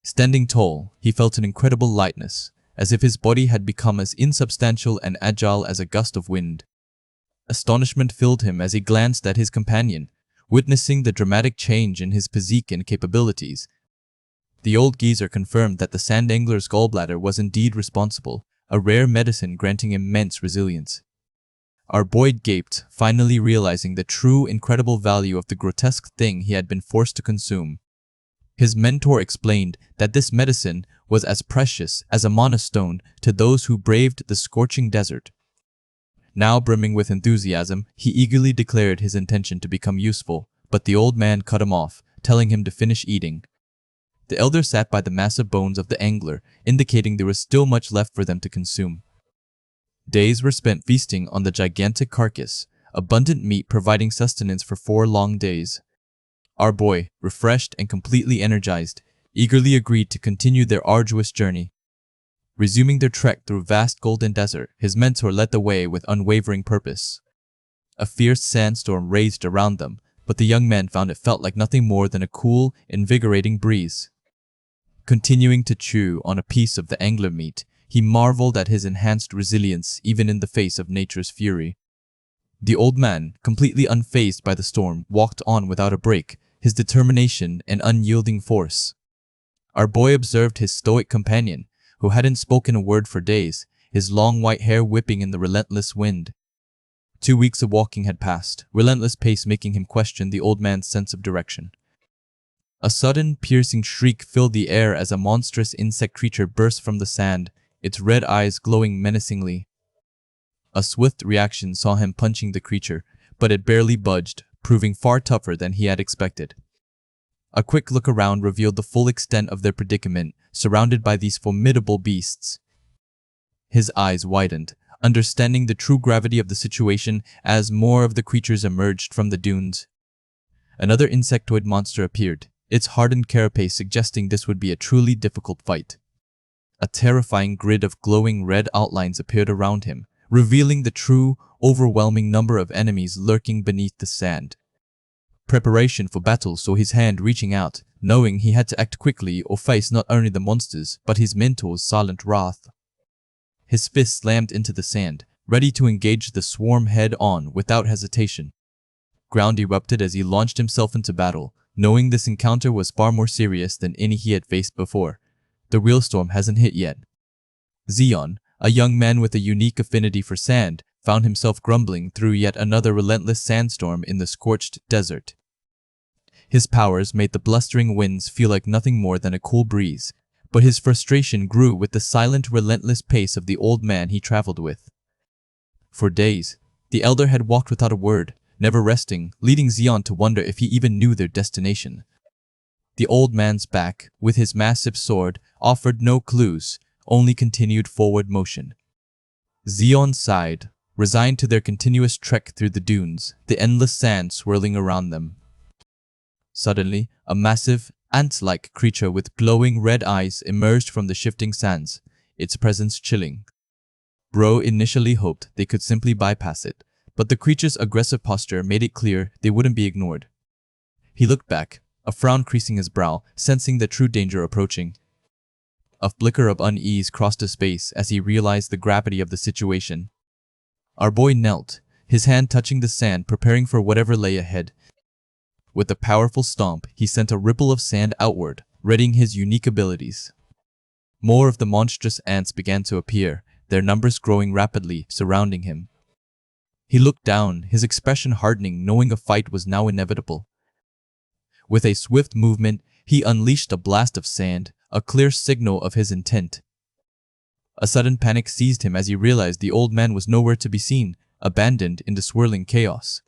Standing tall, he felt an incredible lightness, as if his body had become as insubstantial and agile as a gust of wind. Astonishment filled him as he glanced at his companion, witnessing the dramatic change in his physique and capabilities. The old geezer confirmed that the sand angler's gallbladder was indeed responsible, a rare medicine granting immense resilience. Our boy gaped, finally realizing the true, incredible value of the grotesque thing he had been forced to consume. His mentor explained that this medicine was as precious as a mana stone to those who braved the scorching desert. Now brimming with enthusiasm, he eagerly declared his intention to become useful, but the old man cut him off, telling him to finish eating. The elder sat by the massive bones of the angler, indicating there was still much left for them to consume. Days were spent feasting on the gigantic carcass, abundant meat providing sustenance for 4 long days. Our boy, refreshed and completely energized, eagerly agreed to continue their arduous journey. Resuming their trek through vast golden desert, his mentor led the way with unwavering purpose. A fierce sandstorm raged around them, but the young man found it felt like nothing more than a cool, invigorating breeze. Continuing to chew on a piece of the angler meat, he marveled at his enhanced resilience even in the face of nature's fury. The old man, completely unfazed by the storm, walked on without a break, his determination and unyielding force. Our boy observed his stoic companion, who hadn't spoken a word for days, his long white hair whipping in the relentless wind. 2 weeks of walking had passed, relentless pace making him question the old man's sense of direction. A sudden, piercing shriek filled the air as a monstrous insect creature burst from the sand, its red eyes glowing menacingly. A swift reaction saw him punching the creature, but it barely budged, proving far tougher than he had expected. A quick look around revealed the full extent of their predicament, surrounded by these formidable beasts. His eyes widened, understanding the true gravity of the situation as more of the creatures emerged from the dunes. Another insectoid monster appeared, its hardened carapace suggesting this would be a truly difficult fight. A terrifying grid of glowing red outlines appeared around him, revealing the true, overwhelming number of enemies lurking beneath the sand. Preparation for battle saw his hand reaching out, knowing he had to act quickly or face not only the monsters but his mentor's silent wrath. His fist slammed into the sand, ready to engage the swarm head-on without hesitation. Ground erupted as he launched himself into battle, knowing this encounter was far more serious than any he had faced before. The real storm hasn't hit yet. Zeon, a young man with a unique affinity for sand, found himself grumbling through yet another relentless sandstorm in the scorched desert. His powers made the blustering winds feel like nothing more than a cool breeze, but his frustration grew with the silent, relentless pace of the old man he traveled with. For days, the elder had walked without a word, never resting, leading Zeon to wonder if he even knew their destination. The old man's back, with his massive sword, offered no clues, only continued forward motion. Zeon sighed, resigned to their continuous trek through the dunes, the endless sand swirling around them. Suddenly, a massive, ant-like creature with glowing red eyes emerged from the shifting sands, its presence chilling. Bro initially hoped they could simply bypass it, but the creature's aggressive posture made it clear they wouldn't be ignored. He looked back, a frown creasing his brow, sensing the true danger approaching. A flicker of unease crossed his face as he realized the gravity of the situation. Our boy knelt, his hand touching the sand, preparing for whatever lay ahead. With a powerful stomp, he sent a ripple of sand outward, readying his unique abilities. More of the monstrous ants began to appear, their numbers growing rapidly, surrounding him. He looked down, his expression hardening, knowing a fight was now inevitable. With a swift movement, he unleashed a blast of sand, a clear signal of his intent. A sudden panic seized him as he realized the old man was nowhere to be seen, abandoned in the swirling chaos.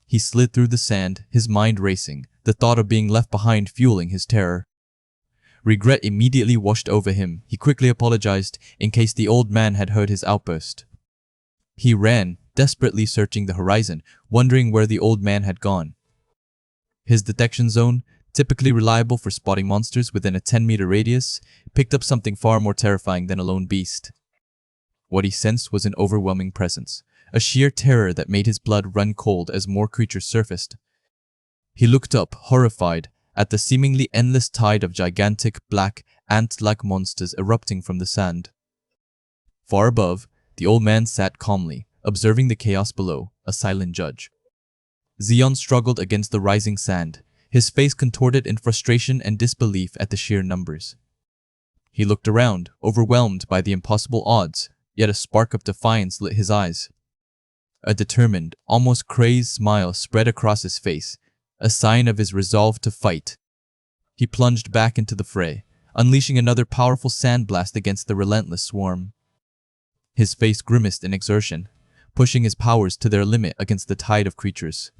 He slid through the sand, his mind racing, the thought of being left behind fueling his terror. Regret immediately washed over him. He quickly apologized in case the old man had heard his outburst. He ran, desperately searching the horizon, wondering where the old man had gone. His detection zone, typically reliable for spotting monsters within a 10-meter radius, picked up something far more terrifying than a lone beast. What he sensed was an overwhelming presence, a sheer terror that made his blood run cold as more creatures surfaced. He looked up, horrified, at the seemingly endless tide of gigantic, black, ant-like monsters erupting from the sand. Far above, the old man sat calmly, observing the chaos below, a silent judge. Zeon struggled against the rising sand, his face contorted in frustration and disbelief at the sheer numbers. He looked around, overwhelmed by the impossible odds, yet a spark of defiance lit his eyes. A determined, almost crazed smile spread across his face, a sign of his resolve to fight. He plunged back into the fray, unleashing another powerful sandblast against the relentless swarm. His face grimaced in exertion, pushing his powers to their limit against the tide of creatures.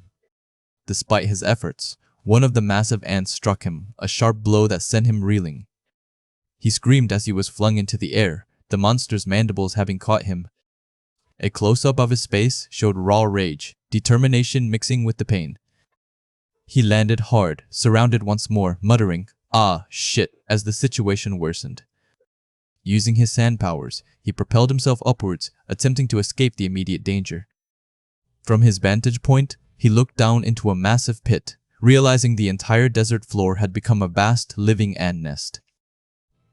Despite his efforts, one of the massive ants struck him, a sharp blow that sent him reeling. He screamed as he was flung into the air, the monster's mandibles having caught him. A close-up of his face showed raw rage, determination mixing with the pain. He landed hard, surrounded once more, muttering, "Ah, shit," as the situation worsened. Using his sand powers, he propelled himself upwards, attempting to escape the immediate danger. From his vantage point, he looked down into a massive pit, realizing the entire desert floor had become a vast, living ant nest.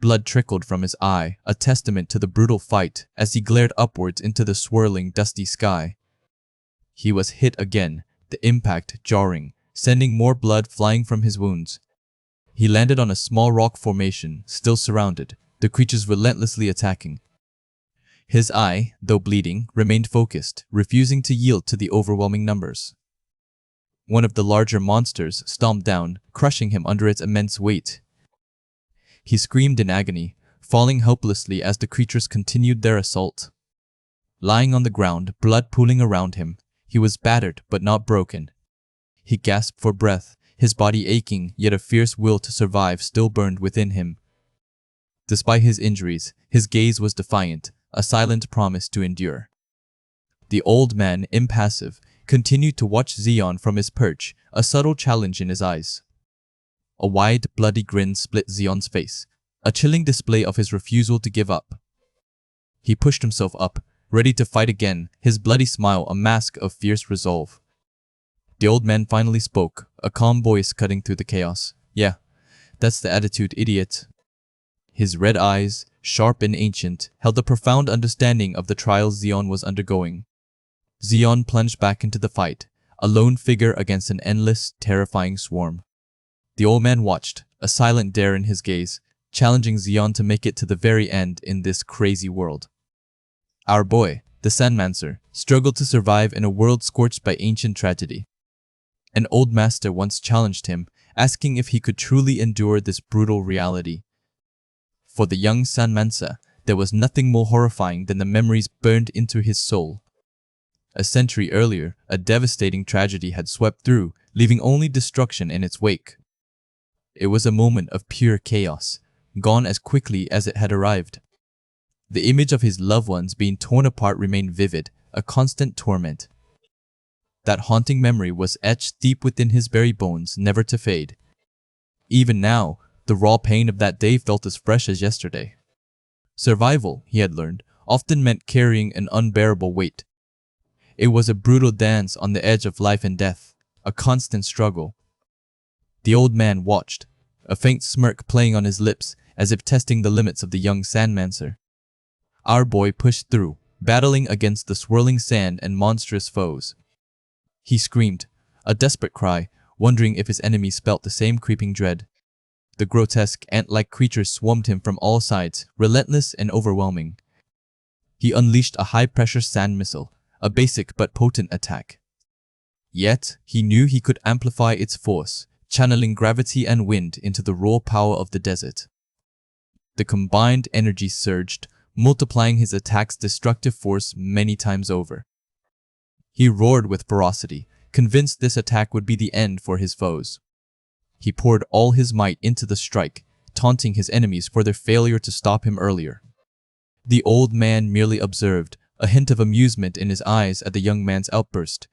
Blood trickled from his eye, a testament to the brutal fight, as he glared upwards into the swirling, dusty sky. He was hit again, the impact jarring, sending more blood flying from his wounds. He landed on a small rock formation, still surrounded, the creatures relentlessly attacking. His eye, though bleeding, remained focused, refusing to yield to the overwhelming numbers. One of the larger monsters stomped down, crushing him under its immense weight. He screamed in agony, falling helplessly as the creatures continued their assault. Lying on the ground, blood pooling around him, he was battered but not broken. He gasped for breath, his body aching, yet a fierce will to survive still burned within him. Despite his injuries, his gaze was defiant, a silent promise to endure. The old man, impassive, continued to watch Zeon from his perch, a subtle challenge in his eyes. A wide, bloody grin split Zeon's face, a chilling display of his refusal to give up. He pushed himself up, ready to fight again, his bloody smile a mask of fierce resolve. The old man finally spoke, a calm voice cutting through the chaos. "Yeah, that's the attitude, idiot." His red eyes, sharp and ancient, held a profound understanding of the trials Zeon was undergoing. Zeon plunged back into the fight, a lone figure against an endless, terrifying swarm. The old man watched, a silent dare in his gaze, challenging Zeon to make it to the very end in this crazy world. Our boy, the Sandmancer, struggled to survive in a world scorched by ancient tragedy. An old master once challenged him, asking if he could truly endure this brutal reality. For the young Sandmancer, there was nothing more horrifying than the memories burned into his soul. A century earlier, a devastating tragedy had swept through, leaving only destruction in its wake. It was a moment of pure chaos, gone as quickly as it had arrived. The image of his loved ones being torn apart remained vivid, a constant torment. That haunting memory was etched deep within his very bones, never to fade. Even now, the raw pain of that day felt as fresh as yesterday. Survival, he had learned, often meant carrying an unbearable weight. It was a brutal dance on the edge of life and death, a constant struggle. The old man watched, a faint smirk playing on his lips as if testing the limits of the young Sandmancer. Our boy pushed through, battling against the swirling sand and monstrous foes. He screamed, a desperate cry, wondering if his enemies felt the same creeping dread. The grotesque ant-like creature swarmed him from all sides, relentless and overwhelming. He unleashed a high-pressure sand missile, a basic but potent attack. Yet, he knew he could amplify its force, channeling gravity and wind into the raw power of the desert. The combined energy surged, multiplying his attack's destructive force many times over. He roared with ferocity, convinced this attack would be the end for his foes. He poured all his might into the strike, taunting his enemies for their failure to stop him earlier. The old man merely observed, a hint of amusement in his eyes at the young man's outburst.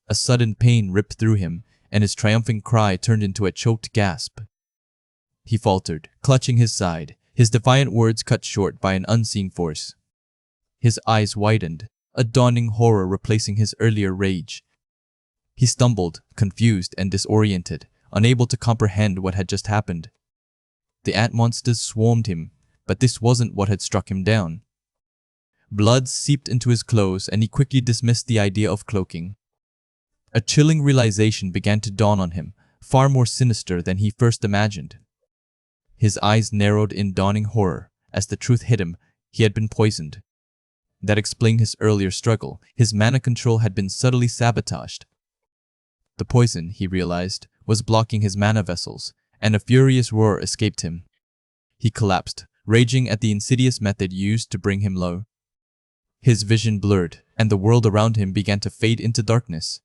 A sudden pain ripped through him, and his triumphant cry turned into a choked gasp. He faltered, clutching his side, his defiant words cut short by an unseen force. His eyes widened, a dawning horror replacing his earlier rage. He stumbled, confused and disoriented, unable to comprehend what had just happened. The ant monsters swarmed him, but this wasn't what had struck him down. Blood seeped into his clothes and he quickly dismissed the idea of cloaking. A chilling realization began to dawn on him, far more sinister than he first imagined. His eyes narrowed in dawning horror. As the truth hit him, he had been poisoned. That explained his earlier struggle. His mana control had been subtly sabotaged. The poison, he realized, was blocking his mana vessels, and a furious roar escaped him. He collapsed, raging at the insidious method used to bring him low. His vision blurred, and the world around him began to fade into darkness.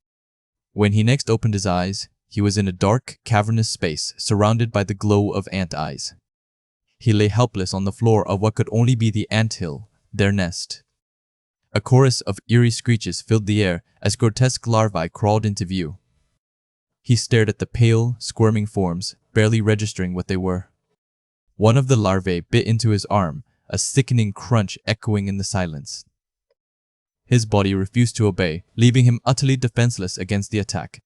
When he next opened his eyes, he was in a dark, cavernous space surrounded by the glow of ant eyes. He lay helpless on the floor of what could only be the anthill, their nest. A chorus of eerie screeches filled the air as grotesque larvae crawled into view. He stared at the pale, squirming forms, barely registering what they were. One of the larvae bit into his arm, a sickening crunch echoing in the silence. His body refused to obey, leaving him utterly defenseless against the attack.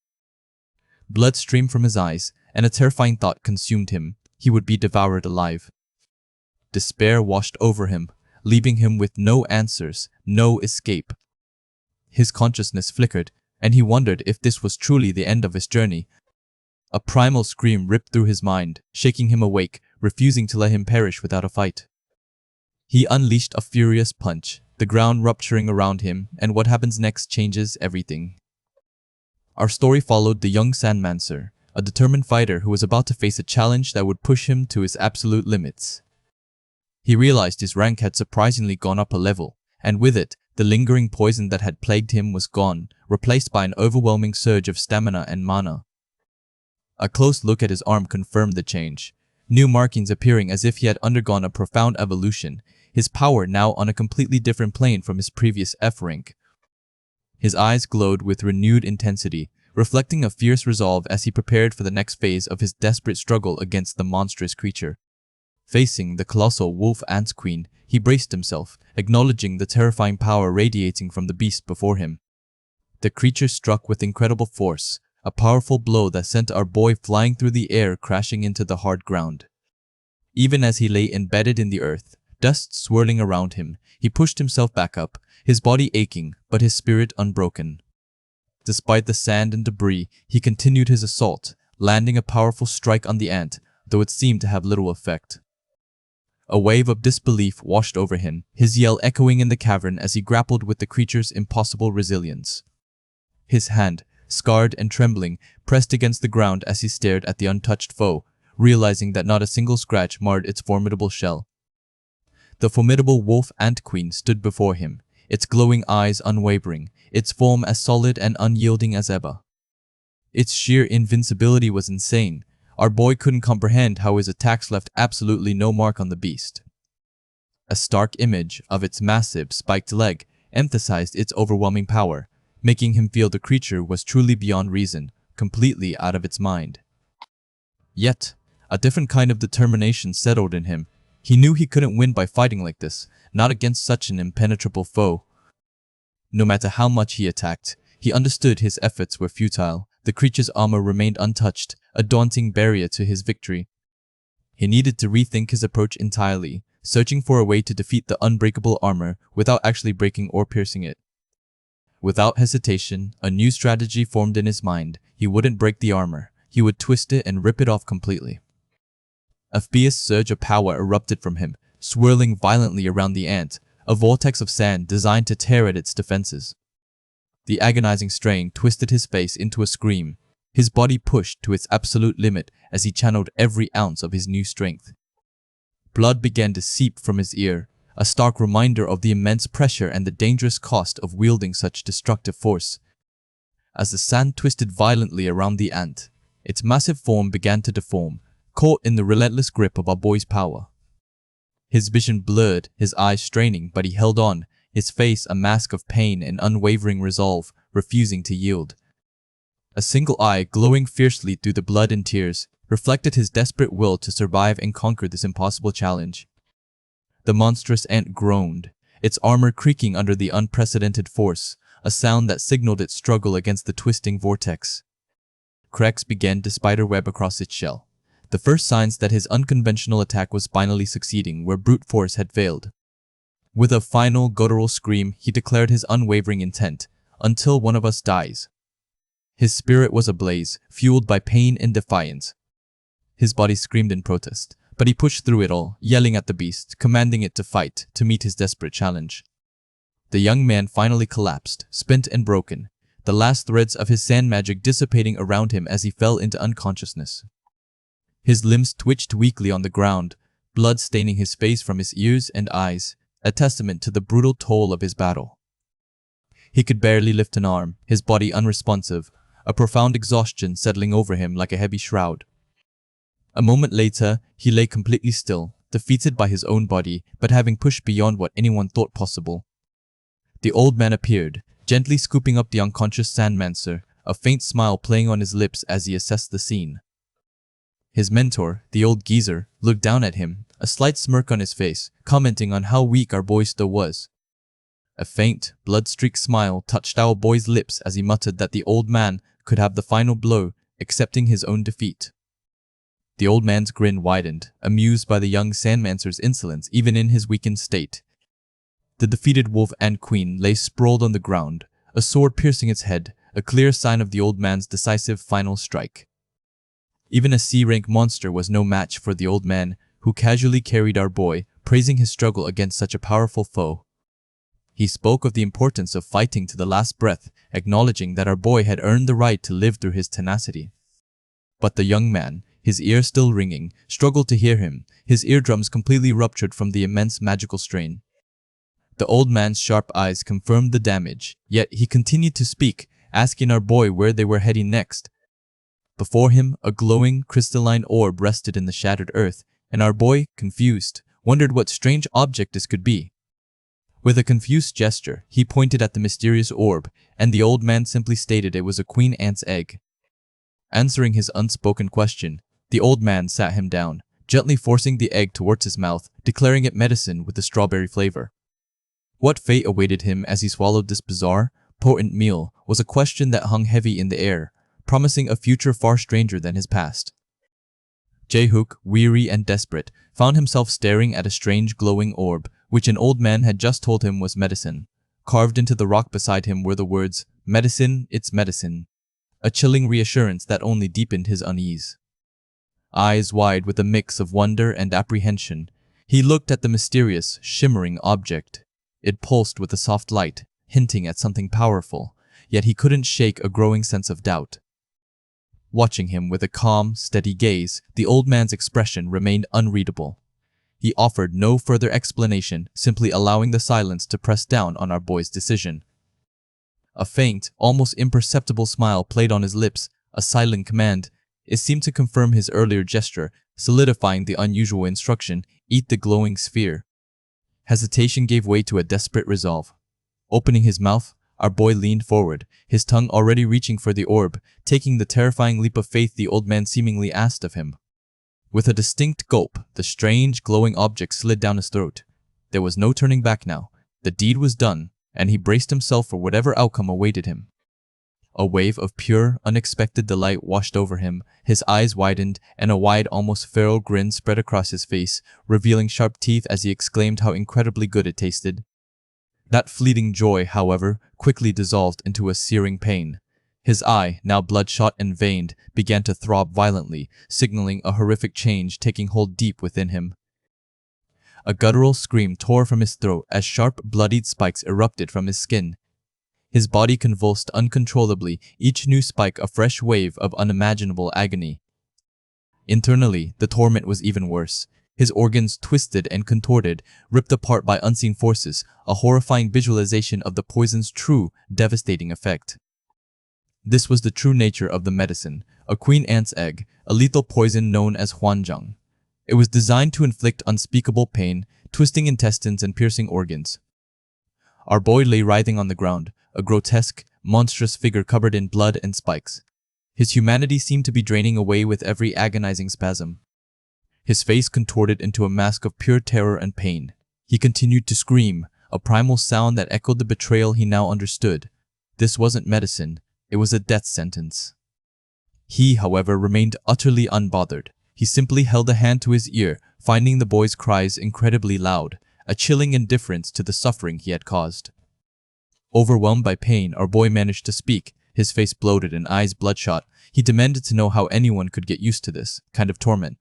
Blood streamed from his eyes, and a terrifying thought consumed him. He would be devoured alive. Despair washed over him, leaving him with no answers, no escape. His consciousness flickered, and he wondered if this was truly the end of his journey. A primal scream ripped through his mind, shaking him awake, refusing to let him perish without a fight. He unleashed a furious punch, the ground rupturing around him, and what happens next changes everything. Our story followed the young Sandmancer, a determined fighter who was about to face a challenge that would push him to his absolute limits. He realized his rank had surprisingly gone up a level, and with it, the lingering poison that had plagued him was gone, replaced by an overwhelming surge of stamina and mana. A close look at his arm confirmed the change, new markings appearing as if he had undergone a profound evolution, his power now on a completely different plane from his previous F rank. His eyes glowed with renewed intensity, reflecting a fierce resolve as he prepared for the next phase of his desperate struggle against the monstrous creature. Facing the colossal wolf ant queen, he braced himself, acknowledging the terrifying power radiating from the beast before him. The creature struck with incredible force, a powerful blow that sent our boy flying through the air, crashing into the hard ground. Even as he lay embedded in the earth, dust swirling around him, he pushed himself back up, his body aching, but his spirit unbroken. Despite the sand and debris, he continued his assault, landing a powerful strike on the ant, though it seemed to have little effect. A wave of disbelief washed over him, his yell echoing in the cavern as he grappled with the creature's impossible resilience. His hand, scarred and trembling, pressed against the ground as he stared at the untouched foe, realizing that not a single scratch marred its formidable shell. The formidable wolf ant queen stood before him, its glowing eyes unwavering, its form as solid and unyielding as ever. Its sheer invincibility was insane. Our boy couldn't comprehend how his attacks left absolutely no mark on the beast. A stark image of its massive, spiked leg emphasized its overwhelming power, making him feel the creature was truly beyond reason, completely out of its mind. Yet, a different kind of determination settled in him. He knew he couldn't win by fighting like this, not against such an impenetrable foe. No matter how much he attacked, he understood his efforts were futile. The creature's armor remained untouched, a daunting barrier to his victory. He needed to rethink his approach entirely, searching for a way to defeat the unbreakable armor without actually breaking or piercing it. Without hesitation, a new strategy formed in his mind. He wouldn't break the armor. He would twist it and rip it off completely. A fierce surge of power erupted from him, swirling violently around the ant, a vortex of sand designed to tear at its defenses. The agonizing strain twisted his face into a scream, his body pushed to its absolute limit as he channeled every ounce of his new strength. Blood began to seep from his ear, a stark reminder of the immense pressure and the dangerous cost of wielding such destructive force. As the sand twisted violently around the ant, its massive form began to deform, caught in the relentless grip of our boy's power. His vision blurred, his eyes straining, but he held on, his face a mask of pain and unwavering resolve, refusing to yield. A single eye, glowing fiercely through the blood and tears, reflected his desperate will to survive and conquer this impossible challenge. The monstrous ant groaned, its armor creaking under the unprecedented force, a sound that signaled its struggle against the twisting vortex. Cracks began to spiderweb across its shell, the first signs that his unconventional attack was finally succeeding where brute force had failed. With a final guttural scream, he declared his unwavering intent, "Until one of us dies." His spirit was ablaze, fueled by pain and defiance. His body screamed in protest, but he pushed through it all, yelling at the beast, commanding it to fight, to meet his desperate challenge. The young man finally collapsed, spent and broken, the last threads of his sand magic dissipating around him as he fell into unconsciousness. His limbs twitched weakly on the ground, blood staining his face from his ears and eyes, a testament to the brutal toll of his battle. He could barely lift an arm, his body unresponsive, a profound exhaustion settling over him like a heavy shroud. A moment later, he lay completely still, defeated by his own body, but having pushed beyond what anyone thought possible. The old man appeared, gently scooping up the unconscious Sandmancer, a faint smile playing on his lips as he assessed the scene. His mentor, the old geezer, looked down at him, a slight smirk on his face, commenting on how weak our boy still was. A faint, blood-streaked smile touched our boy's lips as he muttered that the old man could have the final blow, accepting his own defeat. The old man's grin widened, amused by the young Sandmancer's insolence even in his weakened state. The defeated wolf ant queen lay sprawled on the ground, a sword piercing its head, a clear sign of the old man's decisive final strike. Even a C-rank monster was no match for the old man, who casually carried our boy, praising his struggle against such a powerful foe. He spoke of the importance of fighting to the last breath, acknowledging that our boy had earned the right to live through his tenacity. But the young man, his ear still ringing, struggled to hear him, his eardrums completely ruptured from the immense magical strain. The old man's sharp eyes confirmed the damage, yet he continued to speak, asking our boy where they were heading next. Before him, a glowing, crystalline orb rested in the shattered earth, and our boy, confused, wondered what strange object this could be. With a confused gesture, he pointed at the mysterious orb, and the old man simply stated it was a queen ant's egg. Answering his unspoken question, the old man sat him down, gently forcing the egg towards his mouth, declaring it medicine with a strawberry flavor. What fate awaited him as he swallowed this bizarre, potent meal was a question that hung heavy in the air, promising a future far stranger than his past. Jae-hook, weary and desperate, found himself staring at a strange glowing orb, which an old man had just told him was medicine. Carved into the rock beside him were the words, "Medicine, it's medicine," a chilling reassurance that only deepened his unease. Eyes wide with a mix of wonder and apprehension, he looked at the mysterious, shimmering object. It pulsed with a soft light, hinting at something powerful, yet he couldn't shake a growing sense of doubt. Watching him with a calm, steady gaze, the old man's expression remained unreadable. He offered no further explanation, simply allowing the silence to press down on our boy's decision. A faint, almost imperceptible smile played on his lips, a silent command. It seemed to confirm his earlier gesture, solidifying the unusual instruction, "Eat the glowing sphere." Hesitation gave way to a desperate resolve. Opening his mouth, our boy leaned forward, his tongue already reaching for the orb, taking the terrifying leap of faith the old man seemingly asked of him. With a distinct gulp, the strange, glowing object slid down his throat. There was no turning back now. The deed was done, and he braced himself for whatever outcome awaited him. A wave of pure, unexpected delight washed over him, his eyes widened, and a wide, almost feral grin spread across his face, revealing sharp teeth as he exclaimed how incredibly good it tasted. That fleeting joy, however, quickly dissolved into a searing pain. His eye, now bloodshot and veined, began to throb violently, signaling a horrific change taking hold deep within him. A guttural scream tore from his throat as sharp, bloodied spikes erupted from his skin. His body convulsed uncontrollably, each new spike a fresh wave of unimaginable agony. Internally, the torment was even worse. His organs twisted and contorted, ripped apart by unseen forces, a horrifying visualization of the poison's true, devastating effect. This was the true nature of the medicine, a queen ant's egg, a lethal poison known as huanzhang. It was designed to inflict unspeakable pain, twisting intestines and piercing organs. Our boy lay writhing on the ground, a grotesque, monstrous figure covered in blood and spikes. His humanity seemed to be draining away with every agonizing spasm. His face contorted into a mask of pure terror and pain. He continued to scream, a primal sound that echoed the betrayal he now understood. This wasn't medicine, it was a death sentence. He, however, remained utterly unbothered. He simply held a hand to his ear, finding the boy's cries incredibly loud, a chilling indifference to the suffering he had caused. Overwhelmed by pain, our boy managed to speak, his face bloated and eyes bloodshot. He demanded to know how anyone could get used to this kind of torment.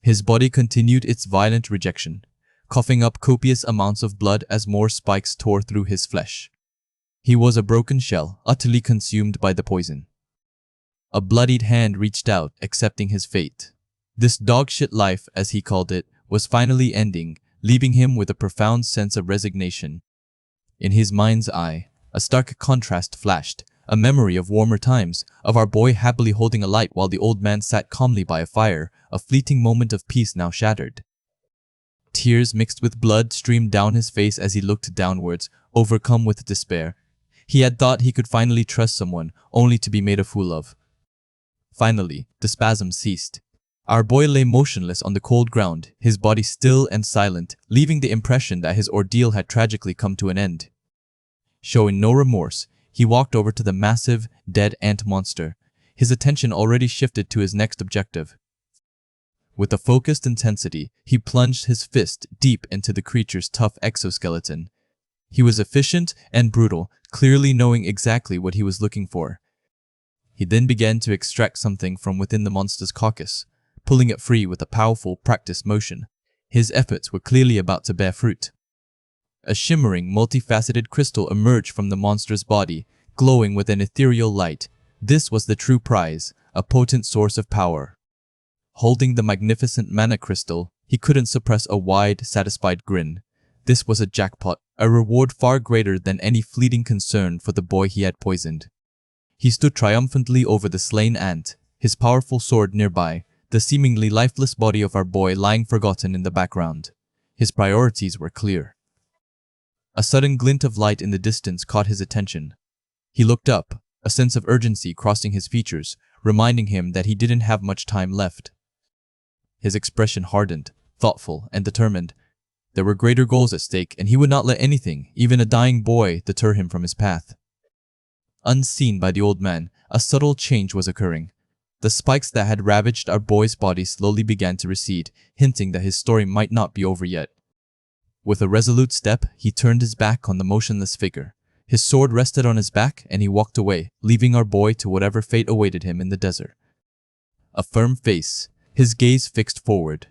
His body continued its violent rejection, coughing up copious amounts of blood as more spikes tore through his flesh. He was a broken shell, utterly consumed by the poison. A bloodied hand reached out, accepting his fate. This dog-shit life, as he called it, was finally ending, leaving him with a profound sense of resignation. In his mind's eye, a stark contrast flashed, a memory of warmer times, of our boy happily holding a light while the old man sat calmly by a fire, a fleeting moment of peace now shattered. Tears mixed with blood streamed down his face as he looked downwards, overcome with despair. He had thought he could finally trust someone, only to be made a fool of. Finally, the spasms ceased. Our boy lay motionless on the cold ground, his body still and silent, leaving the impression that his ordeal had tragically come to an end. Showing no remorse, he walked over to the massive, dead ant monster, his attention already shifted to his next objective. With a focused intensity, he plunged his fist deep into the creature's tough exoskeleton. He was efficient and brutal, clearly knowing exactly what he was looking for. He then began to extract something from within the monster's carcass, pulling it free with a powerful, practiced motion. His efforts were clearly about to bear fruit. A shimmering, multifaceted crystal emerged from the monster's body, glowing with an ethereal light. This was the true prize, a potent source of power. Holding the magnificent mana crystal, he couldn't suppress a wide, satisfied grin. This was a jackpot, a reward far greater than any fleeting concern for the boy he had poisoned. He stood triumphantly over the slain ant, his powerful sword nearby, the seemingly lifeless body of our boy lying forgotten in the background. His priorities were clear. A sudden glint of light in the distance caught his attention. He looked up, a sense of urgency crossing his features, reminding him that he didn't have much time left. His expression hardened, thoughtful and determined. There were greater goals at stake, and he would not let anything, even a dying boy, deter him from his path. Unseen by the old man, a subtle change was occurring. The spikes that had ravaged our boy's body slowly began to recede, hinting that his story might not be over yet. With a resolute step, he turned his back on the motionless figure. His sword rested on his back, and he walked away, leaving our boy to whatever fate awaited him in the desert. A firm face, his gaze fixed forward.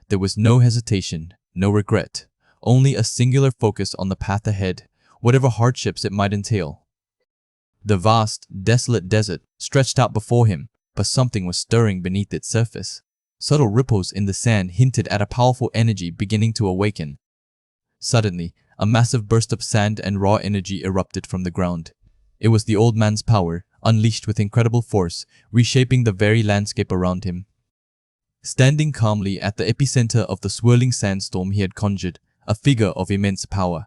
There was no hesitation, no regret, only a singular focus on the path ahead, whatever hardships it might entail. The vast, desolate desert stretched out before him, but something was stirring beneath its surface. Subtle ripples in the sand hinted at a powerful energy beginning to awaken. Suddenly, a massive burst of sand and raw energy erupted from the ground. It was the old man's power, unleashed with incredible force, reshaping the very landscape around him. Standing calmly at the epicenter of the swirling sandstorm he had conjured, a figure of immense power.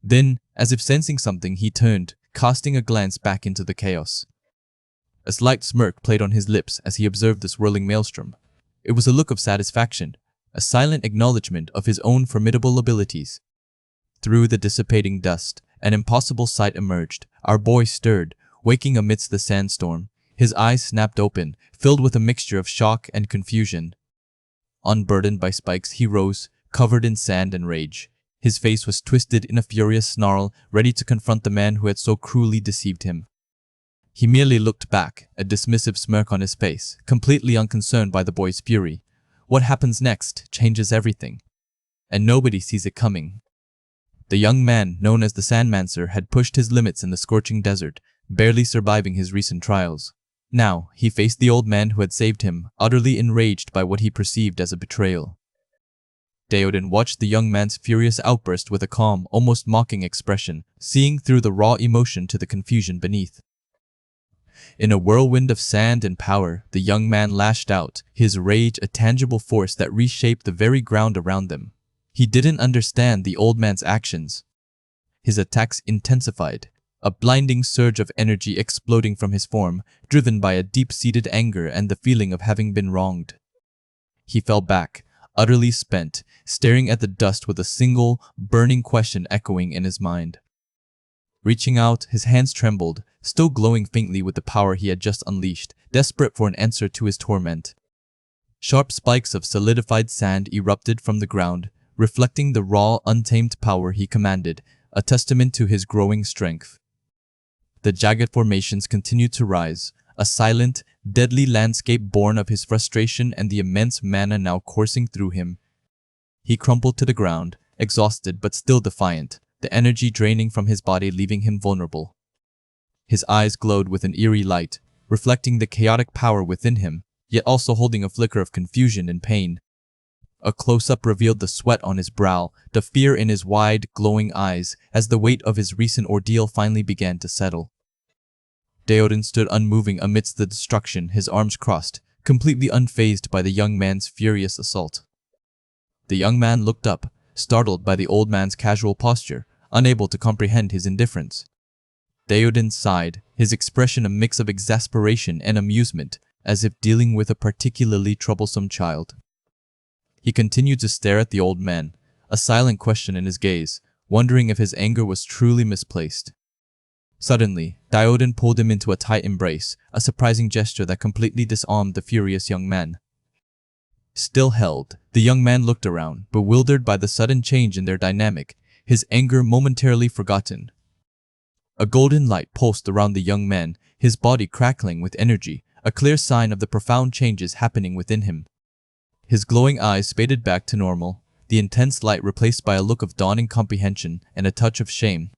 Then, as if sensing something, he turned, casting a glance back into the chaos. A slight smirk played on his lips as he observed the swirling maelstrom. It was a look of satisfaction, a silent acknowledgement of his own formidable abilities. Through the dissipating dust, an impossible sight emerged. Our boy stirred, waking amidst the sandstorm. His eyes snapped open, filled with a mixture of shock and confusion. Unburdened by spikes, he rose, covered in sand and rage. His face was twisted in a furious snarl, ready to confront the man who had so cruelly deceived him. He merely looked back, a dismissive smirk on his face, completely unconcerned by the boy's fury. What happens next changes everything, and nobody sees it coming. The young man, known as the Sandmancer, had pushed his limits in the scorching desert, barely surviving his recent trials. Now, he faced the old man who had saved him, utterly enraged by what he perceived as a betrayal. Daoden watched the young man's furious outburst with a calm, almost mocking expression, seeing through the raw emotion to the confusion beneath. In a whirlwind of sand and power, the young man lashed out, his rage a tangible force that reshaped the very ground around them. He didn't understand the old man's actions. His attacks intensified, a blinding surge of energy exploding from his form, driven by a deep-seated anger and the feeling of having been wronged. He fell back, utterly spent, staring at the dust with a single, burning question echoing in his mind. Reaching out, his hands trembled, still glowing faintly with the power he had just unleashed, desperate for an answer to his torment. Sharp spikes of solidified sand erupted from the ground, reflecting the raw, untamed power he commanded, a testament to his growing strength. The jagged formations continued to rise, a silent, deadly landscape born of his frustration and the immense mana now coursing through him. He crumpled to the ground, exhausted but still defiant, the energy draining from his body leaving him vulnerable. His eyes glowed with an eerie light, reflecting the chaotic power within him, yet also holding a flicker of confusion and pain. A close-up revealed the sweat on his brow, the fear in his wide, glowing eyes, as the weight of his recent ordeal finally began to settle. Daoden stood unmoving amidst the destruction, his arms crossed, completely unfazed by the young man's furious assault. The young man looked up, startled by the old man's casual posture, unable to comprehend his indifference. Daoden sighed, his expression a mix of exasperation and amusement, as if dealing with a particularly troublesome child. He continued to stare at the old man, a silent question in his gaze, wondering if his anger was truly misplaced. Suddenly, Daoden pulled him into a tight embrace, a surprising gesture that completely disarmed the furious young man. Still held, the young man looked around, bewildered by the sudden change in their dynamic, his anger momentarily forgotten. A golden light pulsed around the young man, his body crackling with energy, a clear sign of the profound changes happening within him. His glowing eyes faded back to normal, the intense light replaced by a look of dawning comprehension and a touch of shame.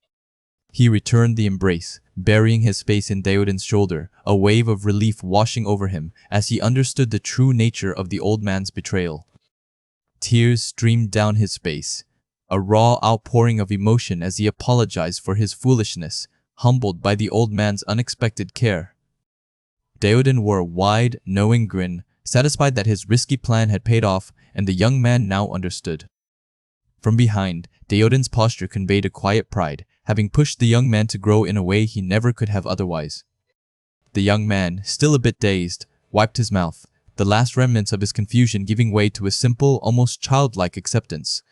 He returned the embrace, burying his face in Daoden's shoulder, a wave of relief washing over him as he understood the true nature of the old man's betrayal. Tears streamed down his face, a raw outpouring of emotion as he apologized for his foolishness, humbled by the old man's unexpected care. Daoden wore a wide, knowing grin, satisfied that his risky plan had paid off, and the young man now understood. From behind, Daoden's posture conveyed a quiet pride, having pushed the young man to grow in a way he never could have otherwise. The young man, still a bit dazed, wiped his mouth, the last remnants of his confusion giving way to a simple, almost childlike acceptance.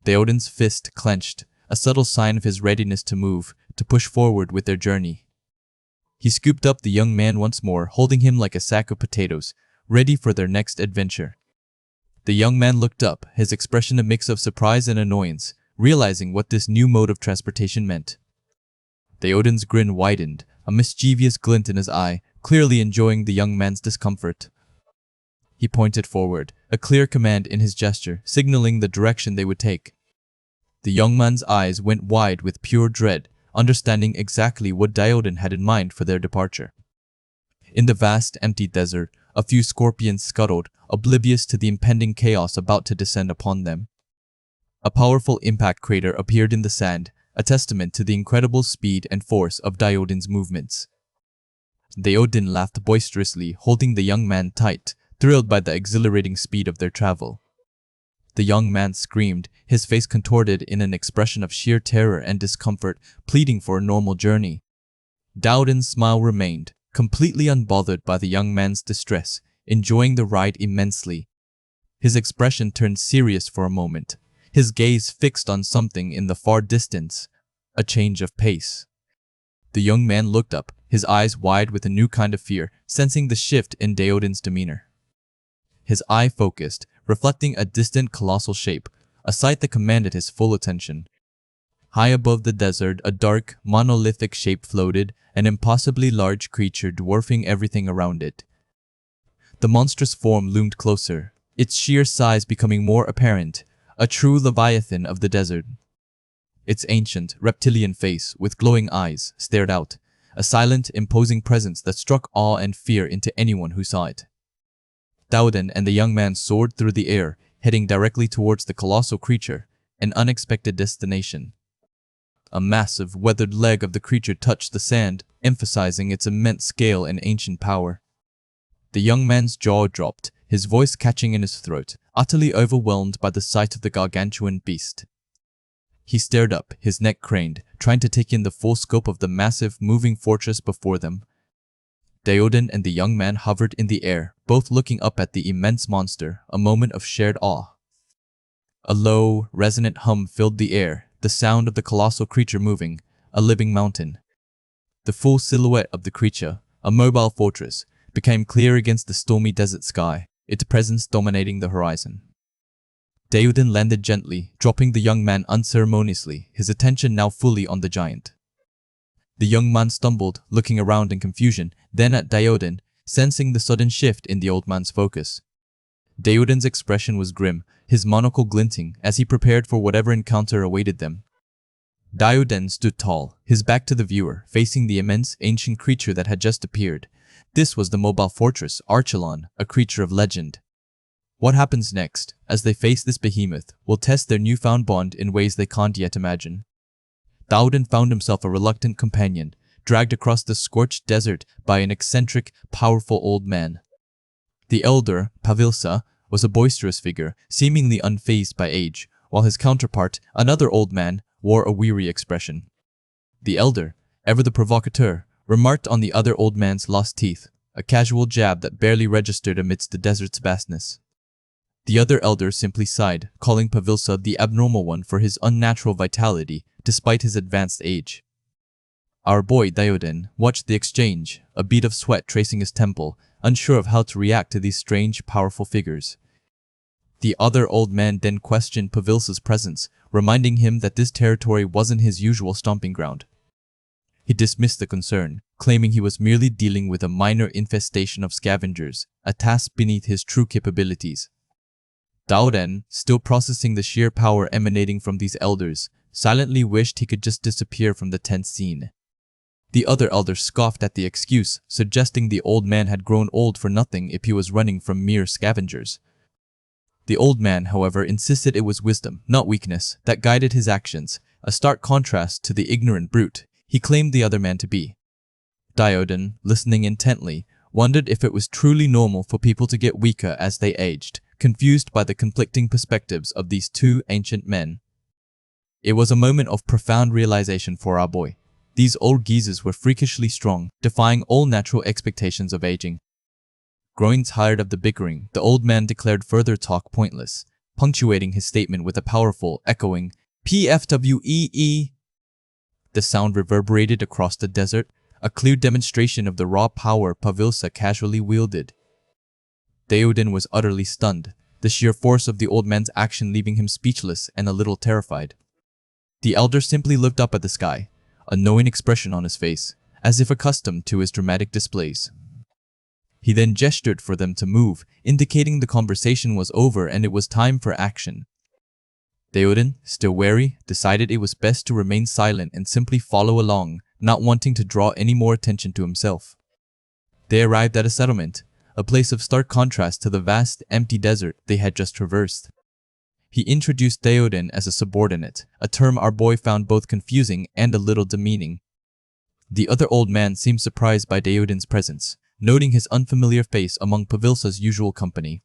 Daoden's fist clenched, a subtle sign of his readiness to move, to push forward with their journey. He scooped up the young man once more, holding him like a sack of potatoes, ready for their next adventure. The young man looked up, his expression a mix of surprise and annoyance, realizing what this new mode of transportation meant. Daoden's grin widened, a mischievous glint in his eye, clearly enjoying the young man's discomfort. He pointed forward, a clear command in his gesture, signaling the direction they would take. The young man's eyes went wide with pure dread, understanding exactly what Daoden had in mind for their departure. In the vast, empty desert, a few scorpions scuttled, oblivious to the impending chaos about to descend upon them. A powerful impact crater appeared in the sand, a testament to the incredible speed and force of Daoden's movements. Daoden laughed boisterously, holding the young man tight, thrilled by the exhilarating speed of their travel. The young man screamed, his face contorted in an expression of sheer terror and discomfort, pleading for a normal journey. Daoden's smile remained, completely unbothered by the young man's distress, enjoying the ride immensely. His expression turned serious for a moment, his gaze fixed on something in the far distance, a change of pace. The young man looked up, his eyes wide with a new kind of fear, sensing the shift in Daoden's demeanor. His eye focused, reflecting a distant colossal shape, a sight that commanded his full attention. High above the desert, a dark, monolithic shape floated, an impossibly large creature dwarfing everything around it. The monstrous form loomed closer, its sheer size becoming more apparent, a true leviathan of the desert. Its ancient, reptilian face, with glowing eyes, stared out, a silent, imposing presence that struck awe and fear into anyone who saw it. Daoden and the young man soared through the air, heading directly towards the colossal creature, an unexpected destination. A massive, weathered leg of the creature touched the sand, emphasizing its immense scale and ancient power. The young man's jaw dropped, his voice catching in his throat, utterly overwhelmed by the sight of the gargantuan beast. He stared up, his neck craned, trying to take in the full scope of the massive, moving fortress before them. Daoden and the young man hovered in the air, both looking up at the immense monster, a moment of shared awe. A low, resonant hum filled the air, the sound of the colossal creature moving, a living mountain. The full silhouette of the creature, a mobile fortress, became clear against the stormy desert sky, its presence dominating the horizon. Daoden landed gently, dropping the young man unceremoniously, his attention now fully on the giant. The young man stumbled, looking around in confusion, then at Daoden, sensing the sudden shift in the old man's focus. Daoden's expression was grim, his monocle glinting as he prepared for whatever encounter awaited them. Daoden stood tall, his back to the viewer, facing the immense, ancient creature that had just appeared. This was the mobile fortress, Archelon, a creature of legend. What happens next, as they face this behemoth, will test their newfound bond in ways they can't yet imagine. Daoden found himself a reluctant companion, dragged across the scorched desert by an eccentric, powerful old man. The elder, Pavilsa, was a boisterous figure, seemingly unfazed by age, while his counterpart, another old man, wore a weary expression. The elder, ever the provocateur, remarked on the other old man's lost teeth, a casual jab that barely registered amidst the desert's vastness. The other elder simply sighed, calling Pavilsa the abnormal one for his unnatural vitality, despite his advanced age. Our boy Daoden watched the exchange, a bead of sweat tracing his temple, unsure of how to react to these strange, powerful figures. The other old man then questioned Pavilsa's presence, reminding him that this territory wasn't his usual stomping ground. He dismissed the concern, claiming he was merely dealing with a minor infestation of scavengers, a task beneath his true capabilities. Daoden, still processing the sheer power emanating from these elders, silently wished he could just disappear from the tense scene. The other elder scoffed at the excuse, suggesting the old man had grown old for nothing if he was running from mere scavengers. The old man, however, insisted it was wisdom, not weakness, that guided his actions, a stark contrast to the ignorant brute he claimed the other man to be. Daoden, listening intently, wondered if it was truly normal for people to get weaker as they aged, confused by the conflicting perspectives of these two ancient men. It was a moment of profound realization for our boy. These old geezers were freakishly strong, defying all natural expectations of aging. Growing tired of the bickering, the old man declared further talk pointless, punctuating his statement with a powerful, echoing PFWEE. The sound reverberated across the desert, a clear demonstration of the raw power Pavilsa casually wielded. Daoden was utterly stunned, the sheer force of the old man's action leaving him speechless and a little terrified. The elder simply looked up at the sky, a knowing expression on his face, as if accustomed to his dramatic displays. He then gestured for them to move, indicating the conversation was over and it was time for action. Daoden, still wary, decided it was best to remain silent and simply follow along, not wanting to draw any more attention to himself. They arrived at a settlement, a place of stark contrast to the vast, empty desert they had just traversed. He introduced Daoden as a subordinate, a term our boy found both confusing and a little demeaning. The other old man seemed surprised by Daoden's presence, noting his unfamiliar face among Pavilsa's usual company.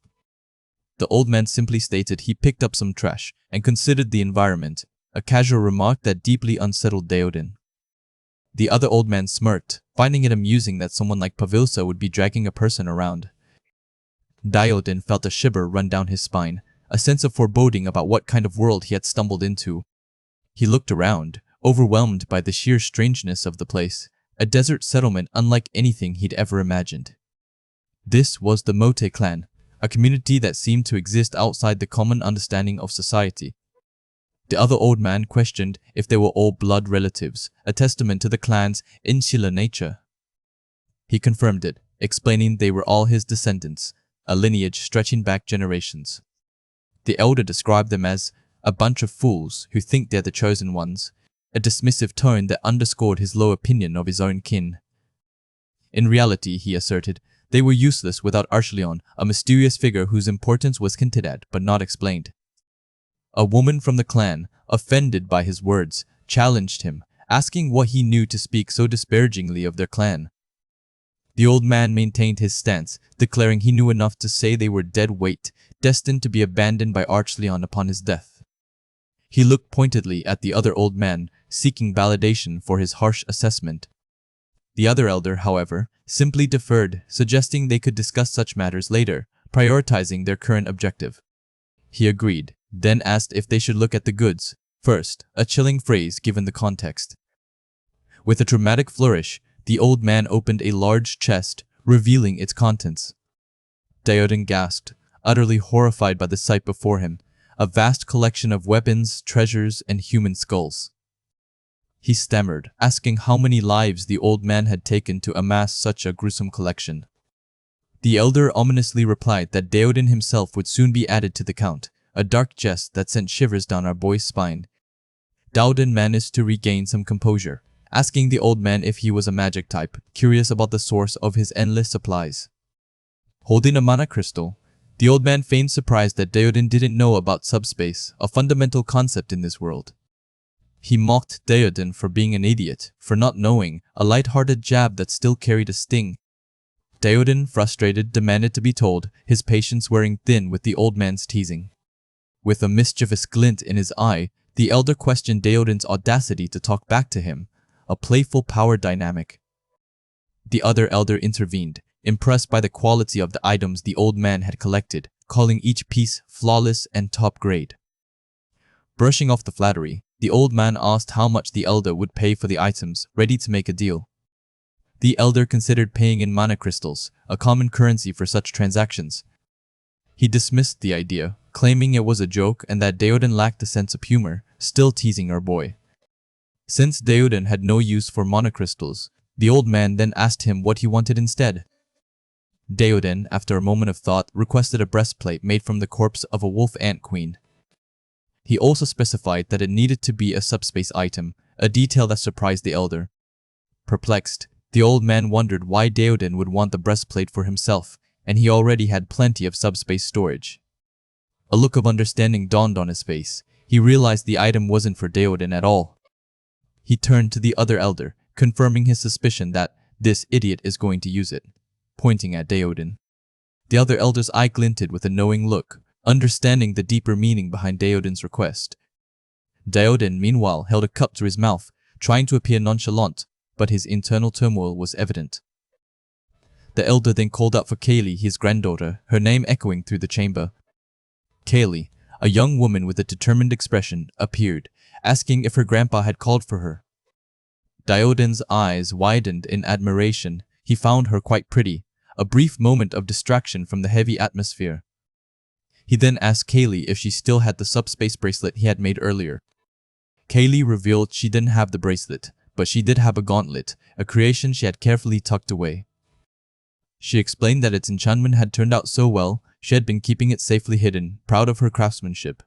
The old man simply stated he picked up some trash and considered the environment, a casual remark that deeply unsettled Daoden. The other old man smirked, finding it amusing that someone like Pavilsa would be dragging a person around. Daoden felt a shiver run down his spine, a sense of foreboding about what kind of world he had stumbled into. He looked around, overwhelmed by the sheer strangeness of the place, a desert settlement unlike anything he'd ever imagined. This was the Mote clan, a community that seemed to exist outside the common understanding of society. The other old man questioned if they were all blood relatives, a testament to the clan's insular nature. He confirmed it, explaining they were all his descendants, a lineage stretching back generations. The elder described them as a bunch of fools who think they're the chosen ones, a dismissive tone that underscored his low opinion of his own kin. In reality, he asserted, they were useless without Archleon, a mysterious figure whose importance was hinted at but not explained. A woman from the clan, offended by his words, challenged him, asking what he knew to speak so disparagingly of their clan. The old man maintained his stance, declaring he knew enough to say they were dead weight, destined to be abandoned by Archleon upon his death. He looked pointedly at the other old man, seeking validation for his harsh assessment. The other elder, however, simply deferred, suggesting they could discuss such matters later, prioritizing their current objective. He agreed, then asked if they should look at the goods first, a chilling phrase given the context. With a dramatic flourish, the old man opened a large chest, revealing its contents. Daoden gasped, utterly horrified by the sight before him, a vast collection of weapons, treasures, and human skulls. He stammered, asking how many lives the old man had taken to amass such a gruesome collection. The elder ominously replied that Daoden himself would soon be added to the count, a dark jest that sent shivers down our boy's spine. Daoden managed to regain some composure, asking the old man if he was a magic type, curious about the source of his endless supplies. Holding a mana crystal, the old man feigned surprise that Daoden didn't know about subspace, a fundamental concept in this world. He mocked Daoden for being an idiot, for not knowing, a light-hearted jab that still carried a sting. Daoden, frustrated, demanded to be told, his patience wearing thin with the old man's teasing. With a mischievous glint in his eye, the elder questioned Daoden's audacity to talk back to him, a playful power dynamic. The other elder intervened, impressed by the quality of the items the old man had collected, calling each piece flawless and top grade. Brushing off the flattery, the old man asked how much the elder would pay for the items, ready to make a deal. The elder considered paying in mana crystals, a common currency for such transactions. He dismissed the idea, claiming it was a joke and that Daoden lacked a sense of humor, still teasing our boy. Since Daoden had no use for mana crystals, the old man then asked him what he wanted instead. Daoden, after a moment of thought, requested a breastplate made from the corpse of a wolf ant queen. He also specified that it needed to be a subspace item, a detail that surprised the elder. Perplexed, the old man wondered why Daoden would want the breastplate for himself, and he already had plenty of subspace storage. A look of understanding dawned on his face. He realized the item wasn't for Daoden at all. He turned to the other elder, confirming his suspicion that this idiot is going to use it, pointing at Daoden. The other elder's eye glinted with a knowing look, understanding the deeper meaning behind Daoden's request. Daoden, meanwhile, held a cup to his mouth, trying to appear nonchalant, but his internal turmoil was evident. The elder then called out for Kaylee, his granddaughter, her name echoing through the chamber. Kaylee, a young woman with a determined expression, appeared, asking if her grandpa had called for her. Daoden's eyes widened in admiration. He found her quite pretty, a brief moment of distraction from the heavy atmosphere. He then asked Kaylee if she still had the subspace bracelet he had made earlier. Kaylee revealed she didn't have the bracelet, but she did have a gauntlet, a creation she had carefully tucked away. She explained that its enchantment had turned out so well, she had been keeping it safely hidden, proud of her craftsmanship.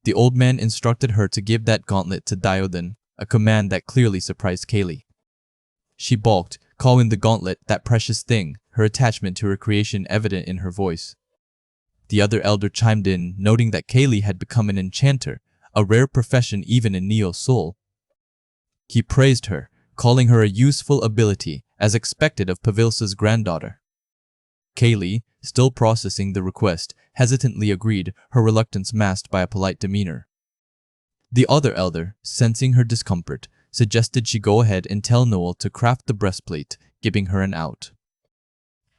The old man instructed her to give that gauntlet to Daoden, a command that clearly surprised Kaylee. She balked, calling the gauntlet that precious thing, her attachment to her creation evident in her voice. The other elder chimed in, noting that Kaylee had become an enchanter, a rare profession even in Neo Soul. He praised her, calling her a useful ability, as expected of Pavilsa's granddaughter. Kaylee, still processing the request, hesitantly agreed, her reluctance masked by a polite demeanor. The other elder, sensing her discomfort, suggested she go ahead and tell Noel to craft the breastplate, giving her an out.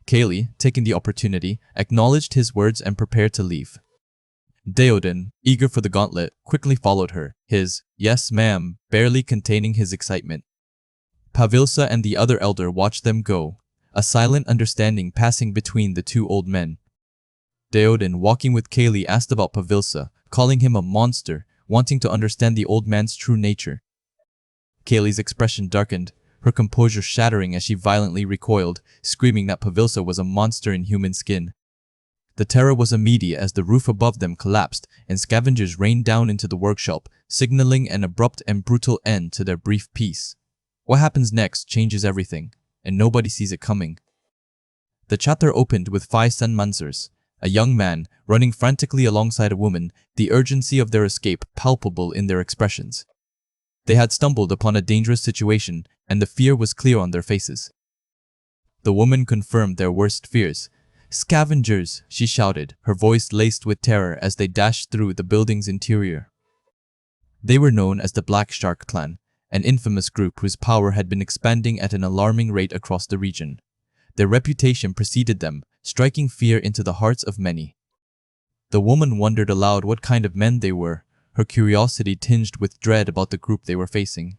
Kaylee, taking the opportunity, acknowledged his words and prepared to leave. Daoden, eager for the gauntlet, quickly followed her, his "yes ma'am" barely containing his excitement. Pavilsa and the other elder watched them go, a silent understanding passing between the two old men. Daoden, walking with Kaylee, asked about Pavilsa, calling him a monster, wanting to understand the old man's true nature. Kaylee's expression darkened, her composure shattering as she violently recoiled, screaming that Pavilsa was a monster in human skin. The terror was immediate as the roof above them collapsed and scavengers rained down into the workshop, signaling an abrupt and brutal end to their brief peace. What happens next changes everything, and nobody sees it coming. The chapter opened with 5 Sanmansers, a young man running frantically alongside a woman, the urgency of their escape palpable in their expressions. They had stumbled upon a dangerous situation, and the fear was clear on their faces. The woman confirmed their worst fears. "Scavengers!" she shouted, her voice laced with terror as they dashed through the building's interior. They were known as the Black Shark Clan, an infamous group whose power had been expanding at an alarming rate across the region. Their reputation preceded them, striking fear into the hearts of many. The woman wondered aloud what kind of men they were, her curiosity tinged with dread about the group they were facing.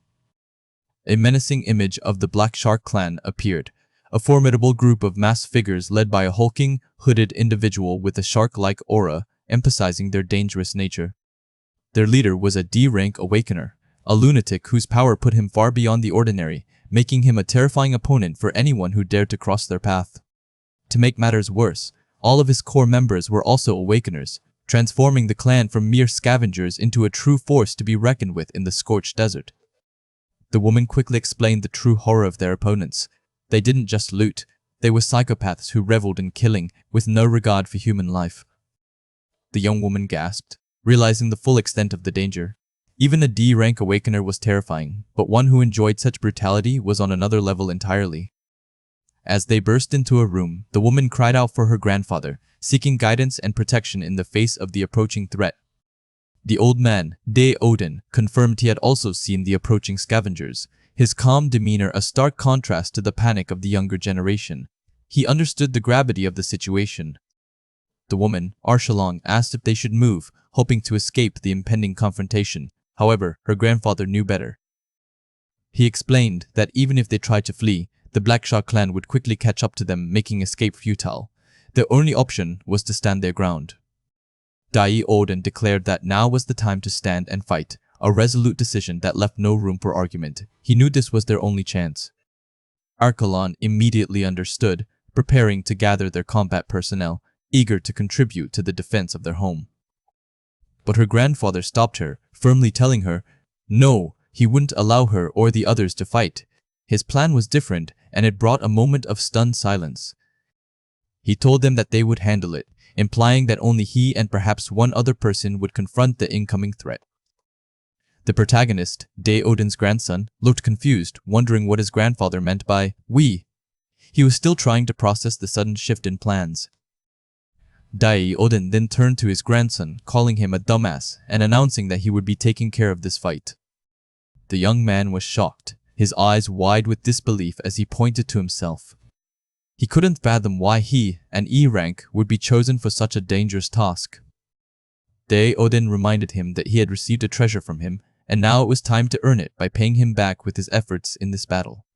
A menacing image of the Black Shark Clan appeared, a formidable group of masked figures led by a hulking, hooded individual with a shark-like aura, emphasizing their dangerous nature. Their leader was a D-rank awakener, a lunatic whose power put him far beyond the ordinary, making him a terrifying opponent for anyone who dared to cross their path. To make matters worse, all of his core members were also awakeners, transforming the clan from mere scavengers into a true force to be reckoned with in the scorched desert. The woman quickly explained the true horror of their opponents. They didn't just loot, they were psychopaths who reveled in killing with no regard for human life. The young woman gasped, realizing the full extent of the danger. Even a D-rank awakener was terrifying, but one who enjoyed such brutality was on another level entirely. As they burst into a room, the woman cried out for her grandfather, seeking guidance and protection in the face of the approaching threat. The old man, De Odin, confirmed he had also seen the approaching scavengers, his calm demeanor a stark contrast to the panic of the younger generation. He understood the gravity of the situation. The woman, Arshalong, asked if they should move, hoping to escape the impending confrontation. However, her grandfather knew better. He explained that even if they tried to flee, the Black Shark clan would quickly catch up to them, making escape futile. Their only option was to stand their ground. Dai Odin declared that now was the time to stand and fight, a resolute decision that left no room for argument. He knew this was their only chance. Arkalon immediately understood, preparing to gather their combat personnel, eager to contribute to the defense of their home. But her grandfather stopped her, firmly telling her, no, he wouldn't allow her or the others to fight. His plan was different, and it brought a moment of stunned silence. He told them that they would handle it, implying that only he and perhaps one other person would confront the incoming threat. The protagonist, De Odin's grandson, looked confused, wondering what his grandfather meant by "we." He was still trying to process the sudden shift in plans. Dai Odin then turned to his grandson, calling him a dumbass and announcing that he would be taking care of this fight. The young man was shocked, his eyes wide with disbelief as he pointed to himself. He couldn't fathom why he, an E-rank, would be chosen for such a dangerous task. Dai Odin reminded him that he had received a treasure from him, and now it was time to earn it by paying him back with his efforts in this battle.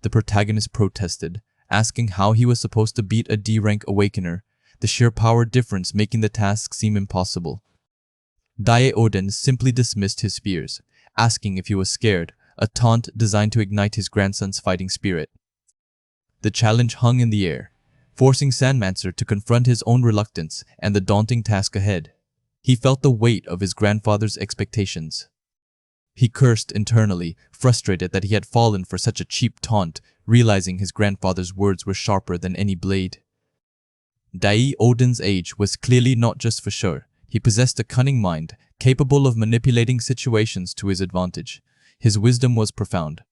The protagonist protested, asking how he was supposed to beat a D-rank awakener, the sheer power difference making the task seem impossible. Dai Odin simply dismissed his fears, asking if he was scared, a taunt designed to ignite his grandson's fighting spirit. The challenge hung in the air, forcing Sandmancer to confront his own reluctance and the daunting task ahead. He felt the weight of his grandfather's expectations. He cursed internally, frustrated that he had fallen for such a cheap taunt, realizing his grandfather's words were sharper than any blade. Dai Odin's age was clearly not just for sure. He possessed a cunning mind, capable of manipulating situations to his advantage. His wisdom was profound.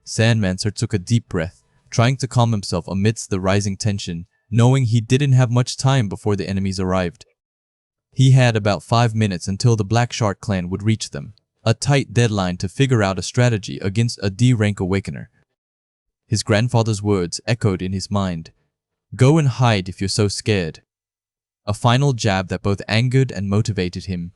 Sandmancer took a deep breath, trying to calm himself amidst the rising tension, knowing he didn't have much time before the enemies arrived. He had about 5 minutes until the Black Shark clan would reach them, a tight deadline to figure out a strategy against a D-rank awakener. His grandfather's words echoed in his mind. "Go and hide if you're so scared." A final jab that both angered and motivated him.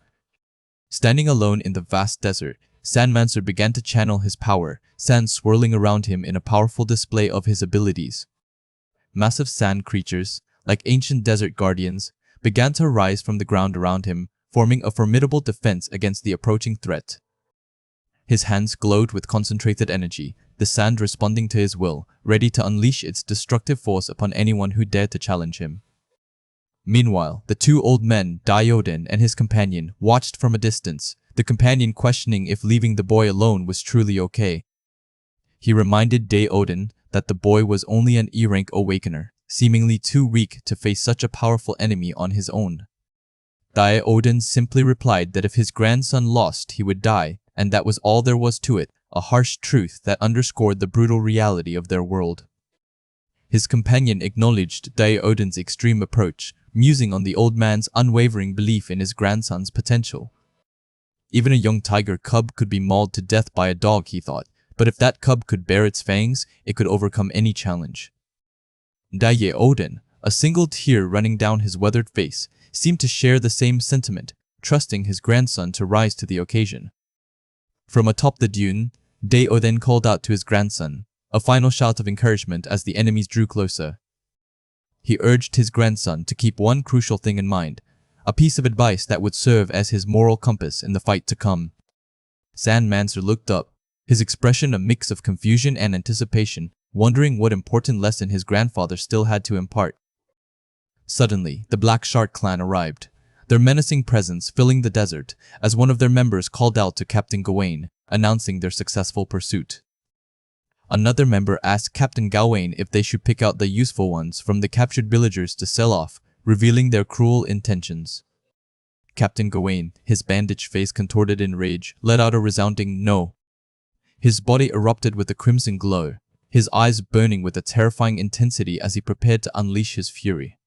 Standing alone in the vast desert, Sandmancer began to channel his power, sand swirling around him in a powerful display of his abilities. Massive sand creatures, like ancient desert guardians, began to rise from the ground around him, forming a formidable defense against the approaching threat. His hands glowed with concentrated energy, the sand responding to his will, ready to unleash its destructive force upon anyone who dared to challenge him. Meanwhile, the two old men, Daioden and his companion, watched from a distance, the companion questioning if leaving the boy alone was truly okay. He reminded Daioden that the boy was only an E-rank awakener, seemingly too weak to face such a powerful enemy on his own. Daioden simply replied that if his grandson lost, he would die, and that was all there was to it, a harsh truth that underscored the brutal reality of their world. His companion acknowledged Daioden's extreme approach, musing on the old man's unwavering belief in his grandson's potential. Even a young tiger cub could be mauled to death by a dog, he thought, but if that cub could bare its fangs, it could overcome any challenge. Daioden, a single tear running down his weathered face, seemed to share the same sentiment, trusting his grandson to rise to the occasion. From atop the dune, Daioden called out to his grandson, a final shout of encouragement as the enemies drew closer. He urged his grandson to keep one crucial thing in mind, a piece of advice that would serve as his moral compass in the fight to come. Sandmancer looked up, his expression a mix of confusion and anticipation, wondering what important lesson his grandfather still had to impart. Suddenly, the Black Shark clan arrived, their menacing presence filling the desert as one of their members called out to Captain Gawain, announcing their successful pursuit. Another member asked Captain Gawain if they should pick out the useful ones from the captured villagers to sell off, revealing their cruel intentions. Captain Gawain, his bandaged face contorted in rage, let out a resounding no. His body erupted with a crimson glow, his eyes burning with a terrifying intensity as he prepared to unleash his fury.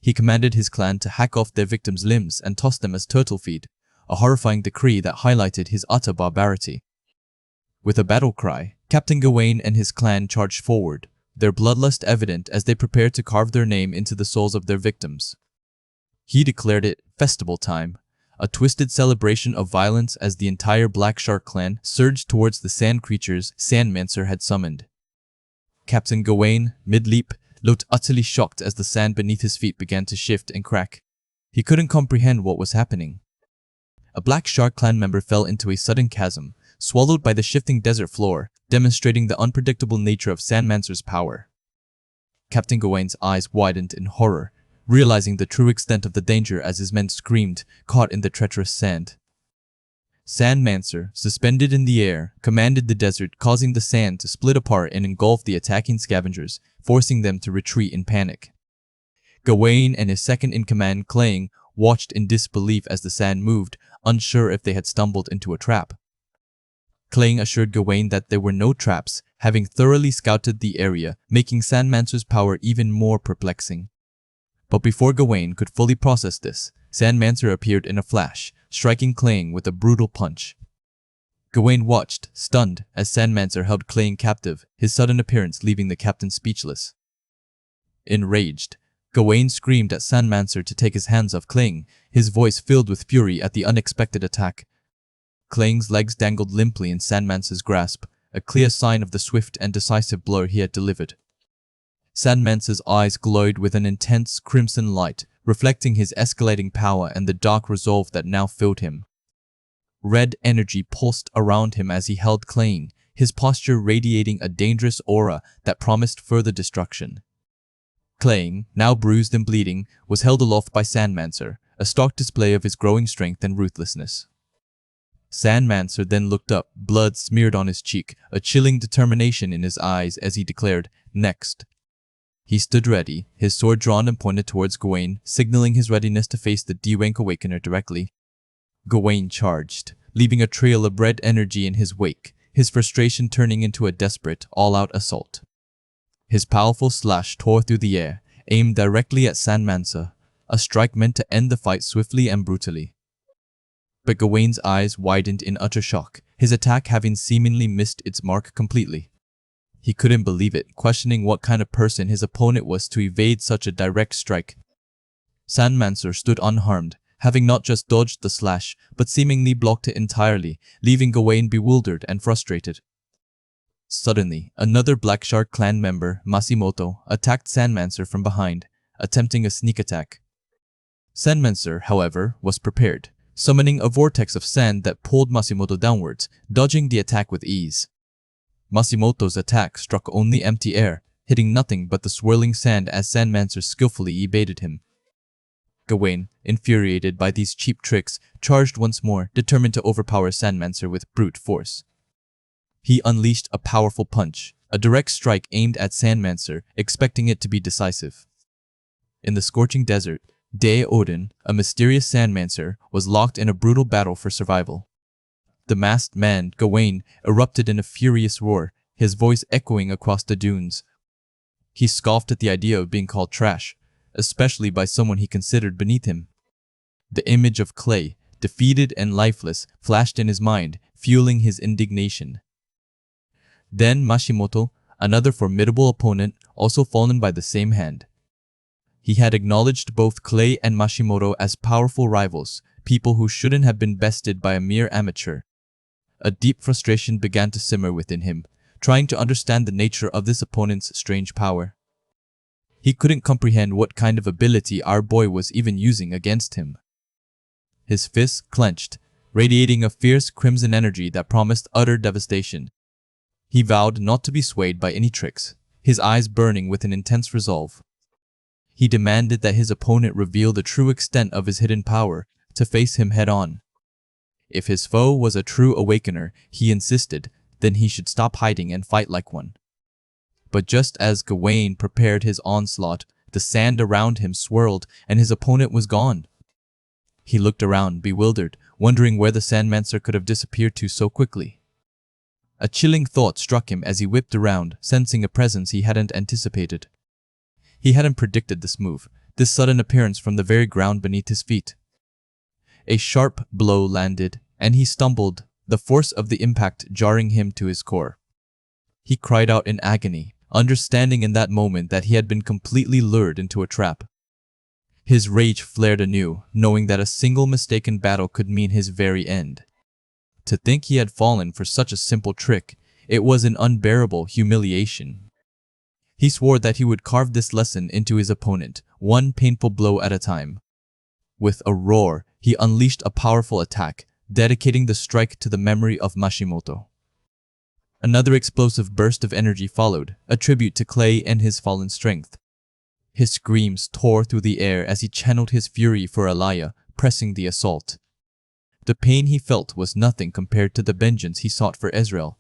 He commanded his clan to hack off their victims' limbs and toss them as turtle feed, a horrifying decree that highlighted his utter barbarity. With a battle cry, Captain Gawain and his clan charged forward, their bloodlust evident as they prepared to carve their name into the souls of their victims. He declared it festival time, a twisted celebration of violence as the entire Black Shark clan surged towards the sand creatures Sandmancer had summoned. Captain Gawain, mid-leap, looked utterly shocked as the sand beneath his feet began to shift and crack. He couldn't comprehend what was happening. A Black Shark clan member fell into a sudden chasm, swallowed by the shifting desert floor, demonstrating the unpredictable nature of Sandmancer's power. Captain Gawain's eyes widened in horror, realizing the true extent of the danger as his men screamed, caught in the treacherous sand. Sandmancer, suspended in the air, commanded the desert, causing the sand to split apart and engulf the attacking scavengers, forcing them to retreat in panic. Gawain and his second-in-command, Clang, watched in disbelief as the sand moved, unsure if they had stumbled into a trap. Clang assured Gawain that there were no traps, having thoroughly scouted the area, making Sandmancer's power even more perplexing. But before Gawain could fully process this, Sandmancer appeared in a flash, striking Clang with a brutal punch. Gawain watched, stunned, as Sandmancer held Clang captive, his sudden appearance leaving the captain speechless. Enraged, Gawain screamed at Sandmancer to take his hands off Clang, his voice filled with fury at the unexpected attack. Clang's legs dangled limply in Sandmancer's grasp, a clear sign of the swift and decisive blow he had delivered. Sandmancer's eyes glowed with an intense crimson light, reflecting his escalating power and the dark resolve that now filled him. Red energy pulsed around him as he held Clang, his posture radiating a dangerous aura that promised further destruction. Clang, now bruised and bleeding, was held aloft by Sandmancer, a stark display of his growing strength and ruthlessness. Sandmancer then looked up, blood smeared on his cheek, a chilling determination in his eyes as he declared, "Next." He stood ready, his sword drawn and pointed towards Gawain, signaling his readiness to face the D-rank awakener directly. Gawain charged, leaving a trail of red energy in his wake, his frustration turning into a desperate, all-out assault. His powerful slash tore through the air, aimed directly at Sandmancer, a strike meant to end the fight swiftly and brutally. But Gawain's eyes widened in utter shock, his attack having seemingly missed its mark completely. He couldn't believe it, questioning what kind of person his opponent was to evade such a direct strike. Sandmancer stood unharmed, having not just dodged the slash, but seemingly blocked it entirely, leaving Gawain bewildered and frustrated. Suddenly, another Black Shark clan member, Masimoto, attacked Sandmancer from behind, attempting a sneak attack. Sandmancer, however, was prepared, summoning a vortex of sand that pulled Mashimoto downwards, dodging the attack with ease. Mashimoto's attack struck only empty air, hitting nothing but the swirling sand as Sandmancer skillfully evaded him. Gawain, infuriated by these cheap tricks, charged once more, determined to overpower Sandmancer with brute force. He unleashed a powerful punch, a direct strike aimed at Sandmancer, expecting it to be decisive. In the scorching desert, Odin, a mysterious Sandmancer, was locked in a brutal battle for survival. The masked man, Gawain, erupted in a furious roar, his voice echoing across the dunes. He scoffed at the idea of being called trash, especially by someone he considered beneath him. The image of clay, defeated and lifeless, flashed in his mind, fueling his indignation. Then Mashimoto, another formidable opponent, also fallen by the same hand. He had acknowledged both Clay and Mashimoto as powerful rivals, people who shouldn't have been bested by a mere amateur. A deep frustration began to simmer within him, trying to understand the nature of this opponent's strange power. He couldn't comprehend what kind of ability our boy was even using against him. His fists clenched, radiating a fierce crimson energy that promised utter devastation. He vowed not to be swayed by any tricks, his eyes burning with an intense resolve. He demanded that his opponent reveal the true extent of his hidden power, to face him head-on. If his foe was a true awakener, he insisted, then he should stop hiding and fight like one. But just as Gawain prepared his onslaught, the sand around him swirled and his opponent was gone. He looked around, bewildered, wondering where the Sandmancer could have disappeared to so quickly. A chilling thought struck him as he whipped around, sensing a presence he hadn't anticipated. He hadn't predicted this move, this sudden appearance from the very ground beneath his feet. A sharp blow landed, and he stumbled, the force of the impact jarring him to his core. He cried out in agony, understanding in that moment that he had been completely lured into a trap. His rage flared anew, knowing that a single mistaken battle could mean his very end. To think he had fallen for such a simple trick, it was an unbearable humiliation. He swore that he would carve this lesson into his opponent, one painful blow at a time. With a roar, he unleashed a powerful attack, dedicating the strike to the memory of Mashimoto. Another explosive burst of energy followed, a tribute to Clay and his fallen strength. His screams tore through the air as he channeled his fury for Alaya, pressing the assault. The pain he felt was nothing compared to the vengeance he sought for Ezreal.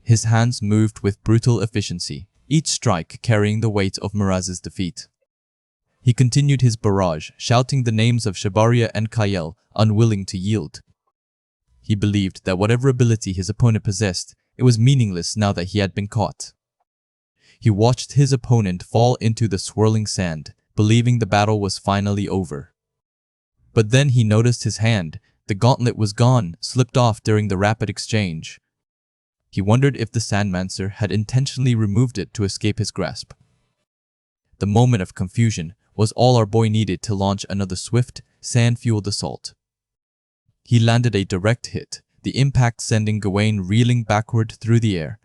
His hands moved with brutal efficiency, each strike carrying the weight of Miraz's defeat. He continued his barrage, shouting the names of Shabaria and Kael, unwilling to yield. He believed that whatever ability his opponent possessed, it was meaningless now that he had been caught. He watched his opponent fall into the swirling sand, believing the battle was finally over. But then he noticed his hand. The gauntlet was gone, slipped off during the rapid exchange. He wondered if the Sandmancer had intentionally removed it to escape his grasp. The moment of confusion was all our boy needed to launch another swift, sand-fueled assault. He landed a direct hit, the impact sending Gawain reeling backward through the air.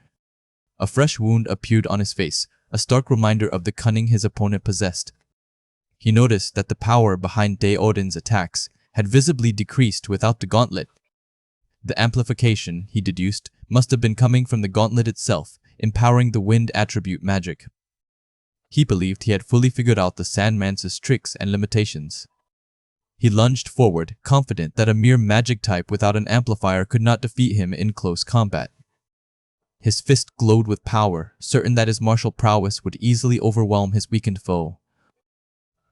A fresh wound appeared on his face, a stark reminder of the cunning his opponent possessed. He noticed that the power behind Odin's attacks had visibly decreased without the gauntlet. The amplification, he deduced, must have been coming from the gauntlet itself, empowering the wind attribute magic. He believed he had fully figured out the Sandmancer's tricks and limitations. He lunged forward, confident that a mere magic type without an amplifier could not defeat him in close combat. His fist glowed with power, certain that his martial prowess would easily overwhelm his weakened foe.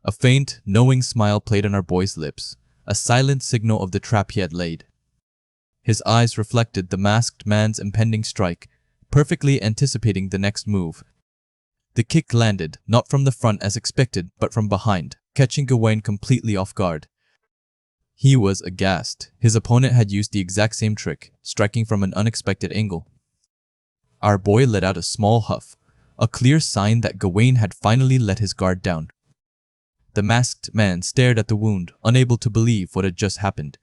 A faint, knowing smile played on our boy's lips, a silent signal of the trap he had laid. His eyes reflected the masked man's impending strike, perfectly anticipating the next move. The kick landed, not from the front as expected, but from behind, catching Gawain completely off guard. He was aghast. His opponent had used the exact same trick, striking from an unexpected angle. Our boy let out a small huff, a clear sign that Gawain had finally let his guard down. The masked man stared at the wound, unable to believe what had just happened.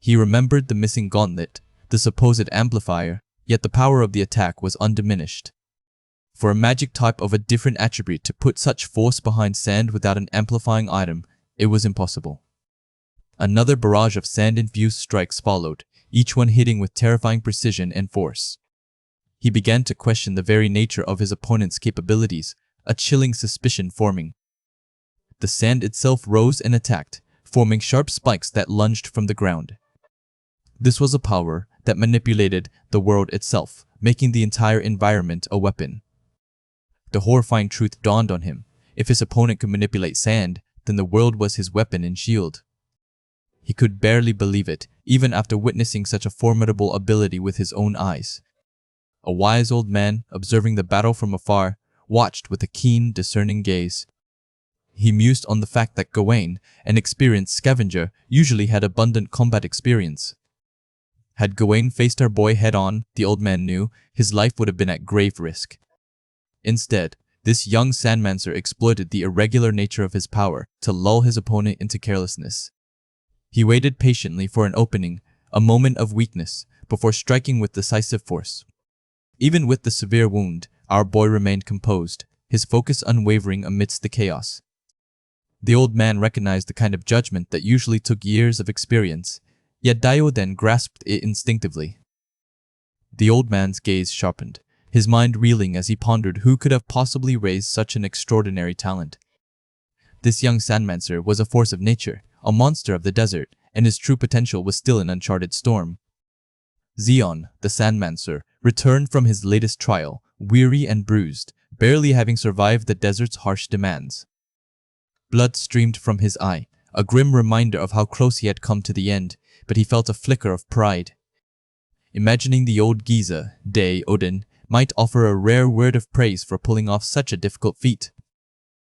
He remembered the missing gauntlet, the supposed amplifier, yet the power of the attack was undiminished. For a magic type of a different attribute to put such force behind sand without an amplifying item, It was impossible. Another barrage of sand-infused strikes followed, each one hitting with terrifying precision and force. He began to question the very nature of his opponent's capabilities, a chilling suspicion forming. The sand itself rose and attacked, forming sharp spikes that lunged from the ground. This was a power that manipulated the world itself, making the entire environment a weapon. The horrifying truth dawned on him. If his opponent could manipulate sand, then the world was his weapon and shield. He could barely believe it, even after witnessing such a formidable ability with his own eyes. A wise old man, observing the battle from afar, watched with a keen, discerning gaze. He mused on the fact that Gawain, an experienced scavenger, usually had abundant combat experience. Had Gawain faced our boy head-on, the old man knew, his life would have been at grave risk. Instead, this young sandmancer exploited the irregular nature of his power to lull his opponent into carelessness. He waited patiently for an opening, a moment of weakness, before striking with decisive force. Even with the severe wound, our boy remained composed, his focus unwavering amidst the chaos. The old man recognized the kind of judgment that usually took years of experience, yet Daioden grasped it instinctively. The old man's gaze sharpened, his mind reeling as he pondered who could have possibly raised such an extraordinary talent. This young sandmancer was a force of nature, a monster of the desert, and his true potential was still an uncharted storm. Zeon, the sandmancer, returned from his latest trial, weary and bruised, barely having survived the desert's harsh demands. Blood streamed from his eye, a grim reminder of how close he had come to the end, but he felt a flicker of pride. Imagining the old geezer, Daioden, might offer a rare word of praise for pulling off such a difficult feat.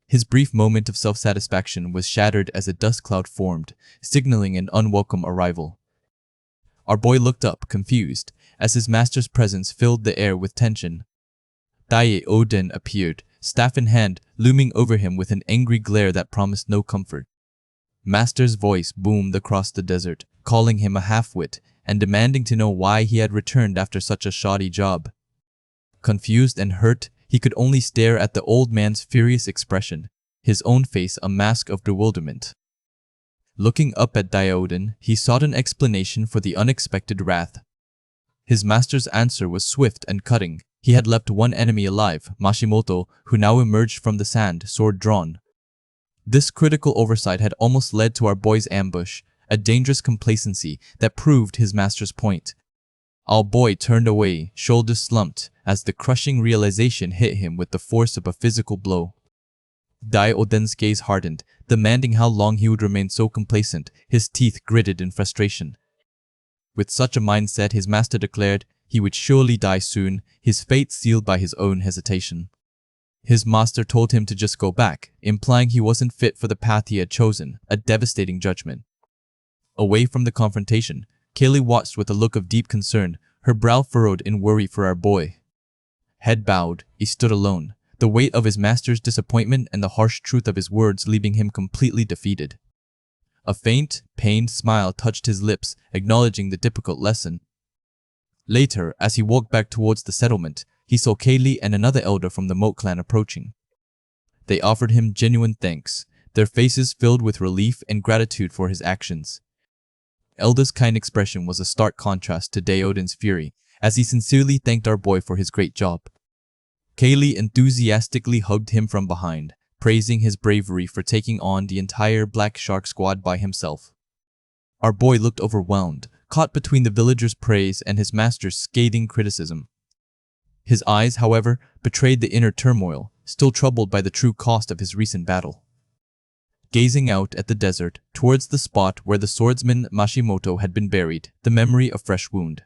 His brief moment of self-satisfaction was shattered as a dust cloud formed, signaling an unwelcome arrival. Our boy looked up, confused, as his master's presence filled the air with tension. Daioden appeared, staff in hand, looming over him with an angry glare that promised no comfort. Master's voice boomed across the desert, calling him a half-wit and demanding to know why he had returned after such a shoddy job. Confused and hurt, he could only stare at the old man's furious expression, his own face a mask of bewilderment. Looking up at Daioden, he sought an explanation for the unexpected wrath. His master's answer was swift and cutting. He had left one enemy alive, Mashimoto, who now emerged from the sand, sword drawn. This critical oversight had almost led to our boy's ambush, a dangerous complacency that proved his master's point. Our boy turned away, shoulders slumped, as the crushing realization hit him with the force of a physical blow. Daioden's gaze hardened, demanding how long he would remain so complacent, his teeth gritted in frustration. With such a mindset, his master declared he would surely die soon, his fate sealed by his own hesitation. His master told him to just go back, implying he wasn't fit for the path he had chosen, a devastating judgment. Away from the confrontation, Kaylee watched with a look of deep concern, her brow furrowed in worry for our boy. Head bowed, he stood alone, the weight of his master's disappointment and the harsh truth of his words leaving him completely defeated. A faint, pained smile touched his lips, acknowledging the difficult lesson. Later, as he walked back towards the settlement, he saw Kaylee and another elder from the Moat clan approaching. They offered him genuine thanks, their faces filled with relief and gratitude for his actions. Elder's kind expression was a stark contrast to Daioden's fury, as he sincerely thanked our boy for his great job. Kaylee enthusiastically hugged him from behind, praising his bravery for taking on the entire Black Shark squad by himself. Our boy looked overwhelmed, caught between the villagers' praise and his master's scathing criticism. His eyes, however, betrayed the inner turmoil, still troubled by the true cost of his recent battle. Gazing out at the desert, towards the spot where the swordsman Mashimoto had been buried, the memory of fresh wound.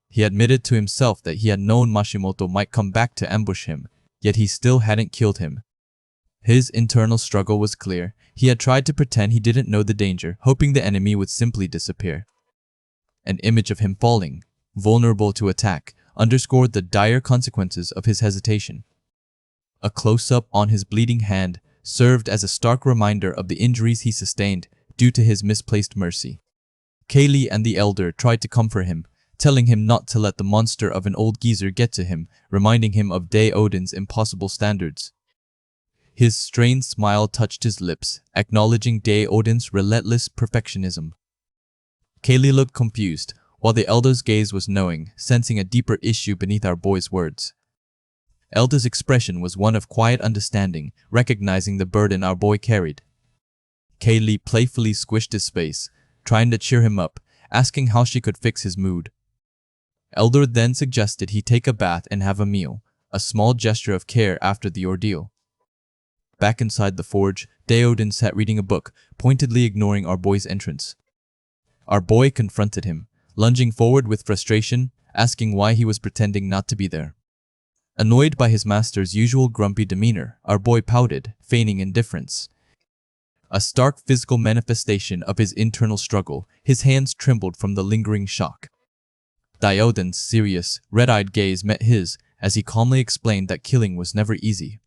He admitted to himself that he had known Mashimoto might come back to ambush him, yet he still hadn't killed him. His internal struggle was clear. He had tried to pretend he didn't know the danger, hoping the enemy would simply disappear. An image of him falling, vulnerable to attack, underscored the dire consequences of his hesitation. A close-up on his bleeding hand served as a stark reminder of the injuries he sustained due to his misplaced mercy. Kaylee and the elder tried to comfort him, telling him not to let the monster of an old geezer get to him, reminding him of Daioden's impossible standards. His strained smile touched his lips, acknowledging Odin's relentless perfectionism. Kaylee looked confused, while the elder's gaze was knowing, sensing a deeper issue beneath our boy's words. Elder's expression was one of quiet understanding, recognizing the burden our boy carried. Kaylee playfully squished his face, trying to cheer him up, asking how she could fix his mood. Elder then suggested he take a bath and have a meal, a small gesture of care after the ordeal. Back inside the forge, Odin sat reading a book, pointedly ignoring our boy's entrance. Our boy confronted him, lunging forward with frustration, asking why he was pretending not to be there. Annoyed by his master's usual grumpy demeanor, our boy pouted, feigning indifference. A stark physical manifestation of his internal struggle, his hands trembled from the lingering shock. Odin's serious, red-eyed gaze met his as he calmly explained that killing was never easy.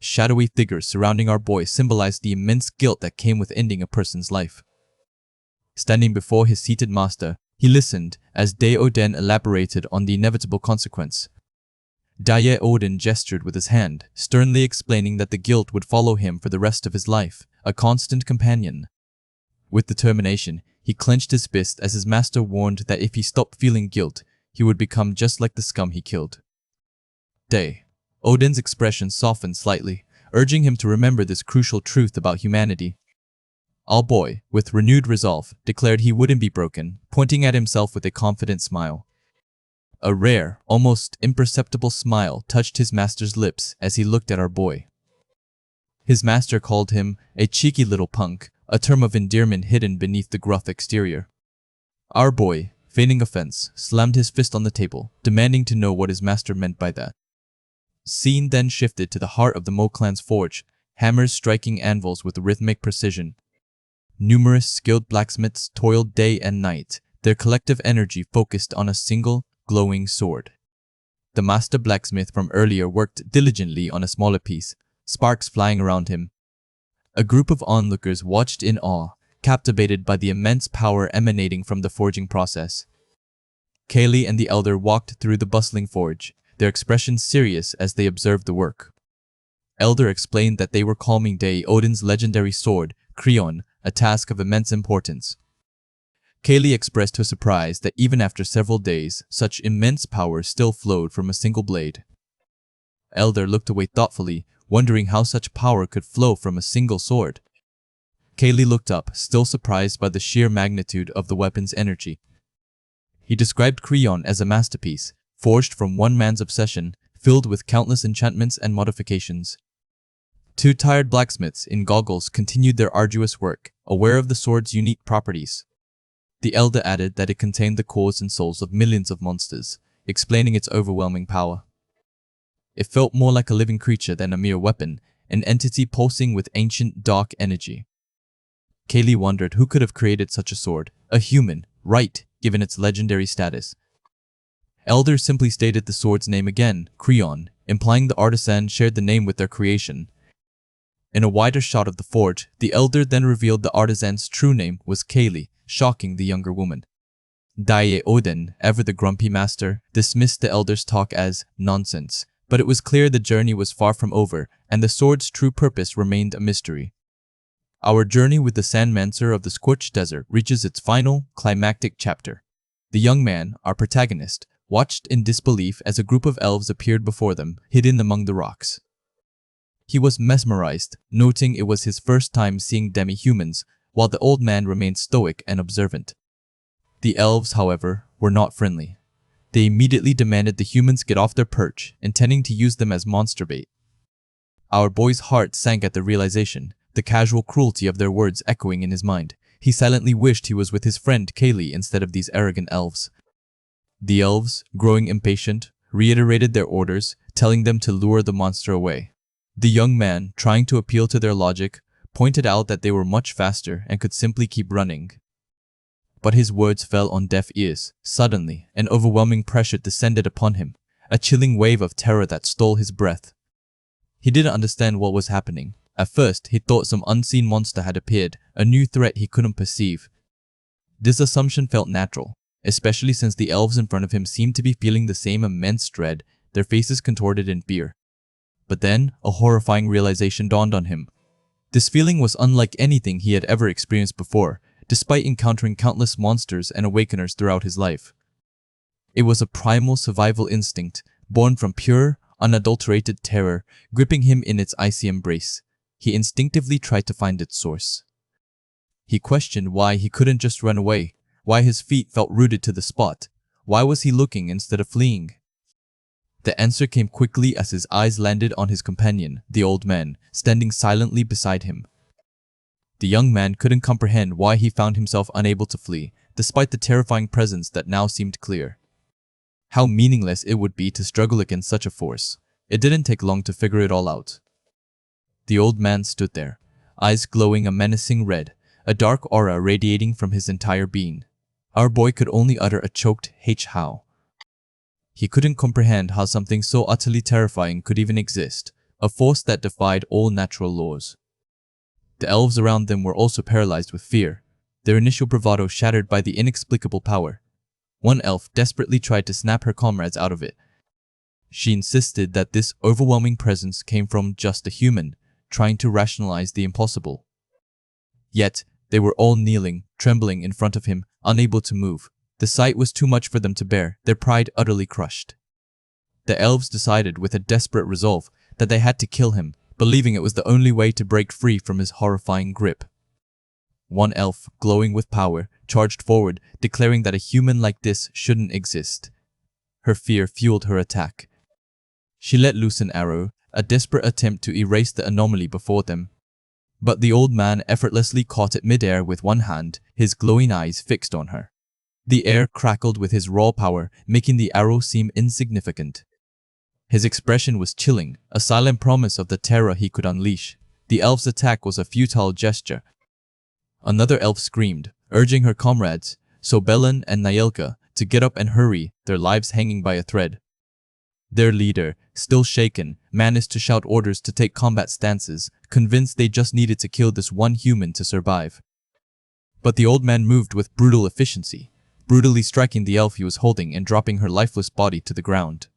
Shadowy figures surrounding our boy symbolized the immense guilt that came with ending a person's life. Standing before his seated master, he listened as Odin elaborated on the inevitable consequence. Odin gestured with his hand, sternly explaining that the guilt would follow him for the rest of his life, a constant companion. With determination, he clenched his fist as his master warned that if he stopped feeling guilt, he would become just like the scum he killed. Odin's expression softened slightly, urging him to remember this crucial truth about humanity. Our boy, with renewed resolve, declared he wouldn't be broken, pointing at himself with a confident smile. A rare, almost imperceptible smile touched his master's lips as he looked at our boy. His master called him a cheeky little punk, a term of endearment hidden beneath the gruff exterior. Our boy, feigning offense, slammed his fist on the table, demanding to know what his master meant by that. Scene then shifted to the heart of the Mo clan's forge, hammers striking anvils with rhythmic precision. Numerous skilled blacksmiths toiled day and night, their collective energy focused on a single, glowing sword. The master blacksmith from earlier worked diligently on a smaller piece, sparks flying around him. A group of onlookers watched in awe, captivated by the immense power emanating from the forging process. Kaylee and the elder walked through the bustling forge, their expressions serious as they observed the work. Elder explained that they were calming Odin's legendary sword, Creon, a task of immense importance. Kaylee expressed her surprise that even after several days, such immense power still flowed from a single blade. Elder looked away thoughtfully, wondering how such power could flow from a single sword. Kaylee looked up, still surprised by the sheer magnitude of the weapon's energy. He described Creon as a masterpiece, forged from one man's obsession, filled with countless enchantments and modifications. Two tired blacksmiths in goggles continued their arduous work, aware of the sword's unique properties. The elder added that it contained the cores and souls of millions of monsters, explaining its overwhelming power. It felt more like a living creature than a mere weapon, an entity pulsing with ancient, dark energy. Kaylee wondered who could have created such a sword, a human, right, given its legendary status. Elder simply stated the sword's name again, Creon, implying the artisan shared the name with their creation. In a wider shot of the forge, the elder then revealed the artisan's true name was Kaylee, shocking the younger woman. Odin, ever the grumpy master, dismissed the elder's talk as nonsense, but it was clear the journey was far from over, and the sword's true purpose remained a mystery. Our journey with the Sandmancer of the Scorched Desert reaches its final, climactic chapter. The young man, our protagonist, watched in disbelief as a group of elves appeared before them, hidden among the rocks. He was mesmerized, noting it was his first time seeing demi-humans, while the old man remained stoic and observant. The elves, however, were not friendly. They immediately demanded the humans get off their perch, intending to use them as monster bait. Our boy's heart sank at the realization, the casual cruelty of their words echoing in his mind. He silently wished he was with his friend Kaylee instead of these arrogant elves. The elves, growing impatient, reiterated their orders, telling them to lure the monster away. The young man, trying to appeal to their logic, pointed out that they were much faster and could simply keep running. But his words fell on deaf ears. Suddenly, an overwhelming pressure descended upon him, a chilling wave of terror that stole his breath. He didn't understand what was happening. At first, he thought some unseen monster had appeared, a new threat he couldn't perceive. This assumption felt natural, especially since the elves in front of him seemed to be feeling the same immense dread, their faces contorted in fear. But then, a horrifying realization dawned on him. This feeling was unlike anything he had ever experienced before, despite encountering countless monsters and awakeners throughout his life. It was a primal survival instinct, born from pure, unadulterated terror, gripping him in its icy embrace. He instinctively tried to find its source. He questioned why he couldn't just run away, why his feet felt rooted to the spot, why was he looking instead of fleeing? The answer came quickly as his eyes landed on his companion, the old man, standing silently beside him. The young man couldn't comprehend why he found himself unable to flee, despite the terrifying presence that now seemed clear. How meaningless it would be to struggle against such a force. It didn't take long to figure it all out. The old man stood there, eyes glowing a menacing red, a dark aura radiating from his entire being. Our boy could only utter a choked "H-how." He couldn't comprehend how something so utterly terrifying could even exist, a force that defied all natural laws. The elves around them were also paralyzed with fear, their initial bravado shattered by the inexplicable power. One elf desperately tried to snap her comrades out of it. She insisted that this overwhelming presence came from just a human, trying to rationalize the impossible. Yet, they were all kneeling, trembling in front of him, unable to move. The sight was too much for them to bear, their pride utterly crushed. The elves decided with a desperate resolve that they had to kill him, believing it was the only way to break free from his horrifying grip. One elf, glowing with power, charged forward, declaring that a human like this shouldn't exist. Her fear fueled her attack. She let loose an arrow, a desperate attempt to erase the anomaly before them. But the old man effortlessly caught it midair with one hand, his glowing eyes fixed on her. The air crackled with his raw power, making the arrow seem insignificant. His expression was chilling, a silent promise of the terror he could unleash. The elf's attack was a futile gesture. Another elf screamed, urging her comrades, Sobelin and Nyelka, to get up and hurry, their lives hanging by a thread. Their leader, still shaken, managed to shout orders to take combat stances, convinced they just needed to kill this one human to survive. But the old man moved with brutal efficiency, brutally striking the elf he was holding and dropping her lifeless body to the ground.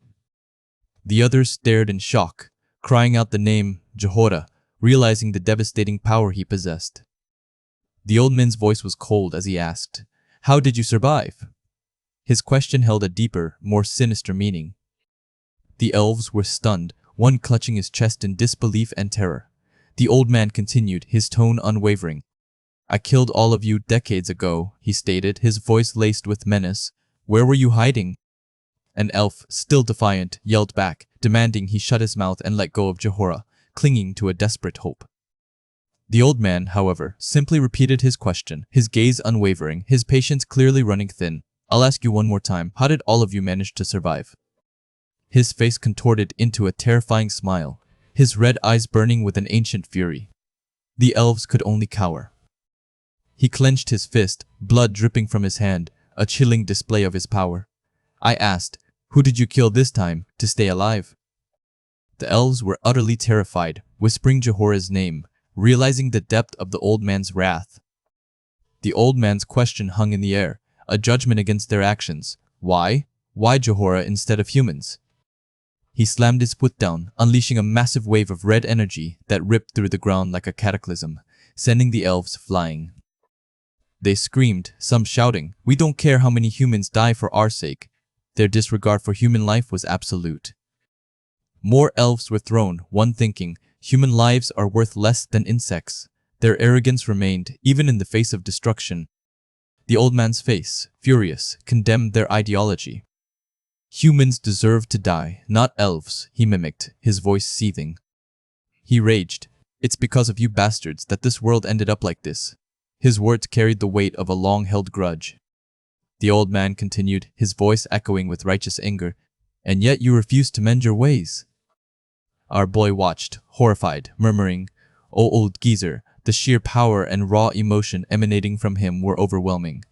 The others stared in shock, crying out the name Johora, realizing the devastating power he possessed. The old man's voice was cold as he asked, "How did you survive?" His question held a deeper, more sinister meaning. The elves were stunned, one clutching his chest in disbelief and terror. The old man continued, his tone unwavering. "I killed all of you decades ago," he stated, his voice laced with menace. "Where were you hiding?" An elf, still defiant, yelled back, demanding he shut his mouth and let go of Johora, clinging to a desperate hope. The old man, however, simply repeated his question, his gaze unwavering, his patience clearly running thin. "I'll ask you one more time, how did all of you manage to survive?" His face contorted into a terrifying smile, his red eyes burning with an ancient fury. The elves could only cower. He clenched his fist, blood dripping from his hand, a chilling display of his power. I asked, "Who did you kill this time, to stay alive?" The elves were utterly terrified, whispering Jehora's name, realizing the depth of the old man's wrath. The old man's question hung in the air, a judgment against their actions. Why? Why Johora instead of humans? He slammed his foot down, unleashing a massive wave of red energy that ripped through the ground like a cataclysm, sending the elves flying. They screamed, some shouting, "We don't care how many humans die for our sake." Their disregard for human life was absolute. More elves were thrown, one thinking, human lives are worth less than insects. Their arrogance remained, even in the face of destruction. The old man's face, furious, condemned their ideology. "Humans deserve to die, not elves," he mimicked, his voice seething. He raged, "It's because of you bastards that this world ended up like this." His words carried the weight of a long-held grudge. The old man continued, his voice echoing with righteous anger, "And yet you refuse to mend your ways." Our boy watched, horrified, murmuring, "Oh, old geezer," the sheer power and raw emotion emanating from him were overwhelming.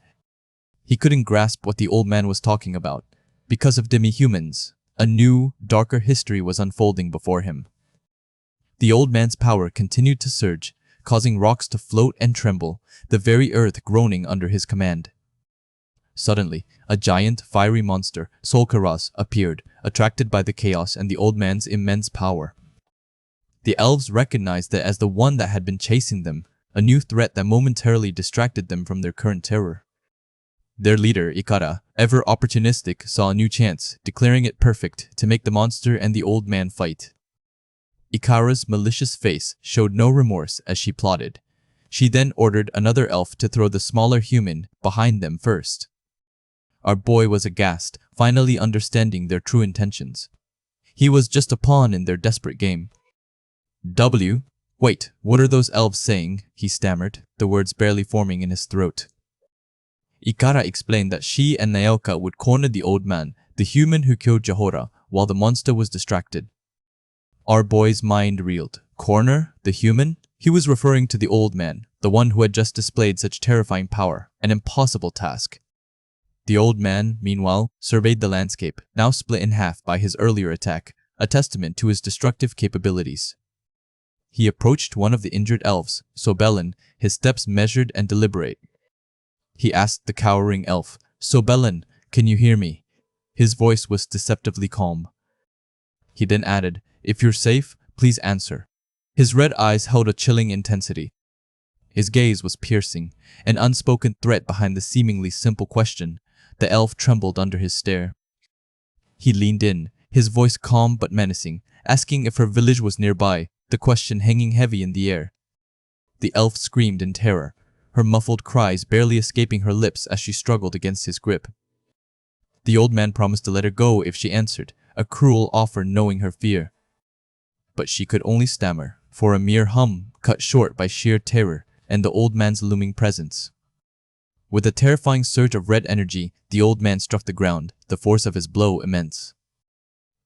He couldn't grasp what the old man was talking about. Because of demi-humans, a new, darker history was unfolding before him. The old man's power continued to surge, causing rocks to float and tremble, the very earth groaning under his command. Suddenly, a giant, fiery monster, Solkaras, appeared, attracted by the chaos and the old man's immense power. The elves recognized it as the one that had been chasing them, a new threat that momentarily distracted them from their current terror. Their leader, Ikara, ever opportunistic, saw a new chance, declaring it perfect to make the monster and the old man fight. Ikara's malicious face showed no remorse as she plotted. She then ordered another elf to throw the smaller human behind them first. Our boy was aghast, finally understanding their true intentions. He was just a pawn in their desperate game. Wait, what are those elves saying? He stammered, the words barely forming in his throat. Ikara explained that she and Naoka would corner the old man, the human who killed Jahora, while the monster was distracted. Our boy's mind reeled. Corner? The human? He was referring to the old man, the one who had just displayed such terrifying power, an impossible task. The old man, meanwhile, surveyed the landscape, now split in half by his earlier attack, a testament to his destructive capabilities. He approached one of the injured elves, Sobelin, his steps measured and deliberate. He asked the cowering elf, "Sobelin, can you hear me?" His voice was deceptively calm. He then added, "If you're safe, please answer." His red eyes held a chilling intensity. His gaze was piercing, an unspoken threat behind the seemingly simple question. The elf trembled under his stare. He leaned in, his voice calm but menacing, asking if her village was nearby, the question hanging heavy in the air. The elf screamed in terror, her muffled cries barely escaping her lips as she struggled against his grip. The old man promised to let her go if she answered, a cruel offer knowing her fear. But she could only stammer, for a mere hum cut short by sheer terror and the old man's looming presence. With a terrifying surge of red energy, the old man struck the ground, the force of his blow immense.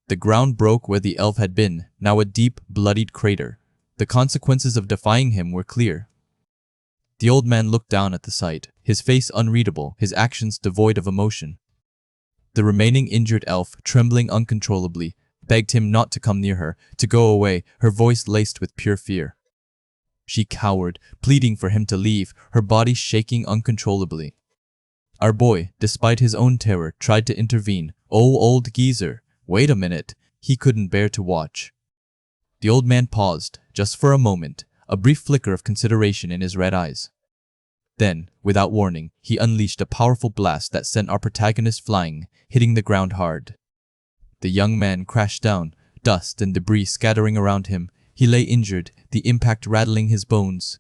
The ground broke where the elf had been, now a deep, bloodied crater. The consequences of defying him were clear. The old man looked down at the sight, his face unreadable, his actions devoid of emotion. The remaining injured elf, trembling uncontrollably, begged him not to come near her, to go away, her voice laced with pure fear. She cowered, pleading for him to leave, her body shaking uncontrollably. Our boy, despite his own terror, tried to intervene. "Oh, old geezer, wait a minute." He couldn't bear to watch. The old man paused, just for a moment, a brief flicker of consideration in his red eyes. Then, without warning, he unleashed a powerful blast that sent our protagonist flying, hitting the ground hard. The young man crashed down, dust and debris scattering around him. He lay injured, the impact rattling his bones.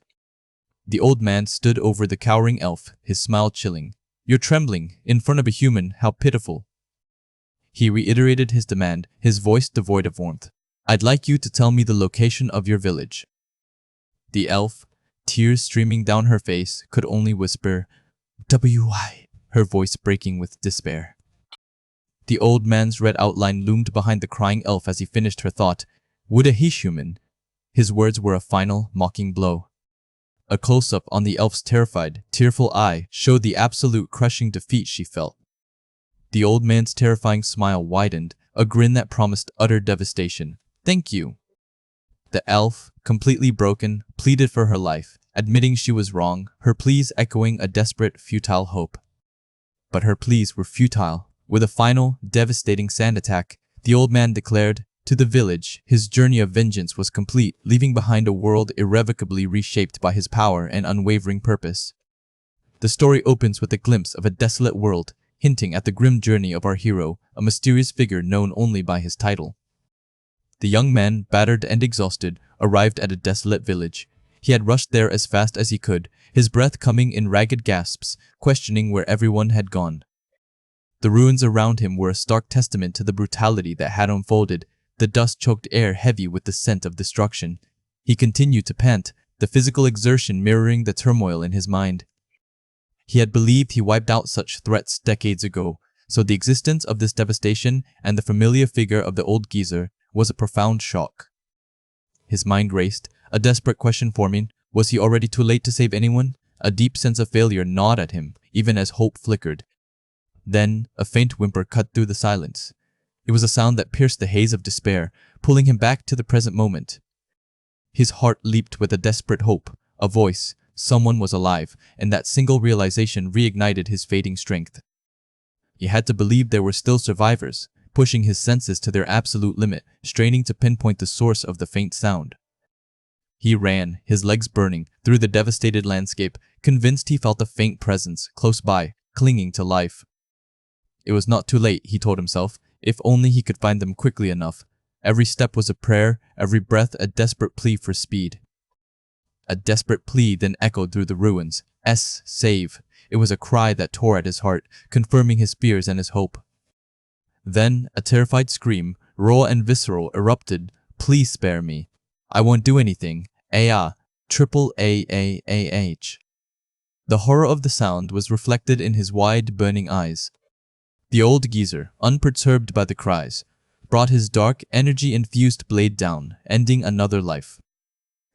The old man stood over the cowering elf, his smile chilling. "You're trembling, in front of a human, how pitiful." He reiterated his demand, his voice devoid of warmth. "I'd like you to tell me the location of your village." The elf, tears streaming down her face, could only whisper, "Why?" her voice breaking with despair. The old man's red outline loomed behind the crying elf as he finished her thought. "Would a he-human?" His words were a final, mocking blow. A close-up on the elf's terrified, tearful eye showed the absolute crushing defeat she felt. The old man's terrifying smile widened, a grin that promised utter devastation. "Thank you." The elf, completely broken, pleaded for her life, admitting she was wrong, her pleas echoing a desperate, futile hope. But her pleas were futile. With a final, devastating sand attack, the old man declared, to the village, his journey of vengeance was complete, leaving behind a world irrevocably reshaped by his power and unwavering purpose. The story opens with a glimpse of a desolate world, hinting at the grim journey of our hero, a mysterious figure known only by his title. The young man, battered and exhausted, arrived at a desolate village. He had rushed there as fast as he could, his breath coming in ragged gasps, questioning where everyone had gone. The ruins around him were a stark testament to the brutality that had unfolded, the dust-choked air heavy with the scent of destruction. He continued to pant, the physical exertion mirroring the turmoil in his mind. He had believed he wiped out such threats decades ago, so the existence of this devastation and the familiar figure of the old geezer was a profound shock. His mind raced, a desperate question forming. Was he already too late to save anyone? A deep sense of failure gnawed at him, even as hope flickered. Then, a faint whimper cut through the silence. It was a sound that pierced the haze of despair, pulling him back to the present moment. His heart leaped with a desperate hope. A voice, someone was alive, and that single realization reignited his fading strength. He had to believe there were still survivors, pushing his senses to their absolute limit, straining to pinpoint the source of the faint sound. He ran, his legs burning, through the devastated landscape, convinced he felt a faint presence close by, clinging to life. It was not too late, he told himself, if only he could find them quickly enough. Every step was a prayer, every breath a desperate plea for speed. A desperate plea then echoed through the ruins. Save. It was a cry that tore at his heart, confirming his fears and his hope. Then, a terrified scream, raw and visceral, erupted. Please spare me. I won't do anything. Triple A-A-A-H. The horror of the sound was reflected in his wide, burning eyes. The old geezer, unperturbed by the cries, brought his dark, energy-infused blade down, ending another life.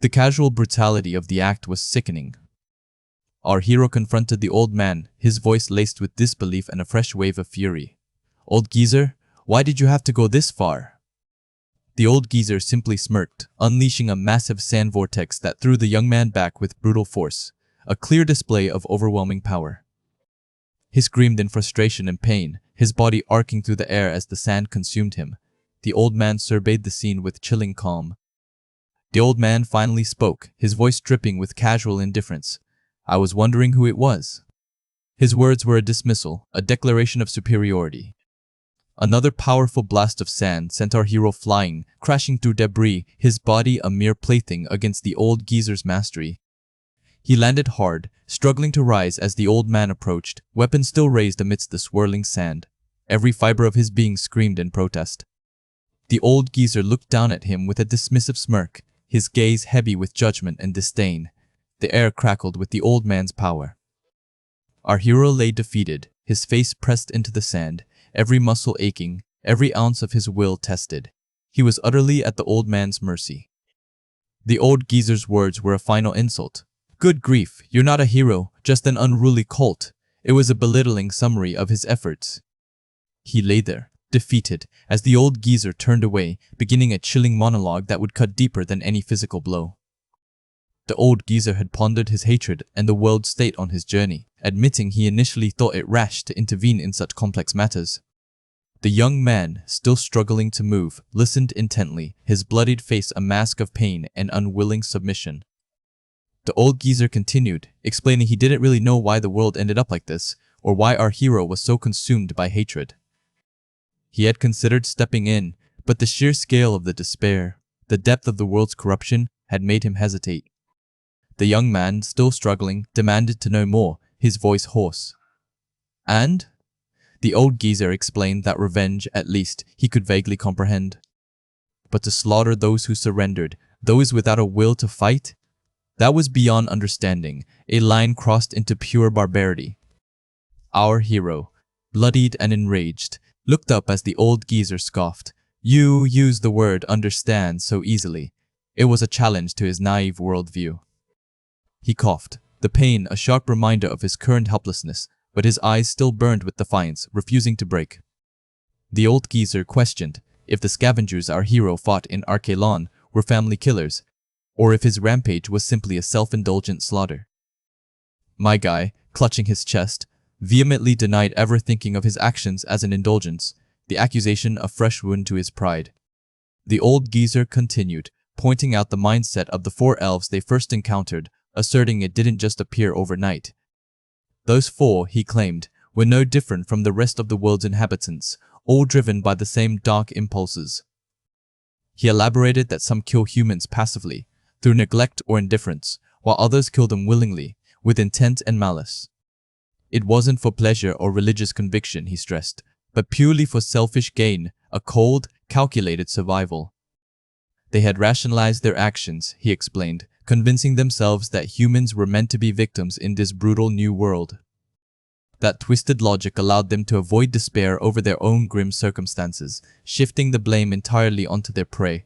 The casual brutality of the act was sickening. Our hero confronted the old man, his voice laced with disbelief and a fresh wave of fury. Old geezer, why did you have to go this far? The old geezer simply smirked, unleashing a massive sand vortex that threw the young man back with brutal force, a clear display of overwhelming power. He screamed in frustration and pain, his body arcing through the air as the sand consumed him. The old man surveyed the scene with chilling calm. The old man finally spoke, his voice dripping with casual indifference. I was wondering who it was. His words were a dismissal, a declaration of superiority. Another powerful blast of sand sent our hero flying, crashing through debris, his body a mere plaything against the old geezer's mastery. He landed hard, struggling to rise as the old man approached, weapon still raised amidst the swirling sand. Every fiber of his being screamed in protest. The old geezer looked down at him with a dismissive smirk, his gaze heavy with judgment and disdain. The air crackled with the old man's power. Our hero lay defeated, his face pressed into the sand, every muscle aching, every ounce of his will tested. He was utterly at the old man's mercy. The old geezer's words were a final insult. Good grief, you're not a hero, just an unruly colt. It was a belittling summary of his efforts. He lay there, defeated, as the old geezer turned away, beginning a chilling monologue that would cut deeper than any physical blow. The old geezer had pondered his hatred and the world's state on his journey, admitting he initially thought it rash to intervene in such complex matters. The young man, still struggling to move, listened intently, his bloodied face a mask of pain and unwilling submission. The old geezer continued, explaining he didn't really know why the world ended up like this, or why our hero was so consumed by hatred. He had considered stepping in, but the sheer scale of the despair, the depth of the world's corruption, had made him hesitate. The young man, still struggling, demanded to know more, his voice hoarse. And? The old geezer explained that revenge, at least, he could vaguely comprehend. But to slaughter those who surrendered, those without a will to fight? That was beyond understanding, a line crossed into pure barbarity. Our hero, bloodied and enraged, looked up as the old geezer scoffed. You use the word understand so easily. It was a challenge to his naive worldview. He coughed, the pain a sharp reminder of his current helplessness, but his eyes still burned with defiance, refusing to break. The old geezer questioned if the scavengers our hero fought in Archelon were family killers, or if his rampage was simply a self-indulgent slaughter. My guy, clutching his chest, vehemently denied ever thinking of his actions as an indulgence, the accusation a fresh wound to his pride. The old geezer continued, pointing out the mindset of the four elves they first encountered, asserting it didn't just appear overnight. Those four, he claimed, were no different from the rest of the world's inhabitants, all driven by the same dark impulses. He elaborated that some kill humans passively, through neglect or indifference, while others kill them willingly, with intent and malice. It wasn't for pleasure or religious conviction, he stressed, but purely for selfish gain, a cold, calculated survival. They had rationalized their actions, he explained, convincing themselves that humans were meant to be victims in this brutal new world. That twisted logic allowed them to avoid despair over their own grim circumstances, shifting the blame entirely onto their prey.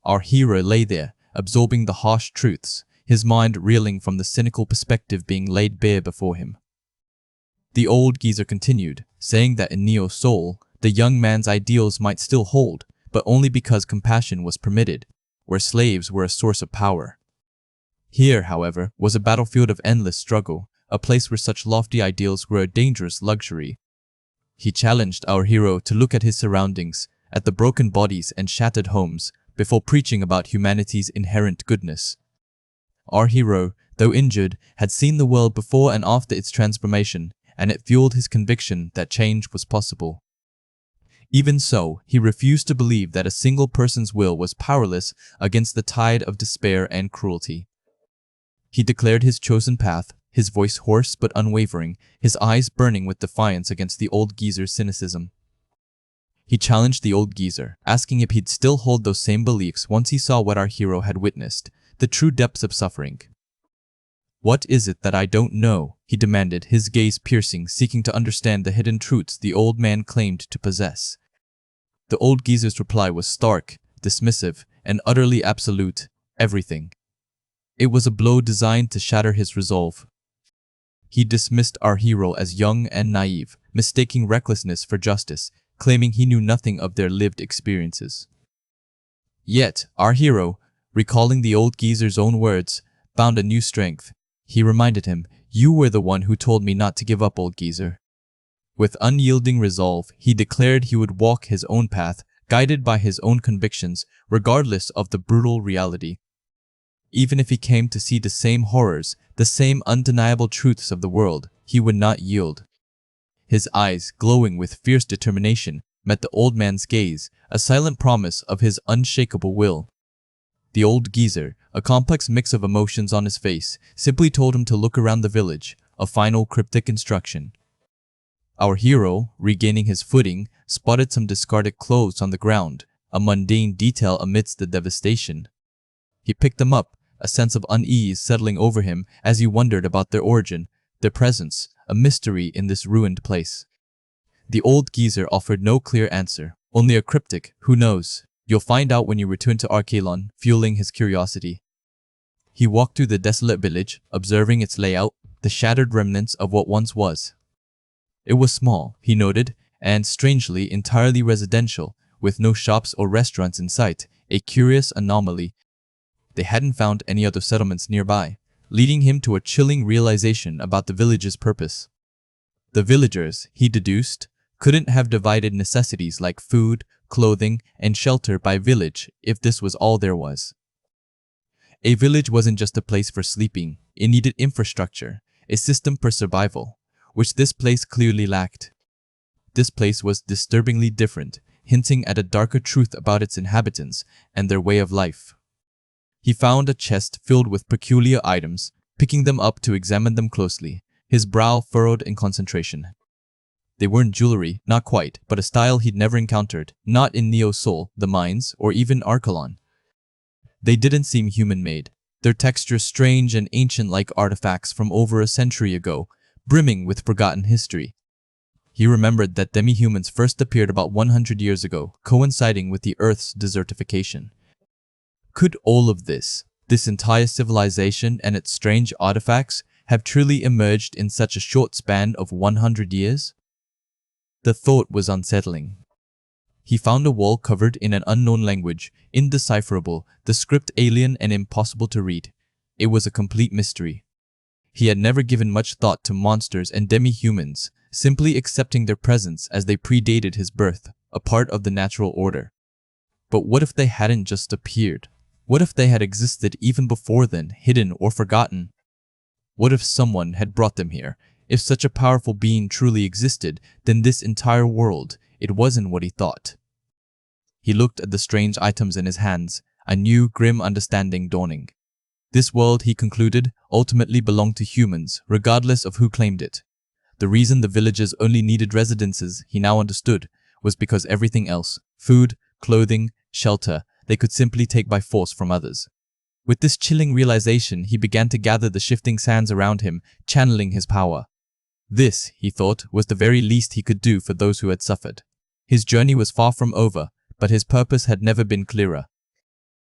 Our hero lay there, absorbing the harsh truths, his mind reeling from the cynical perspective being laid bare before him. The old geezer continued, saying that in Neo's soul, the young man's ideals might still hold, but only because compassion was permitted, where slaves were a source of power. Here, however, was a battlefield of endless struggle, a place where such lofty ideals were a dangerous luxury. He challenged our hero to look at his surroundings, at the broken bodies and shattered homes, before preaching about humanity's inherent goodness. Our hero, though injured, had seen the world before and after its transformation, and it fueled his conviction that change was possible. Even so, he refused to believe that a single person's will was powerless against the tide of despair and cruelty. He declared his chosen path, his voice hoarse but unwavering, his eyes burning with defiance against the old geezer's cynicism. He challenged the old geezer, asking if he'd still hold those same beliefs once he saw what our hero had witnessed, the true depths of suffering. "What is it that I don't know?" he demanded, his gaze piercing, seeking to understand the hidden truths the old man claimed to possess. The old geezer's reply was stark, dismissive, and utterly absolute: everything. It was a blow designed to shatter his resolve. He dismissed our hero as young and naive, mistaking recklessness for justice, claiming he knew nothing of their lived experiences. Yet, our hero, recalling the old geezer's own words, found a new strength. He reminded him, "You were the one who told me not to give up, old geezer." With unyielding resolve, he declared he would walk his own path, guided by his own convictions, regardless of the brutal reality. Even if he came to see the same horrors, the same undeniable truths of the world, he would not yield. His eyes, glowing with fierce determination, met the old man's gaze, a silent promise of his unshakable will. The old geezer, a complex mix of emotions on his face, simply told him to look around the village, a final cryptic instruction. Our hero, regaining his footing, spotted some discarded clothes on the ground, a mundane detail amidst the devastation. He picked them up, a sense of unease settling over him as he wondered about their origin, their presence, a mystery in this ruined place. The old geezer offered no clear answer, only a cryptic, "Who knows? You'll find out when you return to Archelon," fueling his curiosity. He walked through the desolate village, observing its layout, the shattered remnants of what once was. It was small, he noted, and strangely entirely residential, with no shops or restaurants in sight, a curious anomaly. They hadn't found any other settlements nearby, leading him to a chilling realization about the village's purpose. The villagers, he deduced, couldn't have divided necessities like food, clothing, and shelter by village if this was all there was. A village wasn't just a place for sleeping, it needed infrastructure, a system for survival, which this place clearly lacked. This place was disturbingly different, hinting at a darker truth about its inhabitants and their way of life. He found a chest filled with peculiar items, picking them up to examine them closely, his brow furrowed in concentration. They weren't jewelry, not quite, but a style he'd never encountered, not in Neo Sol, the mines, or even Archelon. They didn't seem human-made, their texture strange and ancient like artifacts from over a century ago, brimming with forgotten history. He remembered that demi-humans first appeared about 100 years ago, coinciding with the Earth's desertification. Could all of this entire civilization and its strange artifacts, have truly emerged in such a short span of 100 years? The thought was unsettling. He found a wall covered in an unknown language, indecipherable, the script alien and impossible to read. It was a complete mystery. He had never given much thought to monsters and demi-humans, simply accepting their presence as they predated his birth, a part of the natural order. But what if they hadn't just appeared? What if they had existed even before then, hidden or forgotten? What if someone had brought them here? If such a powerful being truly existed, then this entire world, it wasn't what he thought. He looked at the strange items in his hands, a new, grim understanding dawning. This world, he concluded, ultimately belonged to humans, regardless of who claimed it. The reason the villagers only needed residences, he now understood, was because everything else, food, clothing, shelter, they could simply take by force from others. With this chilling realization, he began to gather the shifting sands around him, channeling his power. This, he thought, was the very least he could do for those who had suffered. His journey was far from over, but his purpose had never been clearer.